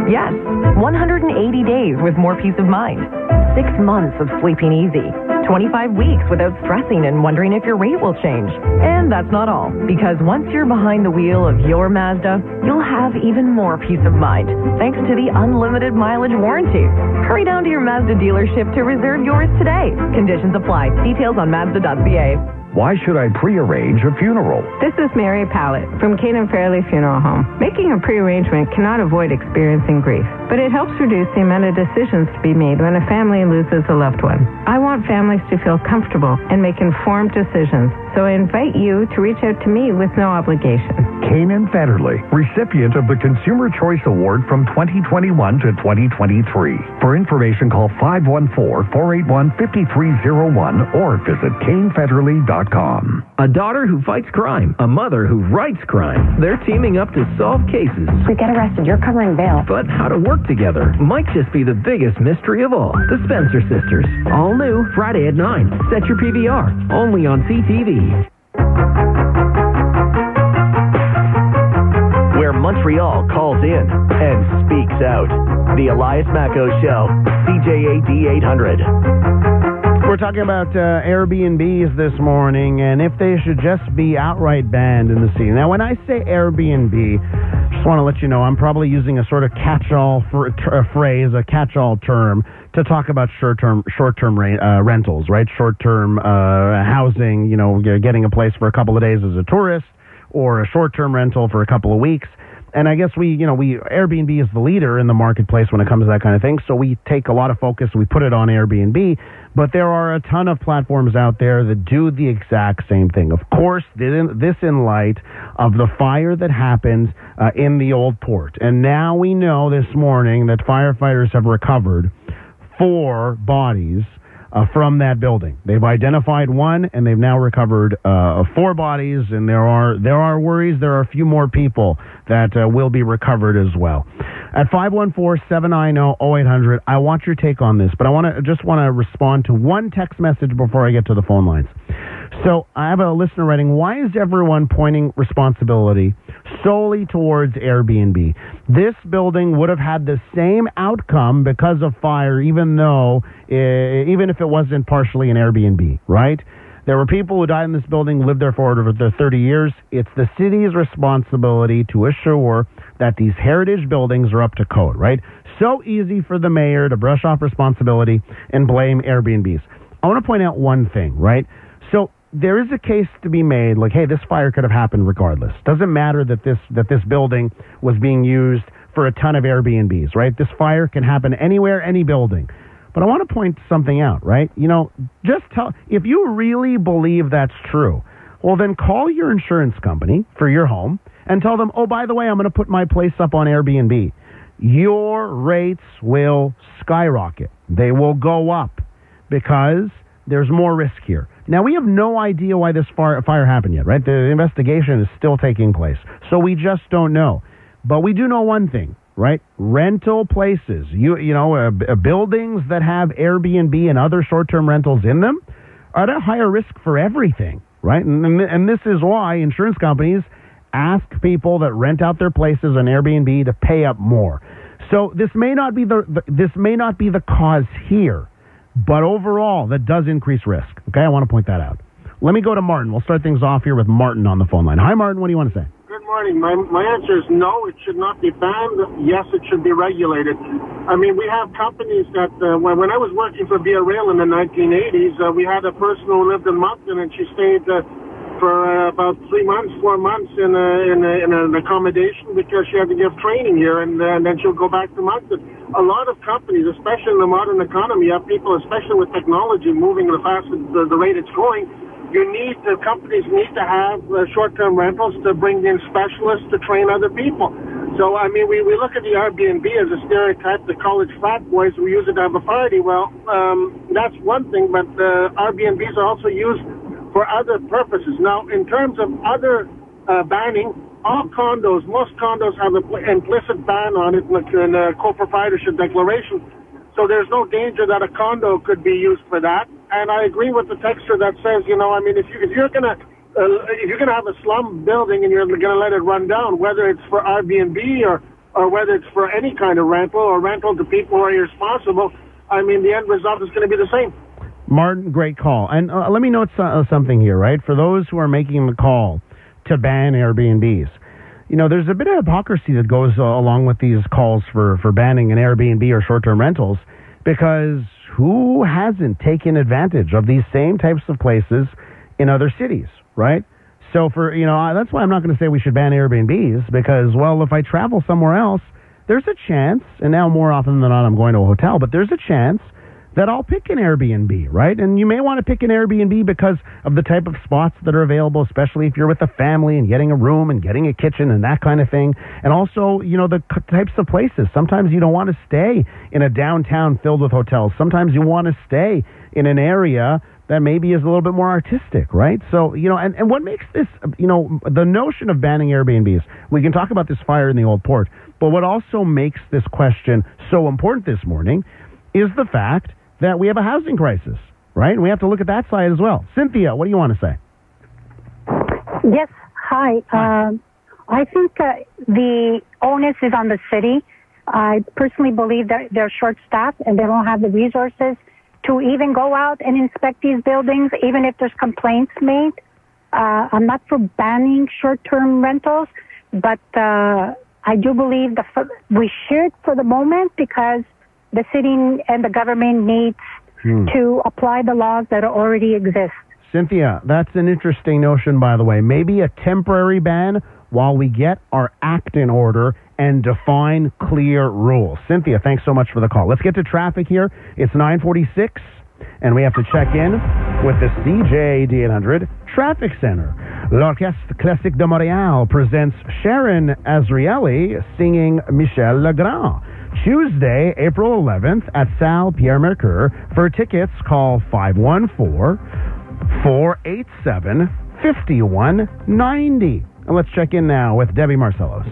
Yes, 180 days with more peace of mind. 6 months of sleeping easy. 25 weeks without stressing and wondering if your rate will change. And that's not all, because once you're behind the wheel of your Mazda, you'll have even more peace of mind, thanks to the unlimited mileage warranty. Hurry down to your Mazda dealership to reserve yours today. Conditions apply. Details on Mazda.ca. Why should I pre-arrange a funeral? This is Mary Pallett from Canaan Fairley Funeral Home. Making a pre-arrangement cannot avoid experiencing grief, but it helps reduce the amount of decisions to be made when a family loses a loved one. I want families to feel comfortable and make informed decisions, so I invite you to reach out to me with no obligation. Canaan Federley, recipient of the Consumer Choice Award from 2021 to 2023. For information, call 514-481-5301 or visit canefederley.com. A daughter who fights crime, a mother who writes crime. They're teaming up to solve cases. If we get arrested, you're covering bail. But how to work together might just be the biggest mystery of all. The Spencer Sisters. All new, Friday at 9. Set your PVR. Only on CTV. Where Montreal calls in and speaks out. The Elias Macco Show, CJAD 800. We're talking about Airbnbs this morning and if they should just be outright banned in the city. Now, when I say Airbnb, just want to let you know I'm probably using a sort of catch-all phrase, a catch-all term to talk about short-term rentals, right? Short-term housing, getting a place for a couple of days as a tourist, or a short-term rental for a couple of weeks. And I guess Airbnb is the leader in the marketplace when it comes to that kind of thing. So we take a lot of focus, we put it on Airbnb, but there are a ton of platforms out there that do the exact same thing. Of course, this in light of the fire that happened in the Old Port. And now we know this morning that firefighters have recovered 4 bodies from that building. They've identified one, and they've now recovered 4 bodies, and there are worries there are a few more people that will be recovered as well. At 514-790-0800, I want your take on this, but I want to respond to one text message before I get to the phone lines. So I have a listener writing, why is everyone pointing responsibility solely towards Airbnb? This building would have had the same outcome because of fire, even if it wasn't partially an Airbnb, right? There were people who died in this building, lived there for over 30 years. It's the city's responsibility to assure that these heritage buildings are up to code, right? So easy for the mayor to brush off responsibility and blame Airbnbs. I want to point out one thing, right? So there is a case to be made, like, hey, this fire could have happened regardless. Doesn't matter that this building was being used for a ton of Airbnbs, right? This fire can happen anywhere, any building. But I want to point something out, right? If you really believe that's true, well, then call your insurance company for your home and tell them, oh, by the way, I'm going to put my place up on Airbnb. Your rates will skyrocket. They will go up because there's more risk here. Now, we have no idea why this fire happened yet, right? The investigation is still taking place. So we just don't know. But we do know one thing, right? Rental places, buildings that have Airbnb and other short-term rentals in them are at a higher risk for everything, right? And this is why insurance companies ask people that rent out their places on Airbnb to pay up more. So this may not be the cause here, but overall that does increase risk. Okay, I want to point that out. Let me go to Martin. We'll start things off here with Martin on the phone line. Hi, Martin. What do you want to say? Good morning. My answer is no, it should not be banned. Yes, it should be regulated. I mean, we have companies that, when I was working for Via Rail in the 1980s, we had a person who lived in Moncton, and she stayed for about 3 months, 4 months in an accommodation because she had to give training here, and then she'll go back to Moncton. A lot of companies, especially in the modern economy, have people, especially with technology moving the fast the rate it's going, companies need to have short-term rentals to bring in specialists to train other people. So, I mean, we look at the Airbnb as a stereotype, the college frat boys who use it to have a party. Well, that's one thing, but Airbnbs are also used for other purposes. Now, in terms of other banning, most condos have an implicit ban on it in a co-proprietorship declaration. So there's no danger that a condo could be used for that. And I agree with the texter that says, if you're gonna have a slum building and you're gonna let it run down, whether it's for Airbnb or whether it's for any kind of rental or rental to people who are irresponsible, I mean, the end result is going to be the same. Martin, great call. And let me note something here, right? For those who are making the call to ban Airbnbs, there's a bit of hypocrisy that goes along with these calls for banning an Airbnb or short-term rentals, because who hasn't taken advantage of these same types of places in other cities, right? So that's why I'm not going to say we should ban Airbnbs, because, well, if I travel somewhere else, there's a chance, and now more often than not I'm going to a hotel, but there's a chance that I'll pick an Airbnb, right? And you may want to pick an Airbnb because of the type of spots that are available, especially if you're with a family and getting a room and getting a kitchen and that kind of thing. And also, the types of places. Sometimes you don't want to stay in a downtown filled with hotels. Sometimes you want to stay in an area that maybe is a little bit more artistic, right? So, and what makes this, the notion of banning Airbnbs, we can talk about this fire in the Old Port, but what also makes this question so important this morning is the fact that we have a housing crisis, right? And we have to look at that side as well. Cynthia, what do you want to say? Yes, hi. I think the onus is on the city. I personally believe that they're short-staffed and they don't have the resources to even go out and inspect these buildings, even if there's complaints made. I'm not for banning short-term rentals, but I do believe we should for the moment because the city and the government needs to apply the laws that already exist. Cynthia, that's an interesting notion, by the way. Maybe a temporary ban while we get our act in order and define clear rules. Cynthia, thanks so much for the call. Let's get to traffic here. It's 9:46, and we have to check in with the CJAD 800 Traffic Center. L'Orchestre Classique de Montréal presents Sharon Azrieli singing Michel Legrand. Tuesday, April 11th at Salle Pierre Mercure. For tickets, call 514-487-5190. And let's check in now with Debbie Marcellos.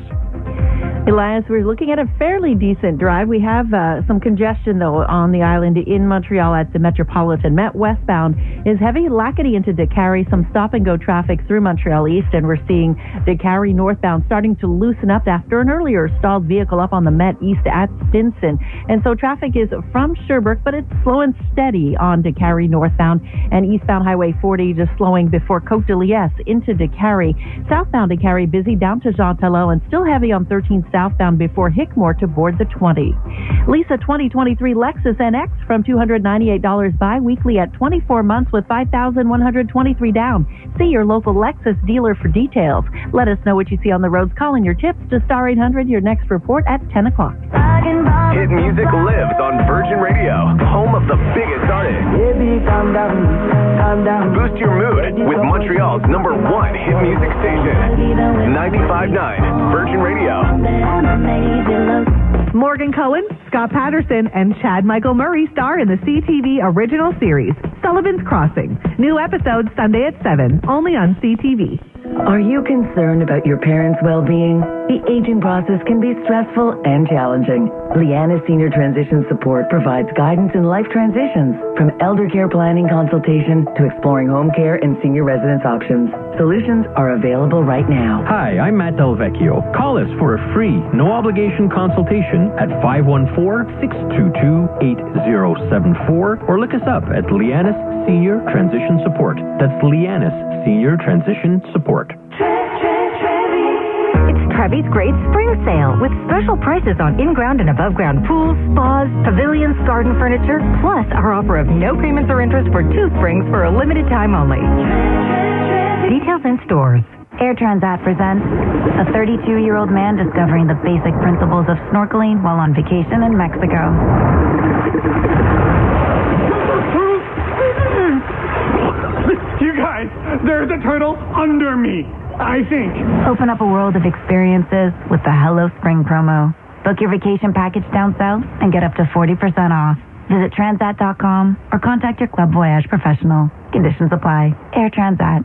Elias, we're looking at a fairly decent drive. We have some congestion, though, on the island in Montreal at the Metropolitan. Met westbound is heavy Lackady into Décarie, some stop-and-go traffic through Montreal East, and we're seeing Décarie northbound starting to loosen up after an earlier stalled vehicle up on the Met East at Stinson. And so traffic is from Sherbrooke, but it's slow and steady on Décarie northbound, and eastbound Highway 40 just slowing before Côte de Liesse into Décarie. Southbound Décarie busy down to Jean Talon and still heavy on 13 southbound before Hickmore to board the 20. Lisa 2023 Lexus NX from $298 bi-weekly at 24 months with $5,123 down. See your local Lexus dealer for details. Let us know what you see on the roads. Calling your tips to Star 800, your next report at 10 o'clock. Hit music lives on Virgin Radio, home of the biggest artists. Baby, calm down, calm down. Boost your mood with Montreal's #1 hit music station, 95.9 Virgin Radio. Morgan Cohen, Scott Patterson, and Chad Michael Murray star in the CTV original series, Sullivan's Crossing. New episodes Sunday at 7, only on CTV. Are you concerned about your parents' well-being? The aging process can be stressful and challenging. Liana's Senior Transition Support provides guidance in life transitions, from elder care planning consultation to exploring home care and senior residence options. Solutions are available right now. Hi, I'm Matt Del Vecchio. Call us for a free, no-obligation consultation at 514-622-8074 or look us up at Liana's Senior Transition Support. That's Liana's Senior Transition Support. It's Trevi's Great Spring Sale with special prices on in-ground and above-ground pools, spas, pavilions, garden furniture, plus our offer of no payments or interest for 2 springs for a limited time only. Details in stores. Air Transat presents a 32-year-old man discovering the basic principles of snorkeling while on vacation in Mexico. You guys, there's a turtle under me, I think. Open up a world of experiences with the Hello Spring promo. Book your vacation package down south and get up to 40% off. Visit Transat.com or contact your Club Voyage professional. Conditions apply. Air Transat.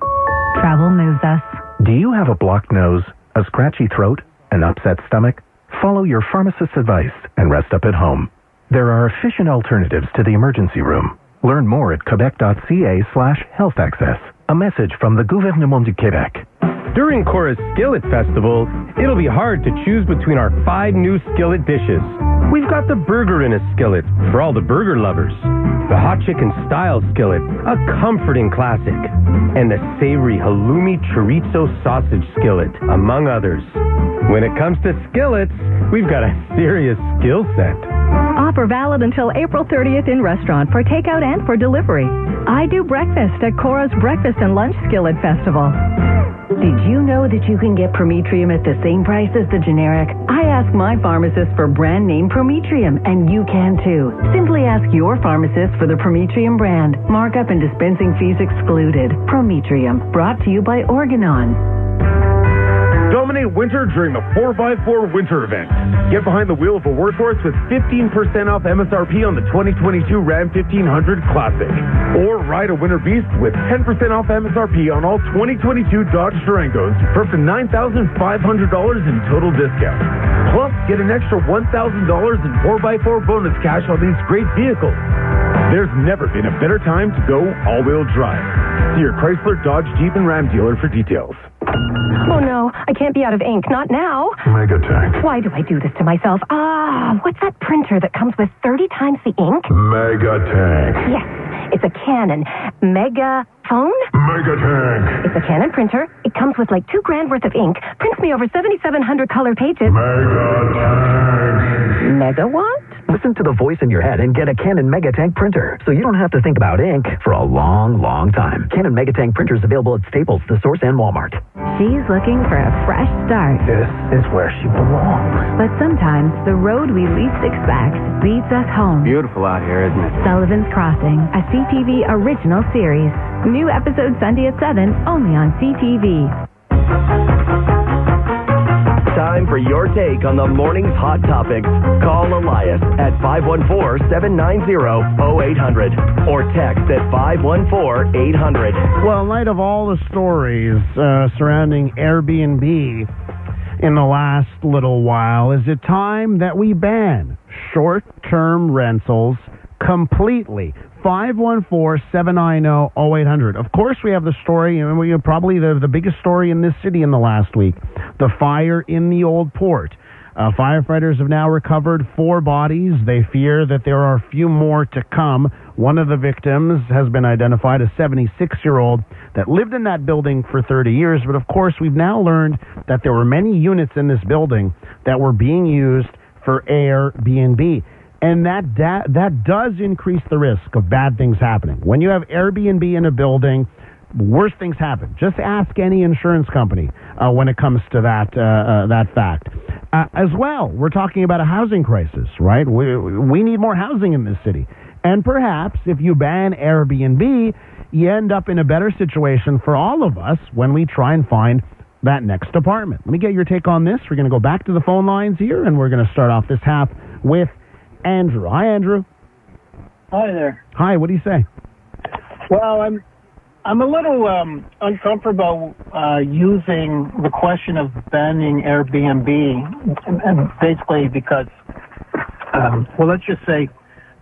Travel moves us. Do you have a blocked nose, a scratchy throat, an upset stomach? Follow your pharmacist's advice and rest up at home. There are efficient alternatives to the emergency room. Learn more at quebec.ca/health access. A message from the Gouvernement du Québec. During Cora's Skillet Festival, it'll be hard to choose between our 5 new skillet dishes. We've got the burger in a skillet for all the burger lovers, the hot chicken style skillet, a comforting classic, and the savory halloumi chorizo sausage skillet, among others. When it comes to skillets, we've got a serious skill set. Offer valid until April 30th in restaurant for takeout and for delivery. I do breakfast at Cora's Breakfast and Lunch Skillet Festival. Did you know that you can get Prometrium at the same price as the generic? I asked my pharmacist for brand name Prometrium, and you can too. Simply ask your pharmacist for the Prometrium brand. Markup and dispensing fees excluded. Prometrium, brought to you by Organon. Dominate winter during the 4x4 winter event. Get behind the wheel of a workhorse with 15% off MSRP on the 2022 Ram 1500 Classic. Or ride a winter beast with 10% off MSRP on all 2022 Dodge Durangos for up to $9,500 in total discount. Plus, get an extra $1,000 in 4x4 bonus cash on these great vehicles. There's never been a better time to go all-wheel drive. See your Chrysler, Dodge, Jeep, and Ram dealer for details. Oh no, I can't be out of ink. Not now. Megatank. Why do I do this to myself? What's that printer that comes with 30 times the ink? Megatank. Yes. It's a Canon Megaphone. Megatank. It's a Canon printer. It comes with like $2,000 worth of ink. Prints me over 7,700 color pages. Megatank. Mega what? Listen to the voice in your head and get a Canon Megatank printer, so you don't have to think about ink for a long, long time. Canon Megatank printers available at Staples, The Source, and Walmart. She's looking for a fresh start. This is where she belongs. But sometimes the road we least expect leads us home. Beautiful out here, isn't it? Sullivan's Crossing, a CTV original series. New episode Sunday at 7, only on CTV. Time for your take on the morning's hot topics. Call Elias at 514-790-0800 or text at 514-800. Well, in light of all the stories surrounding Airbnb in the last little while, is it time that we ban short-term rentals completely? 514-790-0800. Of course, we have the story, and we have probably the biggest story in this city in the last week, the fire in the Old Port. Firefighters have now recovered 4 bodies. They fear that there are a few more to come. One of the victims has been identified, a 76-year-old that lived in that building for 30 years. But, of course, we've now learned that there were many units in this building that were being used for Airbnb. And that does increase the risk of bad things happening. When you have Airbnb in a building, worse things happen. Just ask any insurance company when it comes to that fact. As well, we're talking about a housing crisis, right? We need more housing in this city. And perhaps if you ban Airbnb, you end up in a better situation for all of us when we try and find that next apartment. Let me get your take on this. We're going to go back to the phone lines here, and we're going to start off this half with Andrew. Hi, Andrew. Hi there. Hi, what do you say? Well, I'm a little uncomfortable using the question of banning Airbnb, and basically because, well, let's just say,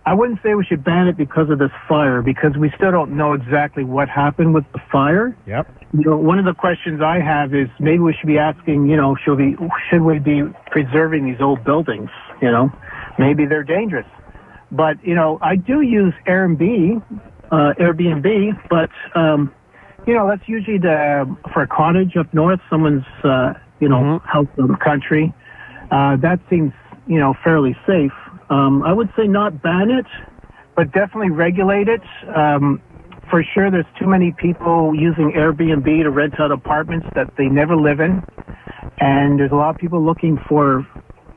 I wouldn't say we should ban it because of this fire, because we still don't know exactly what happened with the fire. Yep. You know, one of the questions I have is maybe we should be asking, you know, should we be preserving these old buildings, you know? Maybe they're dangerous. But, you know, I do use Airbnb, but, you know, that's usually for a cottage up north, someone's, house in the country. That seems, you know, fairly safe. I would say not ban it, but definitely regulate it. For sure, there's too many people using Airbnb to rent out apartments that they never live in. And there's a lot of people looking for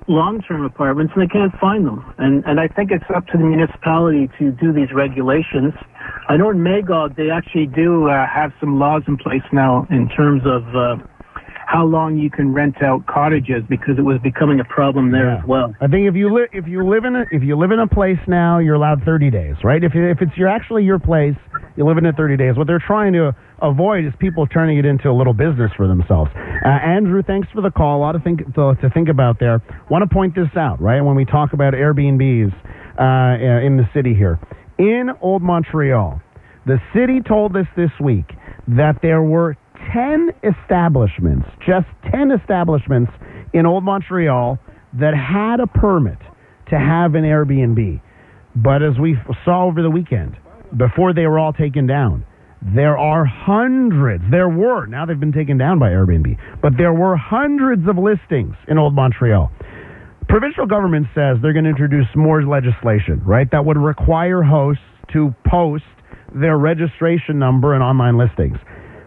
long-term apartments, and they can't find them. And I think it's up to the municipality to do these regulations. I know in Magog, they actually do have some laws in place now in terms of how long you can rent out cottages, because it was becoming a problem there as well. I think if you live in a place now, you're allowed 30 days, right? If it's actually your place, you live in it 30 days. What they're trying to avoid is people turning it into a little business for themselves. Andrew, thanks for the call. A lot of to think about there. Want to point this out, right? When we talk about Airbnbs in the city here. In Old Montreal, the city told us this week that there were 10 establishments, just 10 establishments in Old Montreal that had a permit to have an Airbnb. But as we saw over the weekend, before they were all taken down, there are hundreds. Now they've been taken down by Airbnb, but there were hundreds of listings in Old Montreal. Provincial government says they're going to introduce more legislation, right, that would require hosts to post their registration number and online listings.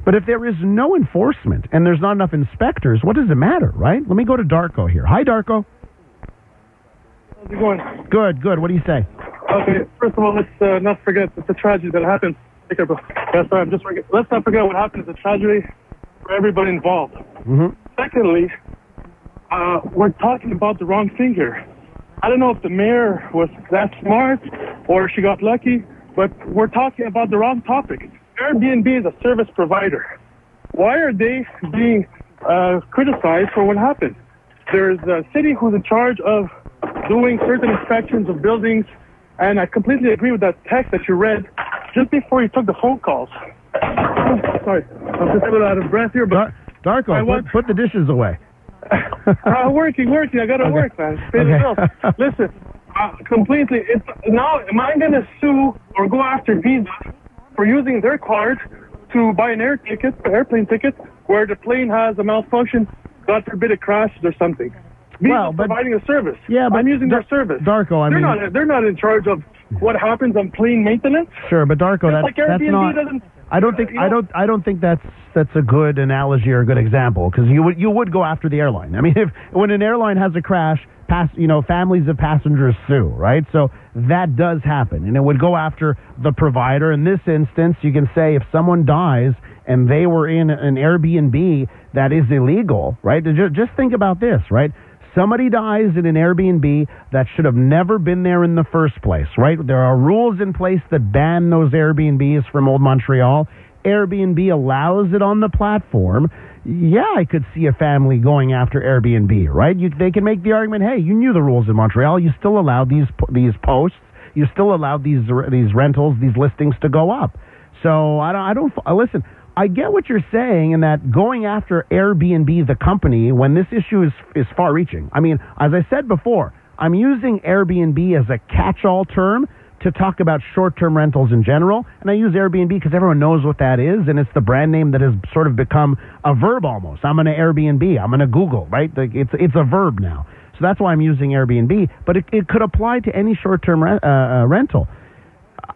But if there is no enforcement and there's not enough inspectors, what does it matter, right? Let me go to Darko here. Hi, Darko. How's it going? Good. What do you say? Okay, first of all, let's not forget it's a tragedy that happened. Take care, bro. Let's not forget what happened. It's a tragedy for everybody involved. Mm-hmm. Secondly, we're talking about the wrong thing here. I don't know if the mayor was that smart or she got lucky, but we're talking about the wrong topic. Airbnb is a service provider. Why are they being criticized for what happened? There's a city who's in charge of doing certain inspections of buildings, and I completely agree with that text that you read just before you took the phone calls. Sorry, I'm just a little out of breath here, but... Darko, put the dishes away. Working. I gotta work, man. Pay the bills. Listen, Completely. Now, am I going to sue or go after Visa for using their card to buy an airplane ticket, where the plane has a malfunction, God forbid it crashes or something? Visa's providing a service. Yeah, but I'm using their service. Darko, they're not in charge of what happens on plane maintenance. Sure, but Darko, like Airbnb not. Doesn't. I don't think that's a good analogy or a good example, because you would go after the airline. I mean, when an airline has a crash, families of passengers sue, right? So that does happen, and it would go after the provider. In this instance, you can say if someone dies and they were in an Airbnb that is illegal, right? Just think about this, right? Somebody dies in an Airbnb that should have never been there in the first place, right? There are rules in place that ban those Airbnbs from Old Montreal. Airbnb allows it on the platform. Yeah, I could see a family going after Airbnb, right? They can make the argument, hey, you knew the rules in Montreal. You still allowed these posts. You still allowed these rentals, these listings to go up. So listen, I get what you're saying in that going after Airbnb, the company, when this issue is far-reaching. I mean, as I said before, I'm using Airbnb as a catch-all term to talk about short-term rentals in general, and I use Airbnb because everyone knows what that is, and it's the brand name that has sort of become a verb almost. I'm going to Airbnb. I'm going to Google, right? It's a verb now. So that's why I'm using Airbnb, but it could apply to any short-term rental.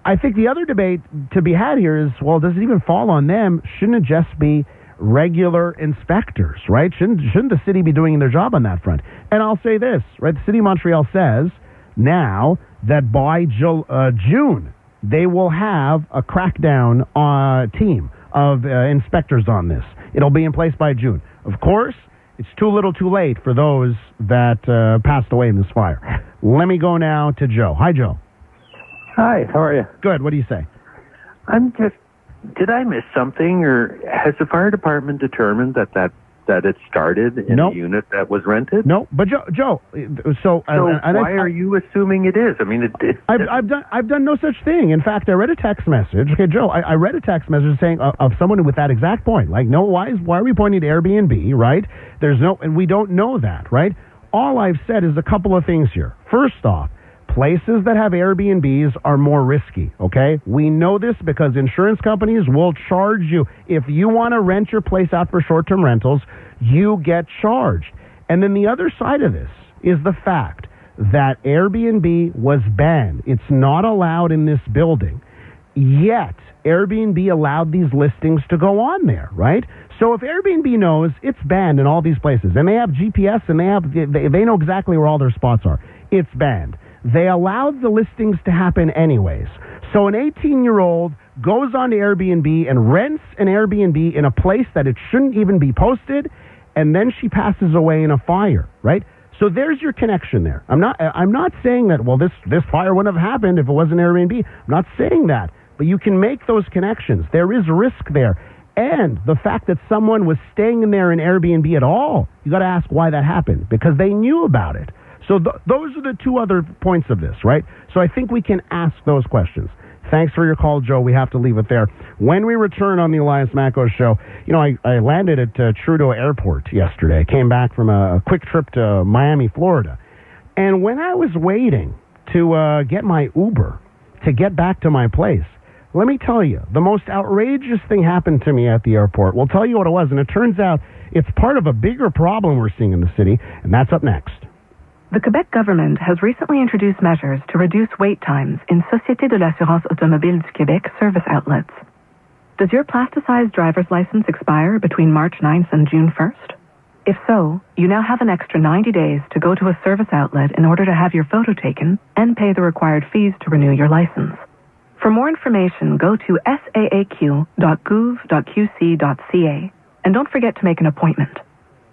I think the other debate to be had here is, well, does it even fall on them? Shouldn't it just be regular inspectors, right? Shouldn't the city be doing their job on that front? And I'll say this, right? The city of Montreal says now that by June, they will have a crackdown team of inspectors on this. It'll be in place by June. Of course, it's too little too late for those that passed away in this fire. Let me go now to Joe. Hi, Joe. Hi, how are you? Good. What do you say? Did I miss something, or has the fire department determined that it started in a unit that was rented? No, but Joe, so why are you assuming it is? I mean, I've done no such thing. In fact, I read a text message. Okay, Joe, I read a text message saying of someone with that exact point. Like, no, why are we pointing to Airbnb, right? And we don't know that, right? All I've said is a couple of things here. First off, places that have Airbnbs are more risky, okay? We know this because insurance companies will charge you. If you want to rent your place out for short-term rentals, you get charged. And then the other side of this is the fact that Airbnb was banned. It's not allowed in this building. Yet, Airbnb allowed these listings to go on there, right? So if Airbnb knows it's banned in all these places, and they have GPS, and they know exactly where all their spots are, it's banned. They allowed the listings to happen anyways. So an 18-year-old goes on to Airbnb and rents an Airbnb in a place that it shouldn't even be posted, and then she passes away in a fire, right? So there's your connection there. I'm not saying that, well, this fire wouldn't have happened if it wasn't Airbnb. I'm not saying that. But you can make those connections. There is risk there. And the fact that someone was staying in there in Airbnb at all, you got to ask why that happened, because they knew about it. So those are the two other points of this, right? So I think we can ask those questions. Thanks for your call, Joe. We have to leave it there. When we return on the Elias Mackos show, I landed at Trudeau Airport yesterday. I came back from a quick trip to Miami, Florida. And when I was waiting to get my Uber to get back to my place, let me tell you, the most outrageous thing happened to me at the airport. We'll tell you what it was, and it turns out it's part of a bigger problem we're seeing in the city, and that's up next. The Quebec government has recently introduced measures to reduce wait times in Société de l'Assurance Automobile du Québec service outlets. Does your plasticized driver's license expire between March 9th and June 1st? If so, you now have an extra 90 days to go to a service outlet in order to have your photo taken and pay the required fees to renew your license. For more information, go to saaq.gouv.qc.ca and don't forget to make an appointment.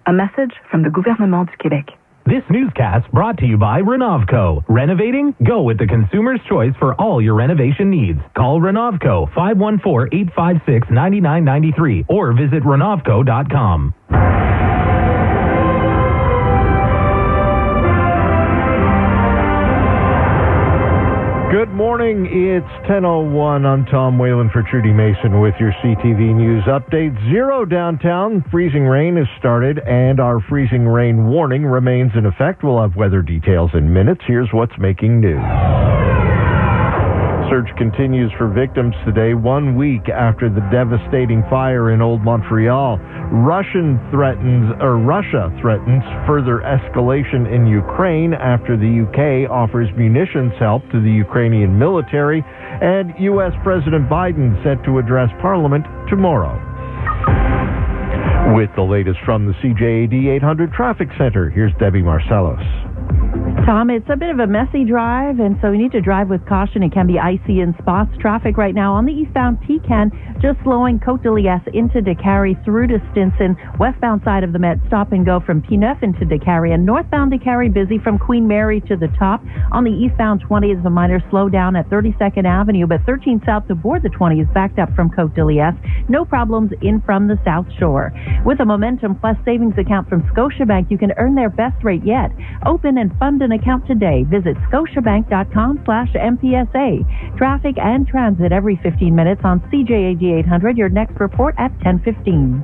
A message from the Gouvernement du Québec. This newscast brought to you by Renovco. Renovating? Go with the consumer's choice for all your renovation needs. Call Renovco 514-856-9993 or visit Renovco.com. Good morning. It's 10:01. I'm Tom Whalen for Trudy Mason with your CTV News update. 0 downtown. Freezing rain has started, and our freezing rain warning remains in effect. We'll have weather details in minutes. Here's what's making news. Search continues for victims today, 1 week after the devastating fire in Old Montreal. Russia threatens further escalation in Ukraine after the UK offers munitions help to the Ukrainian military, and U.S. President Biden set to address Parliament tomorrow. With the latest from the CJAD 800 Traffic Center, here's Debbie Marcellos. Tom, it's a bit of a messy drive, and so you need to drive with caution. It can be icy in spots. Traffic right now on the eastbound Pecan, just slowing Côte de Liesse into Décarie through to Stinson. Westbound side of the Met, stop and go from P9 into Décarie, and northbound Décarie busy from Queen Mary to the top. On the eastbound 20 is a minor slowdown at 32nd Avenue, but 13 south to board the 20 is backed up from Côte de Liesse. No problems in from the South Shore. With a Momentum Plus savings account from Scotiabank, you can earn their best rate yet. Open and fund an account today. Visit scotiabank.com/MPSA. Traffic and transit every 15 minutes on CJAD 800. Your next report at 10:15.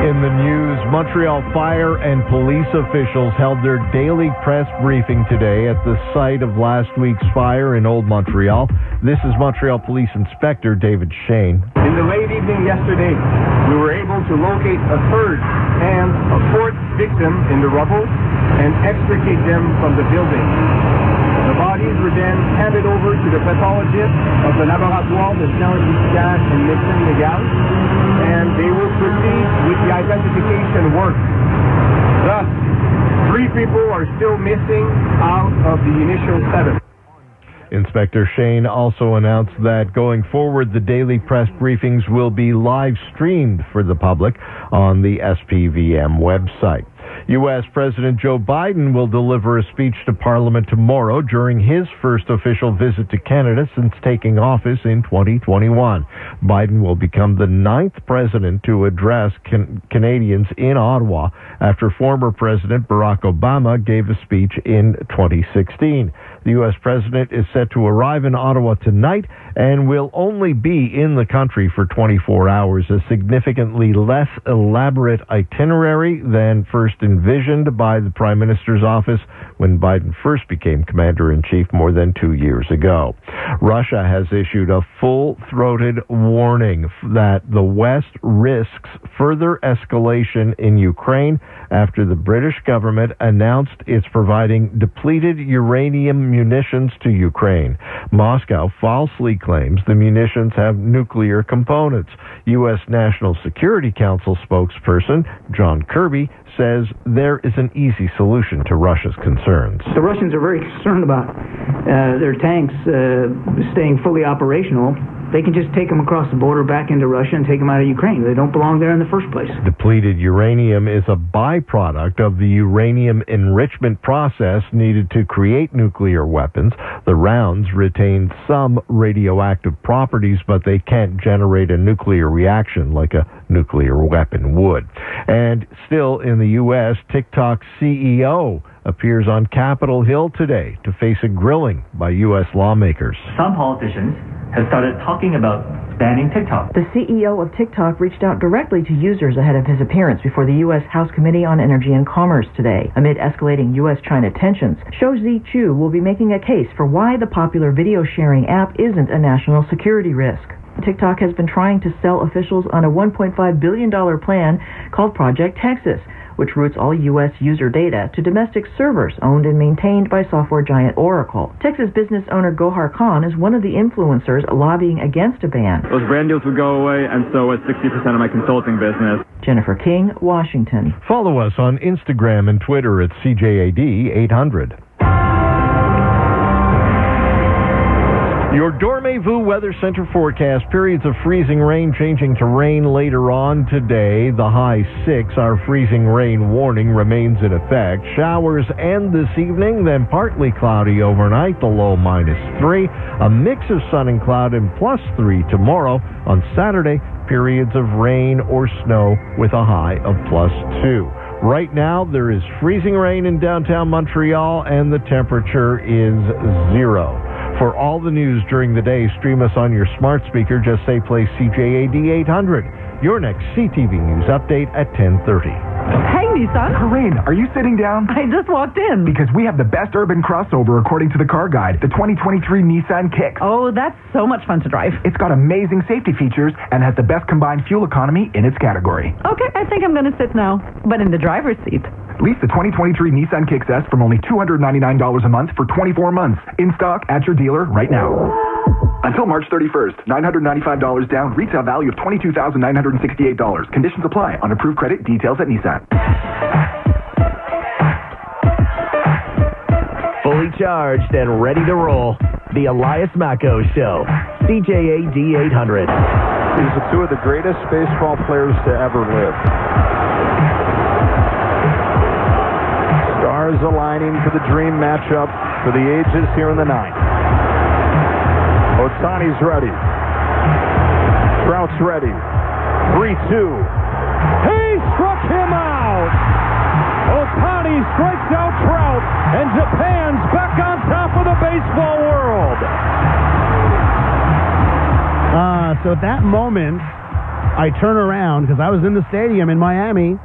In the news, Montreal fire and police officials held their daily press briefing today at the site of last week's fire in Old Montreal. This is Montreal Police Inspector David Shane. In the late evening yesterday, we were able to locate a third and a fourth victim in the rubble and extricate them from the building. The bodies were then handed over to the pathologist of the Laboratoire de Sciences Médicales and Médecine Légale, and they will proceed with the identification work. Thus, 3 people are still missing out of the initial 7. Inspector Shane also announced that going forward, the daily press briefings will be live streamed for the public on the SPVM website. U.S. President Joe Biden will deliver a speech to Parliament tomorrow during his first official visit to Canada since taking office in 2021. Biden will become the 9th president to address Canadians in Ottawa after former President Barack Obama gave a speech in 2016. The U.S. president is set to arrive in Ottawa tonight and will only be in the country for 24 hours, a significantly less elaborate itinerary than first envisioned by the Prime Minister's office when Biden first became Commander-in-Chief more than 2 years ago. Russia has issued a full-throated warning that the West risks further escalation in Ukraine after the British government announced it's providing depleted uranium munitions to Ukraine. Moscow falsely claims the munitions have nuclear components. U.S. National Security Council spokesperson John Kirby says there is an easy solution to Russia's concerns. The Russians are very concerned about their tanks staying fully operational. They can just take them across the border back into Russia and take them out of Ukraine. They don't belong there in the first place. Depleted uranium is a byproduct of the uranium enrichment process needed to create nuclear weapons. The rounds retain some radioactive properties, but they can't generate a nuclear reaction like a nuclear weapon would. And still in the U.S., TikTok's CEO appears on Capitol Hill today to face a grilling by U.S. lawmakers. Some politicians have started talking about banning TikTok. The CEO of TikTok reached out directly to users ahead of his appearance before the U.S. House Committee on Energy and Commerce today. Amid escalating U.S.-China tensions, Shouzi Chu will be making a case for why the popular video-sharing app isn't a national security risk. TikTok has been trying to sell officials on a $1.5 billion plan called Project Texas, which routes all U.S. user data to domestic servers owned and maintained by software giant Oracle. Texas business owner Gohar Khan is one of the influencers lobbying against a ban. Those brand deals would go away, and so is 60% of my consulting business. Jennifer King, Washington. Follow us on Instagram and Twitter at CJAD 800. Your Dormez-vous Weather Center forecast, periods of freezing rain changing to rain later on today. The high 6, our freezing rain warning remains in effect. Showers end this evening, then partly cloudy overnight, the low -3. A mix of sun and cloud and +3 tomorrow. On Saturday, periods of rain or snow with a high of +2. Right now, there is freezing rain in downtown Montreal, and the temperature is 0. For all the news during the day, stream us on your smart speaker. Just say play CJAD 800. Your next CTV News update at 10:30. Hey, Nissan. Corinne, are you sitting down? I just walked in. Because we have the best urban crossover according to the car guide, the 2023 Nissan Kicks. Oh, that's so much fun to drive. It's got amazing safety features and has the best combined fuel economy in its category. Okay, I think I'm going to sit now, but in the driver's seat. Lease the 2023 Nissan Kicks S from only $299 a month for 24 months. In stock at your dealer right now. Until March 31st, $995 down, retail value of $22,968. Conditions apply. On approved credit, details at Nissan. Fully charged and ready to roll. The Elias Macco Show. CJAD 800. These are two of the greatest baseball players to ever live. Stars aligning for the dream matchup for the ages here in the ninth. Ohtani's ready. Trout's ready. 3-2. He struck him out! Ohtani strikes out Trout, and Japan's back on top of the baseball world. So at that moment, I turn around because I was in the stadium in Miami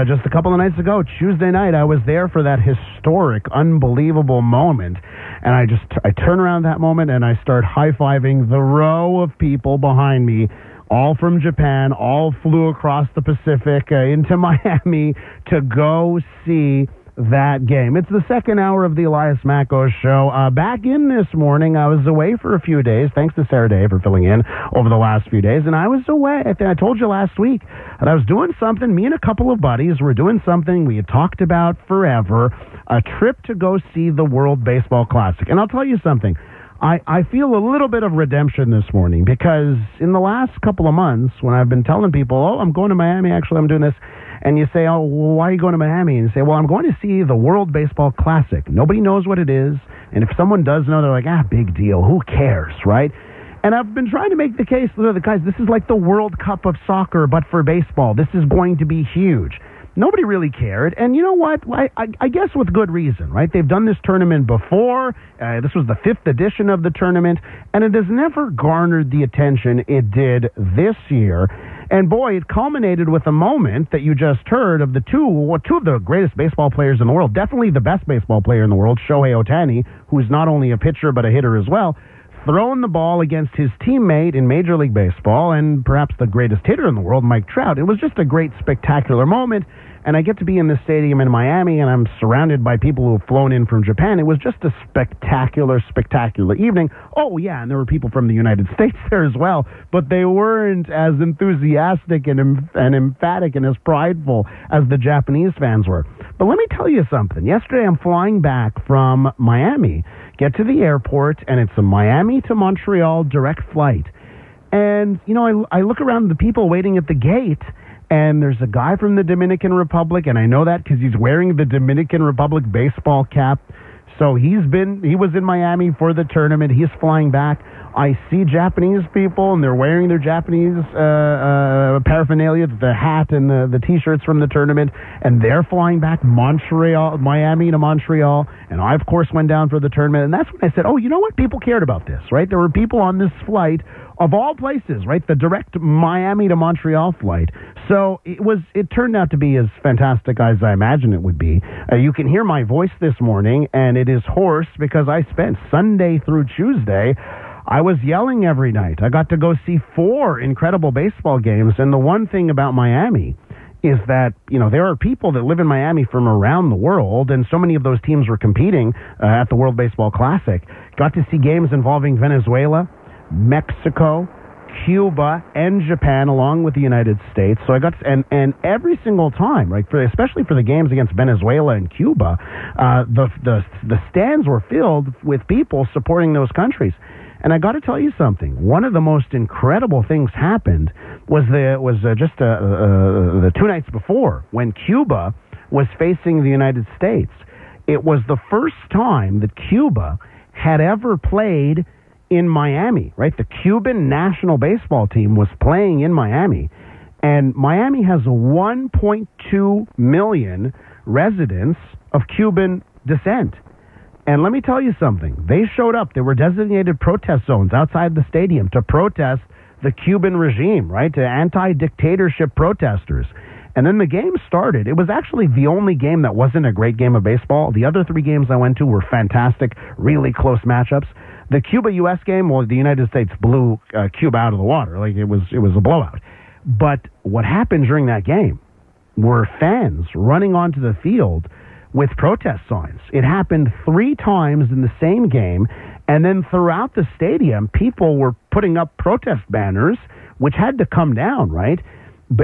just a couple of nights ago. Tuesday night, I was there for that historic, unbelievable moment. And I turn around that moment and I start high-fiving the row of people behind me, all from Japan, all flew across the Pacific into Miami to go see that game. It's the second hour of the Elias Macco Show. Back in this morning, I was away for a few days. Thanks to Sarah Day for filling in over the last few days. And I was away. I think I told you last week that I was doing something. Me and a couple of buddies were doing something we had talked about forever, a trip to go see the World Baseball Classic. And I'll tell you something. I feel a little bit of redemption this morning because in the last couple of months when I've been telling people, oh, I'm going to Miami, actually I'm doing this, and you say, oh, well, why are you going to Miami? And you say, well, I'm going to see the World Baseball Classic. Nobody knows what it is, and if someone does know, they're like, big deal, who cares, right? And I've been trying to make the case, guys, this is like the World Cup of soccer, but for baseball. This is going to be huge. Nobody really cared, and you know what? I guess with good reason, right? They've done this tournament before. This was the 5th edition of the tournament, and it has never garnered the attention it did this year. And boy, it culminated with a moment that you just heard of two of the greatest baseball players in the world, definitely the best baseball player in the world, Shohei Ohtani, who's not only a pitcher but a hitter as well, throwing the ball against his teammate in Major League Baseball and perhaps the greatest hitter in the world, Mike Trout. It was just a great, spectacular moment. And I get to be in this stadium in Miami, and I'm surrounded by people who have flown in from Japan. It was just a spectacular, spectacular evening. Oh, yeah, and there were people from the United States there as well, but they weren't as enthusiastic and emphatic and as prideful as the Japanese fans were. But let me tell you something. Yesterday, I'm flying back from Miami, get to the airport, and it's a Miami to Montreal direct flight. And, you know, I look around the people waiting at the gate, and there's a guy from the Dominican Republic, and I know that because he's wearing the Dominican Republic baseball cap. So he was in Miami for the tournament. He's flying back. I see Japanese people, and they're wearing their Japanese paraphernalia, the hat and the T-shirts from the tournament, and they're flying back Miami to Montreal. And I, of course, went down for the tournament. And that's when I said, oh, you know what? People cared about this, right? There were people on this flight of all places, right? The direct Miami to Montreal flight. So it turned out to be as fantastic as I imagined it would be. You can hear my voice this morning, and it is hoarse because I spent Sunday through Tuesday, I was yelling every night. I got to go see 4 incredible baseball games, and the one thing about Miami is that, you know, there are people that live in Miami from around the world, and so many of those teams were competing at the World Baseball Classic. Got to see games involving Venezuela, Mexico, Cuba, and Japan, along with the United States. So I got to, and every single time, right, especially for the games against Venezuela and Cuba, the stands were filled with people supporting those countries. And I got to tell you something. One of the most incredible things happened was just the 2 nights before when Cuba was facing the United States. It was the first time that Cuba had ever played in Miami, right? The Cuban national baseball team was playing in Miami. And Miami has 1.2 million residents of Cuban descent. And let me tell you something. They showed up. There were designated protest zones outside the stadium to protest the Cuban regime, right? To anti-dictatorship protesters. And then the game started. It was actually the only game that wasn't a great game of baseball. The other 3 games I went to were fantastic, really close matchups. The Cuba-U.S. game, well, the United States blew Cuba out of the water. Like, it was a blowout. But what happened during that game were fans running onto the field with protest signs. It happened 3 times in the same game, and then throughout the stadium, people were putting up protest banners, which had to come down, right?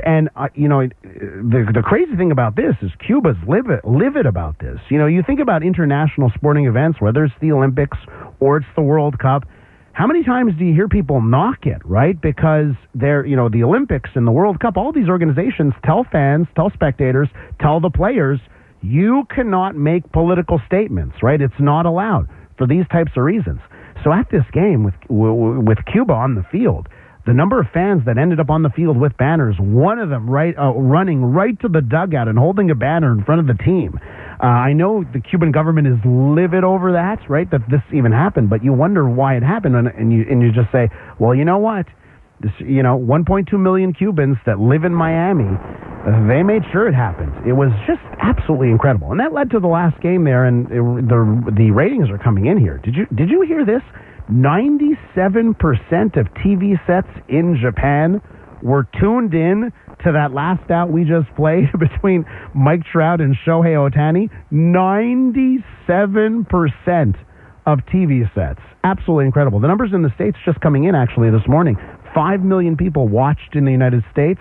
And, the crazy thing about this is Cuba's livid about this. You know, you think about international sporting events, whether it's the Olympics or it's the World Cup, how many times do you hear people knock it, right? Because they're, the Olympics and the World Cup, all these organizations tell fans, tell spectators, tell the players, you cannot make political statements, right? It's not allowed for these types of reasons. So at this game with Cuba on the field, the number of fans that ended up on the field with banners, one of them running right to the dugout and holding a banner in front of the team. I know the Cuban government is livid over that, right, that this even happened, but you wonder why it happened, and you just say, well, you know what? This, 1.2 million Cubans that live in Miami, they made sure it happened. It was just absolutely incredible. And that led to the last game there, and the ratings are coming in here. Did you hear this? 97% of TV sets in Japan were tuned in to that last out we just played between Mike Trout and Shohei Ohtani. 97% of TV sets. Absolutely incredible. The numbers in the States just coming in actually this morning. 5 million people watched in the United States.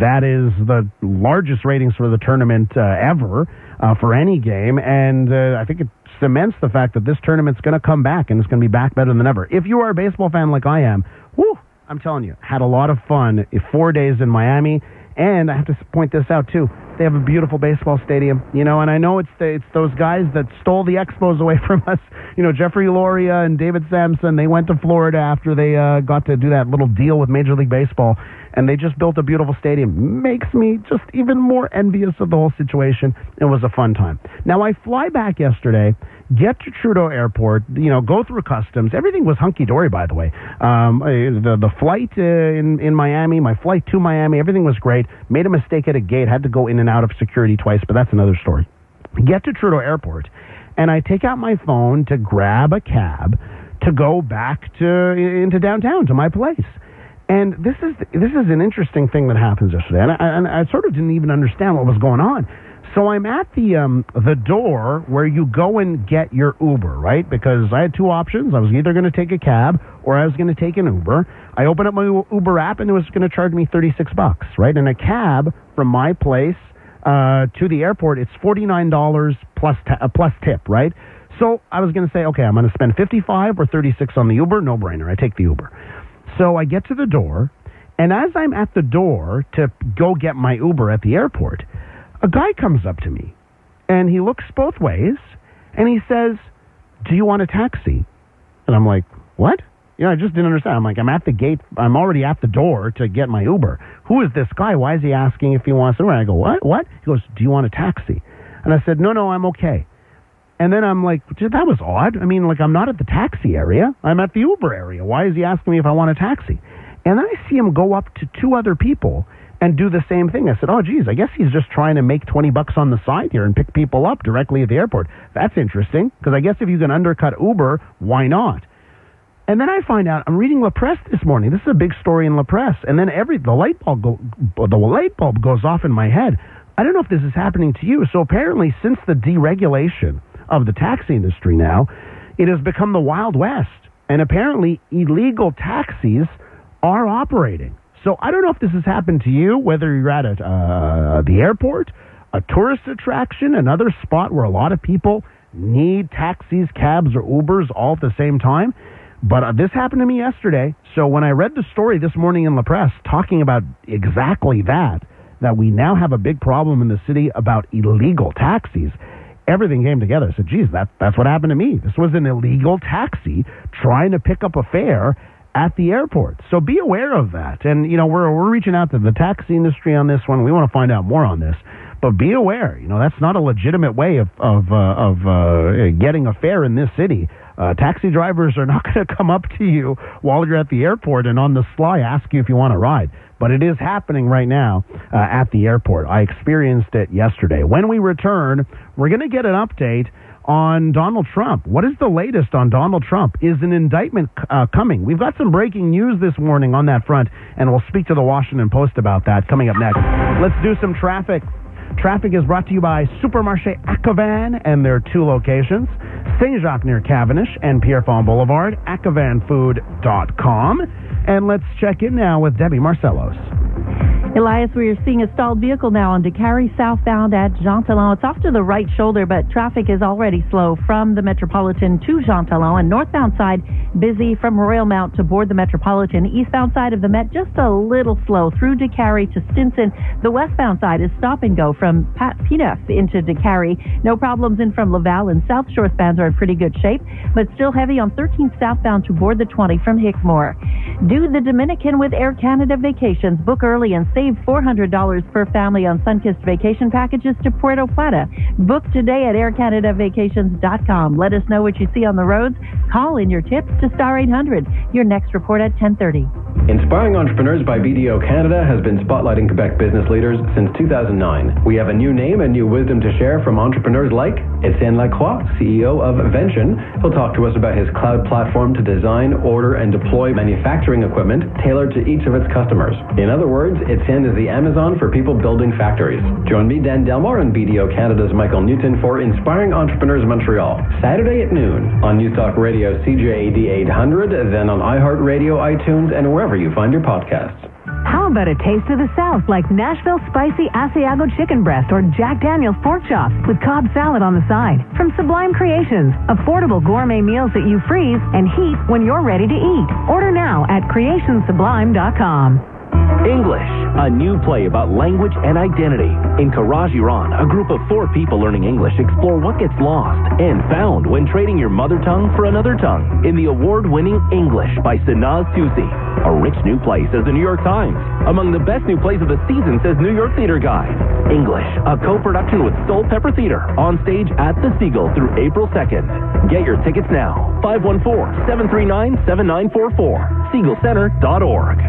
That is the largest ratings for the tournament ever for any game, and I think it cements the fact that this tournament's going to come back, and it's going to be back better than ever. If you are a baseball fan like I am, I'm telling you, had a lot of fun 4 days in Miami, and I have to point this out too. They have a beautiful baseball stadium, and I know it's those guys that stole the Expos away from us. Jeffrey Loria and David Sampson, they went to Florida after they got to do that little deal with Major League Baseball, and they just built a beautiful stadium. Makes me just even more envious of the whole situation. It was a fun time. Now, I fly back yesterday, get to Trudeau Airport, go through customs. Everything was hunky-dory, by the way. The flight in Miami, my flight to Miami, everything was great. Made a mistake at a gate, had to go in and out of security twice, but that's another story. Get to Trudeau Airport, and I take out my phone to grab a cab to go back into downtown to my place. And this is an interesting thing that happens yesterday, and I sort of didn't even understand what was going on. So I'm at the door where you go and get your Uber, right? Because I had 2 options. I was either going to take a cab or I was going to take an Uber. I opened up my Uber app and it was going to charge me $36, right? And a cab from my place to the airport, it's $49 plus tip, right? So I was going to say, okay, I'm going to spend $55 or $36 on the Uber. No brainer. I take the Uber. So I get to the door, and as I'm at the door to go get my Uber at the airport, a guy comes up to me, and he looks both ways, and he says, do you want a taxi? And I'm like, what? I just didn't understand. I'm like, I'm at the gate. I'm already at the door to get my Uber. Who is this guy? Why is he asking if he wants Uber? And I go, what? He goes, do you want a taxi? And I said, no, I'm okay. And then I'm like, that was odd. I mean, I'm not at the taxi area. I'm at the Uber area. Why is he asking me if I want a taxi? And then I see him go up to 2 other people and do the same thing. I said, oh, geez, I guess he's just trying to make $20 on the side here and pick people up directly at the airport. That's interesting, because I guess if you can undercut Uber, why not? And then I find out, I'm reading La Presse this morning. This is a big story in La Presse. And then the light bulb goes off in my head. I don't know if this is happening to you. So apparently, since the deregulation of the taxi industry now, it has become the Wild West. And apparently, illegal taxis are operating. So I don't know if this has happened to you, whether you're at the airport, a tourist attraction, another spot where a lot of people need taxis, cabs, or Ubers all at the same time. But this happened to me yesterday. So when I read the story this morning in La Presse talking about exactly that we now have a big problem in the city about illegal taxis, everything came together. I said, geez, that's what happened to me. This was an illegal taxi trying to pick up a fare at the airport. So be aware of that. And, we're reaching out to the taxi industry on this one. We want to find out more on this. But be aware, that's not a legitimate way of getting a fare in this city. Taxi drivers are not going to come up to you while you're at the airport and on the sly ask you if you want to ride. But it is happening right now at the airport. I experienced it yesterday. When we return, we're going to get an update on Donald Trump. What is the latest on Donald Trump? Is an indictment coming? We've got some breaking news this morning on that front, and we'll speak to the Washington Post about that coming up next. Let's do some traffic. Traffic is brought to you by Supermarché Accovan and their 2 locations, Saint-Jacques near Cavendish and Pierrefonds Boulevard, accavanfood.com. And let's check in now with Debbie Marcellos. Elias, we are seeing a stalled vehicle now on DeCarry southbound at Jean Talon. It's off to the right shoulder, but traffic is already slow from the Metropolitan to Jean Talon, and northbound side busy from Royal Mount to board the Metropolitan. Eastbound side of the Met just a little slow through DeCarry to Stinson. The westbound side is stop and go from Pineuf into DeCarry. No problems in from Laval, and South Shore spans are in pretty good shape, but still heavy on 13th southbound to board the 20 from Hickmore. Do the Dominican with Air Canada Vacations. Book early and save $400 per family on Sunkist vacation packages to Puerto Plata. Book today at aircanadavacations.com. Let us know what you see on the roads. Call in your tips to Star 800. Your next report at 10:30. Inspiring Entrepreneurs by BDO Canada has been spotlighting Quebec business leaders since 2009. We have a new name and new wisdom to share from entrepreneurs like Etienne Lacroix, CEO of Vention. He'll talk to us about his cloud platform to design, order, and deploy manufacturing equipment tailored to each of its customers. In other words, Etienne is the Amazon for people building factories. Join me, Dan Delmar, and BDO Canada's Michael Newton for Inspiring Entrepreneurs Montreal, Saturday at noon on News Talk Radio CJAD 800, then on iHeartRadio, iTunes, and wherever you find your podcasts. How about a taste of the South, like Nashville Spicy Asiago Chicken Breast or Jack Daniel's Pork Chops with Cobb salad on the side? From Sublime Creations, affordable gourmet meals that you freeze and heat when you're ready to eat. Order now at creationsublime.com. English, a new play about language and identity. In Courage Iran, a group of 4 people learning English explore what gets lost and found when trading your mother tongue for another tongue in the award-winning English by Sanaz Tusi. A rich new play, says the New York Times. Among the best new plays of the season, says New York Theater Guide. English, a co-production with Soul Pepper Theater, on stage at the Seagull through April 2nd. Get your tickets now. 514-739-7944. SeagullCenter.org.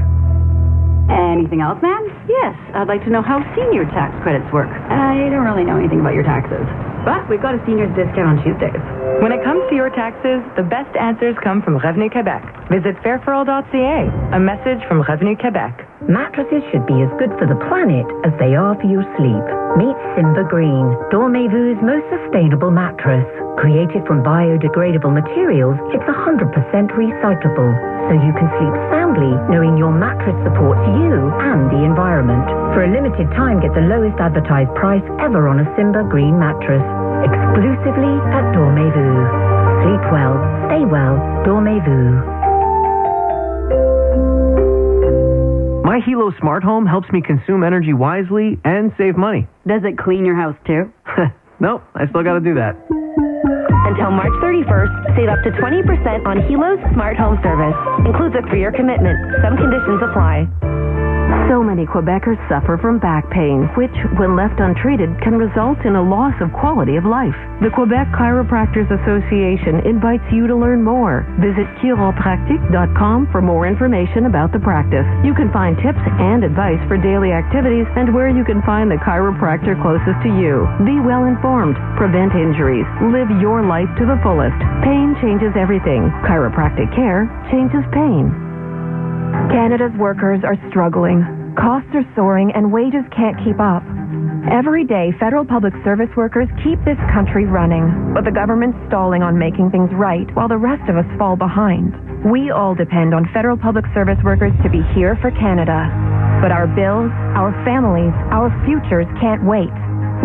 Anything else, ma'am? Yes, I'd like to know how senior tax credits work. I don't really know anything about your taxes, but we've got a senior's discount on Tuesdays. When it comes to your taxes, the best answers come from Revenu Quebec. Visit fairforall.ca. A message from Revenu Quebec. Mattresses should be as good for the planet as they are for your sleep. Meet Simba Green, Dormez-Vu's most sustainable mattress. Created from biodegradable materials, it's 100% recyclable, so you can sleep soundly knowing your mattress supports you and the environment. For a limited time, get the lowest advertised price ever on a Simba Green mattress, exclusively at Dormez-Vu. Sleep well, stay well, Dormez-Vu. My Hilo Smart Home helps me consume energy wisely and save money. Does it clean your house too? Nope, I still got to do that. Until March 31st, save up to 20% on Hilo's Smart Home Service. Includes a 3-year commitment. Some conditions apply. So many Quebecers suffer from back pain, which, when left untreated, can result in a loss of quality of life. The Quebec Chiropractors Association invites you to learn more. Visit chiropractic.com for more information about the practice. You can find tips and advice for daily activities and where you can find the chiropractor closest to you. Be well informed. Prevent injuries. Live your life to the fullest. Pain changes everything. Chiropractic care changes pain. Canada's workers are struggling. Costs are soaring and wages can't keep up. Every day, federal public service workers keep this country running, but the government's stalling on making things right while the rest of us fall behind. We all depend on federal public service workers to be here for Canada. But our bills, our families, our futures can't wait.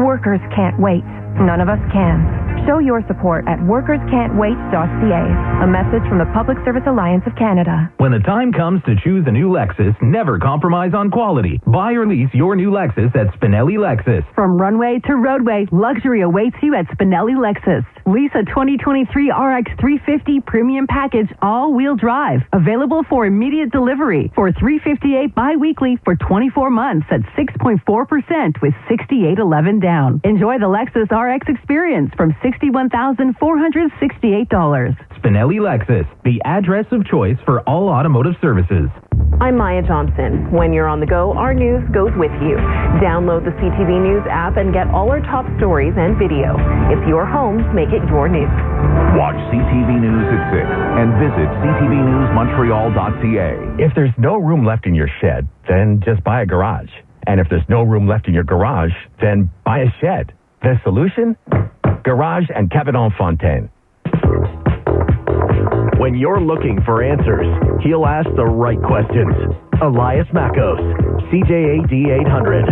Workers can't wait. None of us can. Show your support at workerscan'twait.ca. A message from the Public Service Alliance of Canada. When the time comes to choose a new Lexus, never compromise on quality. Buy or lease your new Lexus at Spinelli Lexus. From runway to roadway, luxury awaits you at Spinelli Lexus. Lease a 2023 RX 350 Premium Package all-wheel drive. Available for immediate delivery for $358 bi-weekly for 24 months at 6.4% with $6,811 down. Enjoy the Lexus RX experience from $61,468. Spinelli Lexus, the address of choice for all automotive services. I'm Maya Johnson. When you're on the go, our news goes with you. Download the CTV News app and get all our top stories and video. It's your home, make it your news. Watch CTV News at 6 and visit ctvnewsmontreal.ca. If there's no room left in your shed, then just buy a garage. And if there's no room left in your garage, then buy a shed. The solution? Garage and Cabedon Fontaine. When you're looking for answers, he'll ask the right questions. Elias Mackos, CJAD 800.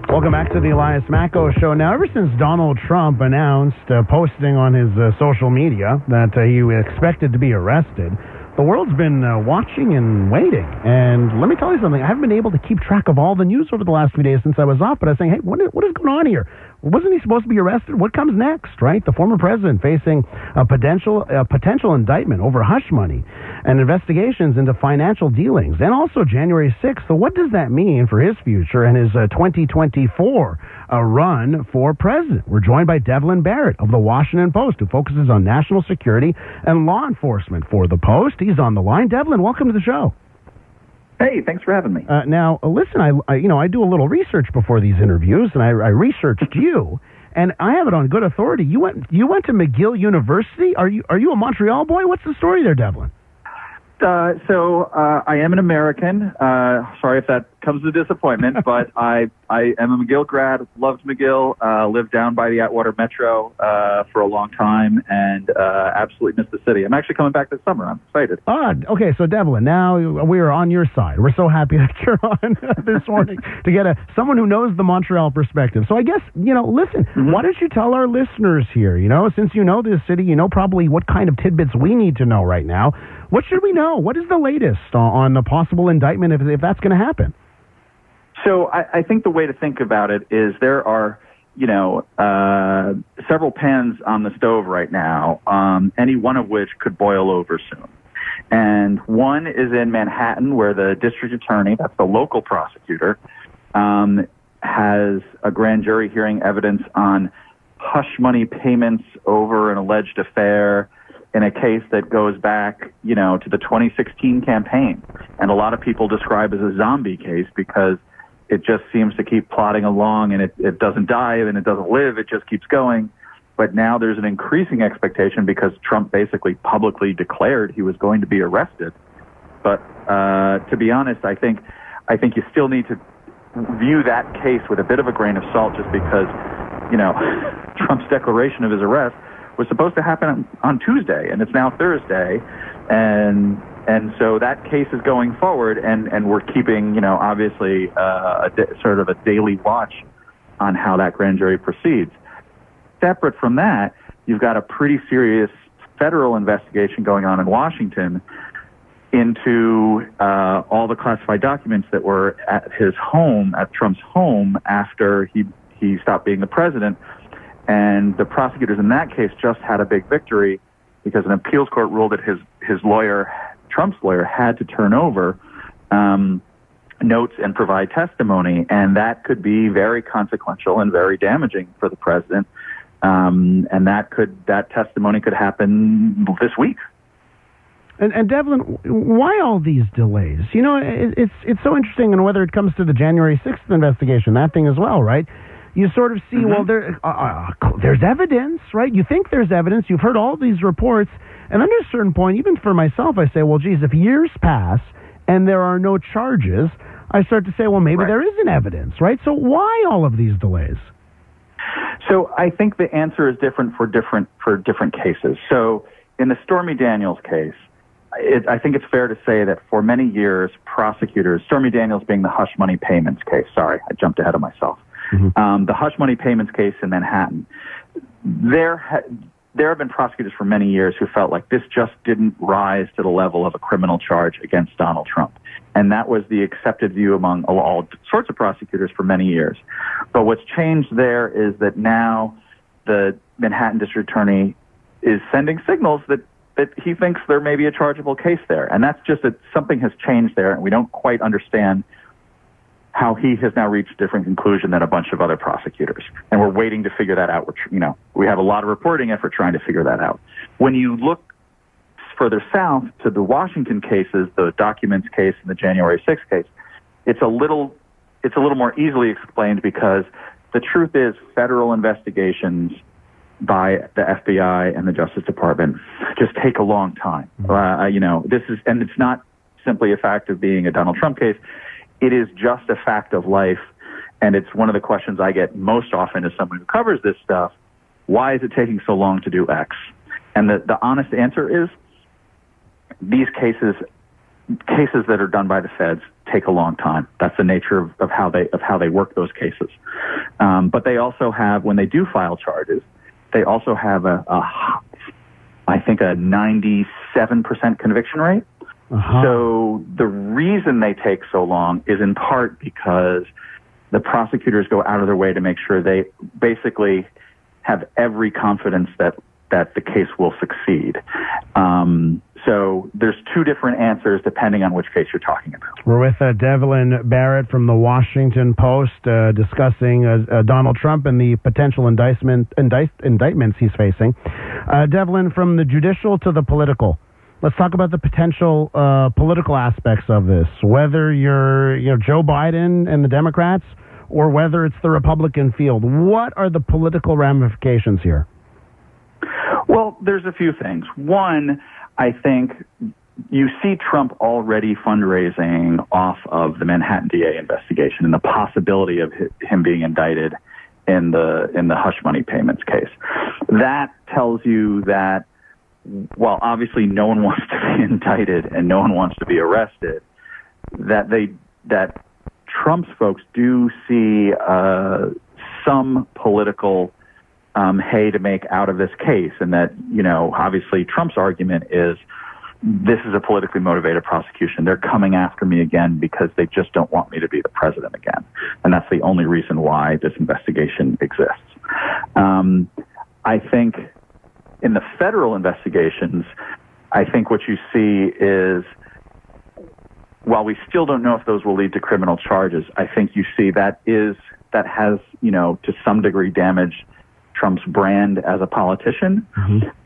Welcome back to the Elias Mackos Show. Now, ever since Donald Trump announced, posting on his social media that he expected to be arrested, the world's been watching and waiting. And let me tell you something. I haven't been able to keep track of all the news over the last few days since I was off, but I was saying, hey, what is going on here? Wasn't he supposed to be arrested? What comes next, right? The former president facing a potential indictment over hush money and investigations into financial dealings, and also January 6th. So what does that mean for his future and his 2024 run for president? We're joined by Devlin Barrett of the Washington Post, who focuses on national security and law enforcement for the Post. He's on the line. Devlin, welcome to the show. Hey, thanks for having me. Now, listen, I do a little research before these interviews, and I researched you, and I have it on good authority. You went to McGill University. Are you a Montreal boy? What's the story there, Devlin? So I am an American. Sorry if that comes as a disappointment, but I am a McGill grad. Loved McGill. Lived down by the Atwater Metro for a long time, and absolutely missed the city. I'm actually coming back this summer. I'm excited. Okay. So Devlin, now we are on your side. We're so happy that you're on this morning to get someone who knows the Montreal perspective. So I guess listen. Mm-hmm. Why don't you tell our listeners here? Since you know this city, you know probably what kind of tidbits we need to know right now. What should we know? What is the latest on the possible indictment if that's going to happen? So I think the way to think about it is there are, several pans on the stove right now, any one of which could boil over soon. And one is in Manhattan, where the district attorney, that's the local prosecutor, has a grand jury hearing evidence on hush money payments over an alleged affair in a case that goes back, to the 2016 campaign. And a lot of people describe as a zombie case because it just seems to keep plodding along, and it doesn't die and it doesn't live. It just keeps going. But now there's an increasing expectation because Trump basically publicly declared he was going to be arrested. But to be honest, I think you still need to view that case with a bit of a grain of salt, just because, Trump's declaration of his arrest was supposed to happen on Tuesday, and it's now Thursday, and so that case is going forward, and we're keeping, obviously, sort of a daily watch on how that grand jury proceeds. Separate from that, you've got a pretty serious federal investigation going on in Washington into all the classified documents that were at his home, at Trump's home, after he stopped being the president. And the prosecutors in that case just had a big victory because an appeals court ruled that his lawyer, Trump's lawyer, had to turn over notes and provide testimony, and that could be very consequential and very damaging for the president. And that testimony could happen this week. And Devlin, why all these delays? It's so interesting, and whether it comes to the January 6th investigation, that thing as well, right? You sort of see, well, there's evidence, right? You think there's evidence. You've heard all these reports. And under a certain point, even for myself, I say, well, geez, if years pass and there are no charges, I start to say, well, maybe there isn't evidence, right? So why all of these delays? So I think the answer is different for different cases. So in the Stormy Daniels case, I think it's fair to say that for many years, prosecutors, Stormy Daniels being the hush money payments case, sorry, I jumped ahead of myself. Mm-hmm. The hush money payments case in Manhattan, there have been prosecutors for many years who felt like this just didn't rise to the level of a criminal charge against Donald Trump. And that was the accepted view among all sorts of prosecutors for many years. But what's changed there is that now the Manhattan District Attorney is sending signals that he thinks there may be a chargeable case there. And that's just that something has changed there, and we don't quite understand how he has now reached a different conclusion than a bunch of other prosecutors. And we're waiting to figure that out. We have a lot of reporting effort trying to figure that out. When you look further south to the Washington cases, the documents case and the January 6th case, it's a little more easily explained because the truth is federal investigations by the FBI and the Justice Department just take a long time. And it's not simply a fact of being a Donald Trump case. It is just a fact of life, and it's one of the questions I get most often as someone who covers this stuff. Why is it taking so long to do X? And the honest answer is these cases that are done by the feds take a long time. That's the nature of how they work those cases. But they also have, when they do file charges, they also have I think a 97% conviction rate. So the reason they take so long is in part because the prosecutors go out of their way to make sure they basically have every confidence that the case will succeed. So there's two different answers depending on which case you're talking about. We're with Devlin Barrett from the Washington Post discussing Donald Trump and the potential indictments he's facing. Devlin, from the judicial to the political, let's talk about the potential political aspects of this, whether you're Joe Biden and the Democrats or whether it's the Republican field. What are the political ramifications here? Well, there's a few things. One, I think you see Trump already fundraising off of the Manhattan DA investigation and the possibility of him being indicted in the hush money payments case. That tells you that while obviously no one wants to be indicted and no one wants to be arrested, that Trump's folks do see some political hay to make out of this case, and that, obviously Trump's argument is this is a politically motivated prosecution. They're coming after me again because they just don't want me to be the president again. And that's the only reason why this investigation exists. I think in the federal investigations, I think what you see is, while we still don't know if those will lead to criminal charges, I think you see that has, to some degree damaged Trump's brand as a politician,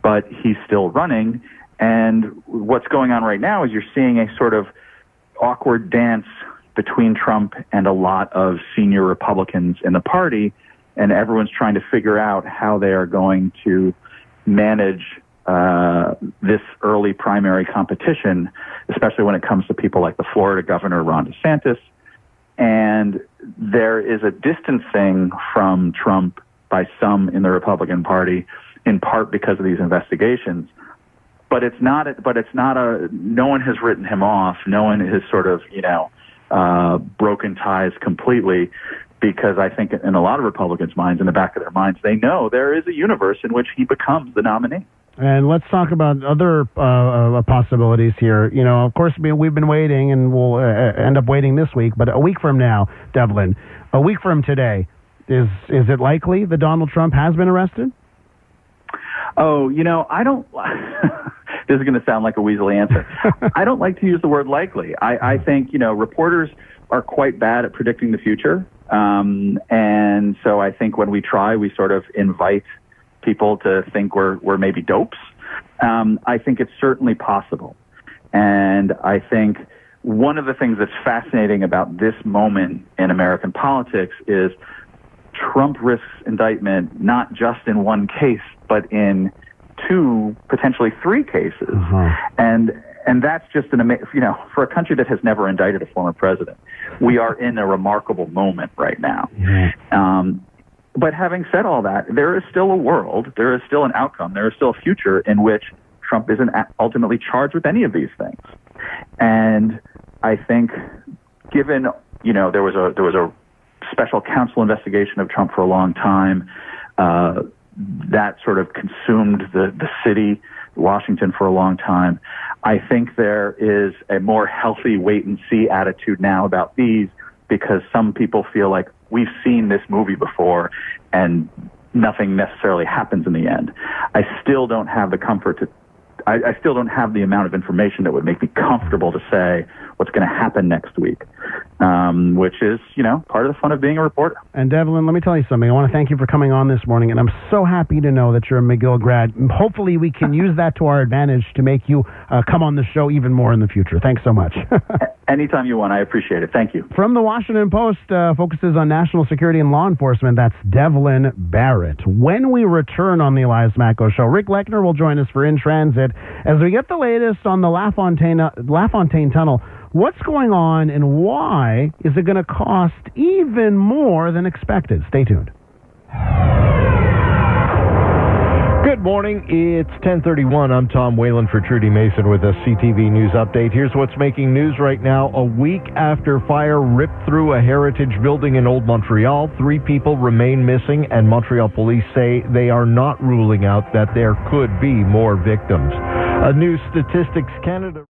but he's still running. And what's going on right now is you're seeing a sort of awkward dance between Trump and a lot of senior Republicans in the party, and everyone's trying to figure out how they are going to manage this early primary competition, especially when it comes to people like the Florida governor, Ron DeSantis. And there is a distancing from Trump by some in the Republican Party, in part because of these investigations. But it's not no one has written him off. No one has sort of, broken ties completely, because I think in a lot of Republicans' minds, in the back of their minds, they know there is a universe in which he becomes the nominee. And let's talk about other possibilities here. Of course, we've been waiting, and we'll end up waiting this week. But a week from now, Devlin, a week from today, is it likely that Donald Trump has been arrested? Oh, I don't... This is going to sound like a weaselly answer. I don't like to use the word likely. I think, reporters are quite bad at predicting the future. And so I think when we try, we sort of invite people to think we're maybe dopes. I think it's certainly possible. And I think one of the things that's fascinating about this moment in American politics is Trump risks indictment not just in one case, but in 2, potentially 3 cases. And that's just for a country that has never indicted a former president, we are in a remarkable moment right now. But having said all that, there is still a world, there is still an outcome, there is still a future in which Trump isn't ultimately charged with any of these things. And I think, given, there was a special counsel investigation of Trump for a long time, that sort of consumed the city, Washington, for a long time. I think there is a more healthy wait-and-see attitude now about these because some people feel like we've seen this movie before and nothing necessarily happens in the end. I still don't have the comfort to I still don't have the amount of information that would make me comfortable to say what's going to happen next week, which is, part of the fun of being a reporter. And Devlin, let me tell you something. I want to thank you for coming on this morning, and I'm so happy to know that you're a McGill grad. Hopefully we can use that to our advantage to make you come on the show even more in the future. Thanks so much. Anytime you want. I appreciate it. Thank you. From the Washington Post, focuses on national security and law enforcement. That's Devlin Barrett. When we return on the Elias Macko Show, Rick Lechner will join us for In Transit as we get the latest on the LaFontaine Tunnel. What's going on and why is it going to cost even more than expected? Stay tuned. Good morning. It's 10:31. I'm Tom Whalen for Trudy Mason with a CTV News update. Here's what's making news right now. A week after fire ripped through a heritage building in Old Montreal, 3 people remain missing, and Montreal police say they are not ruling out that there could be more victims. A new Statistics Canada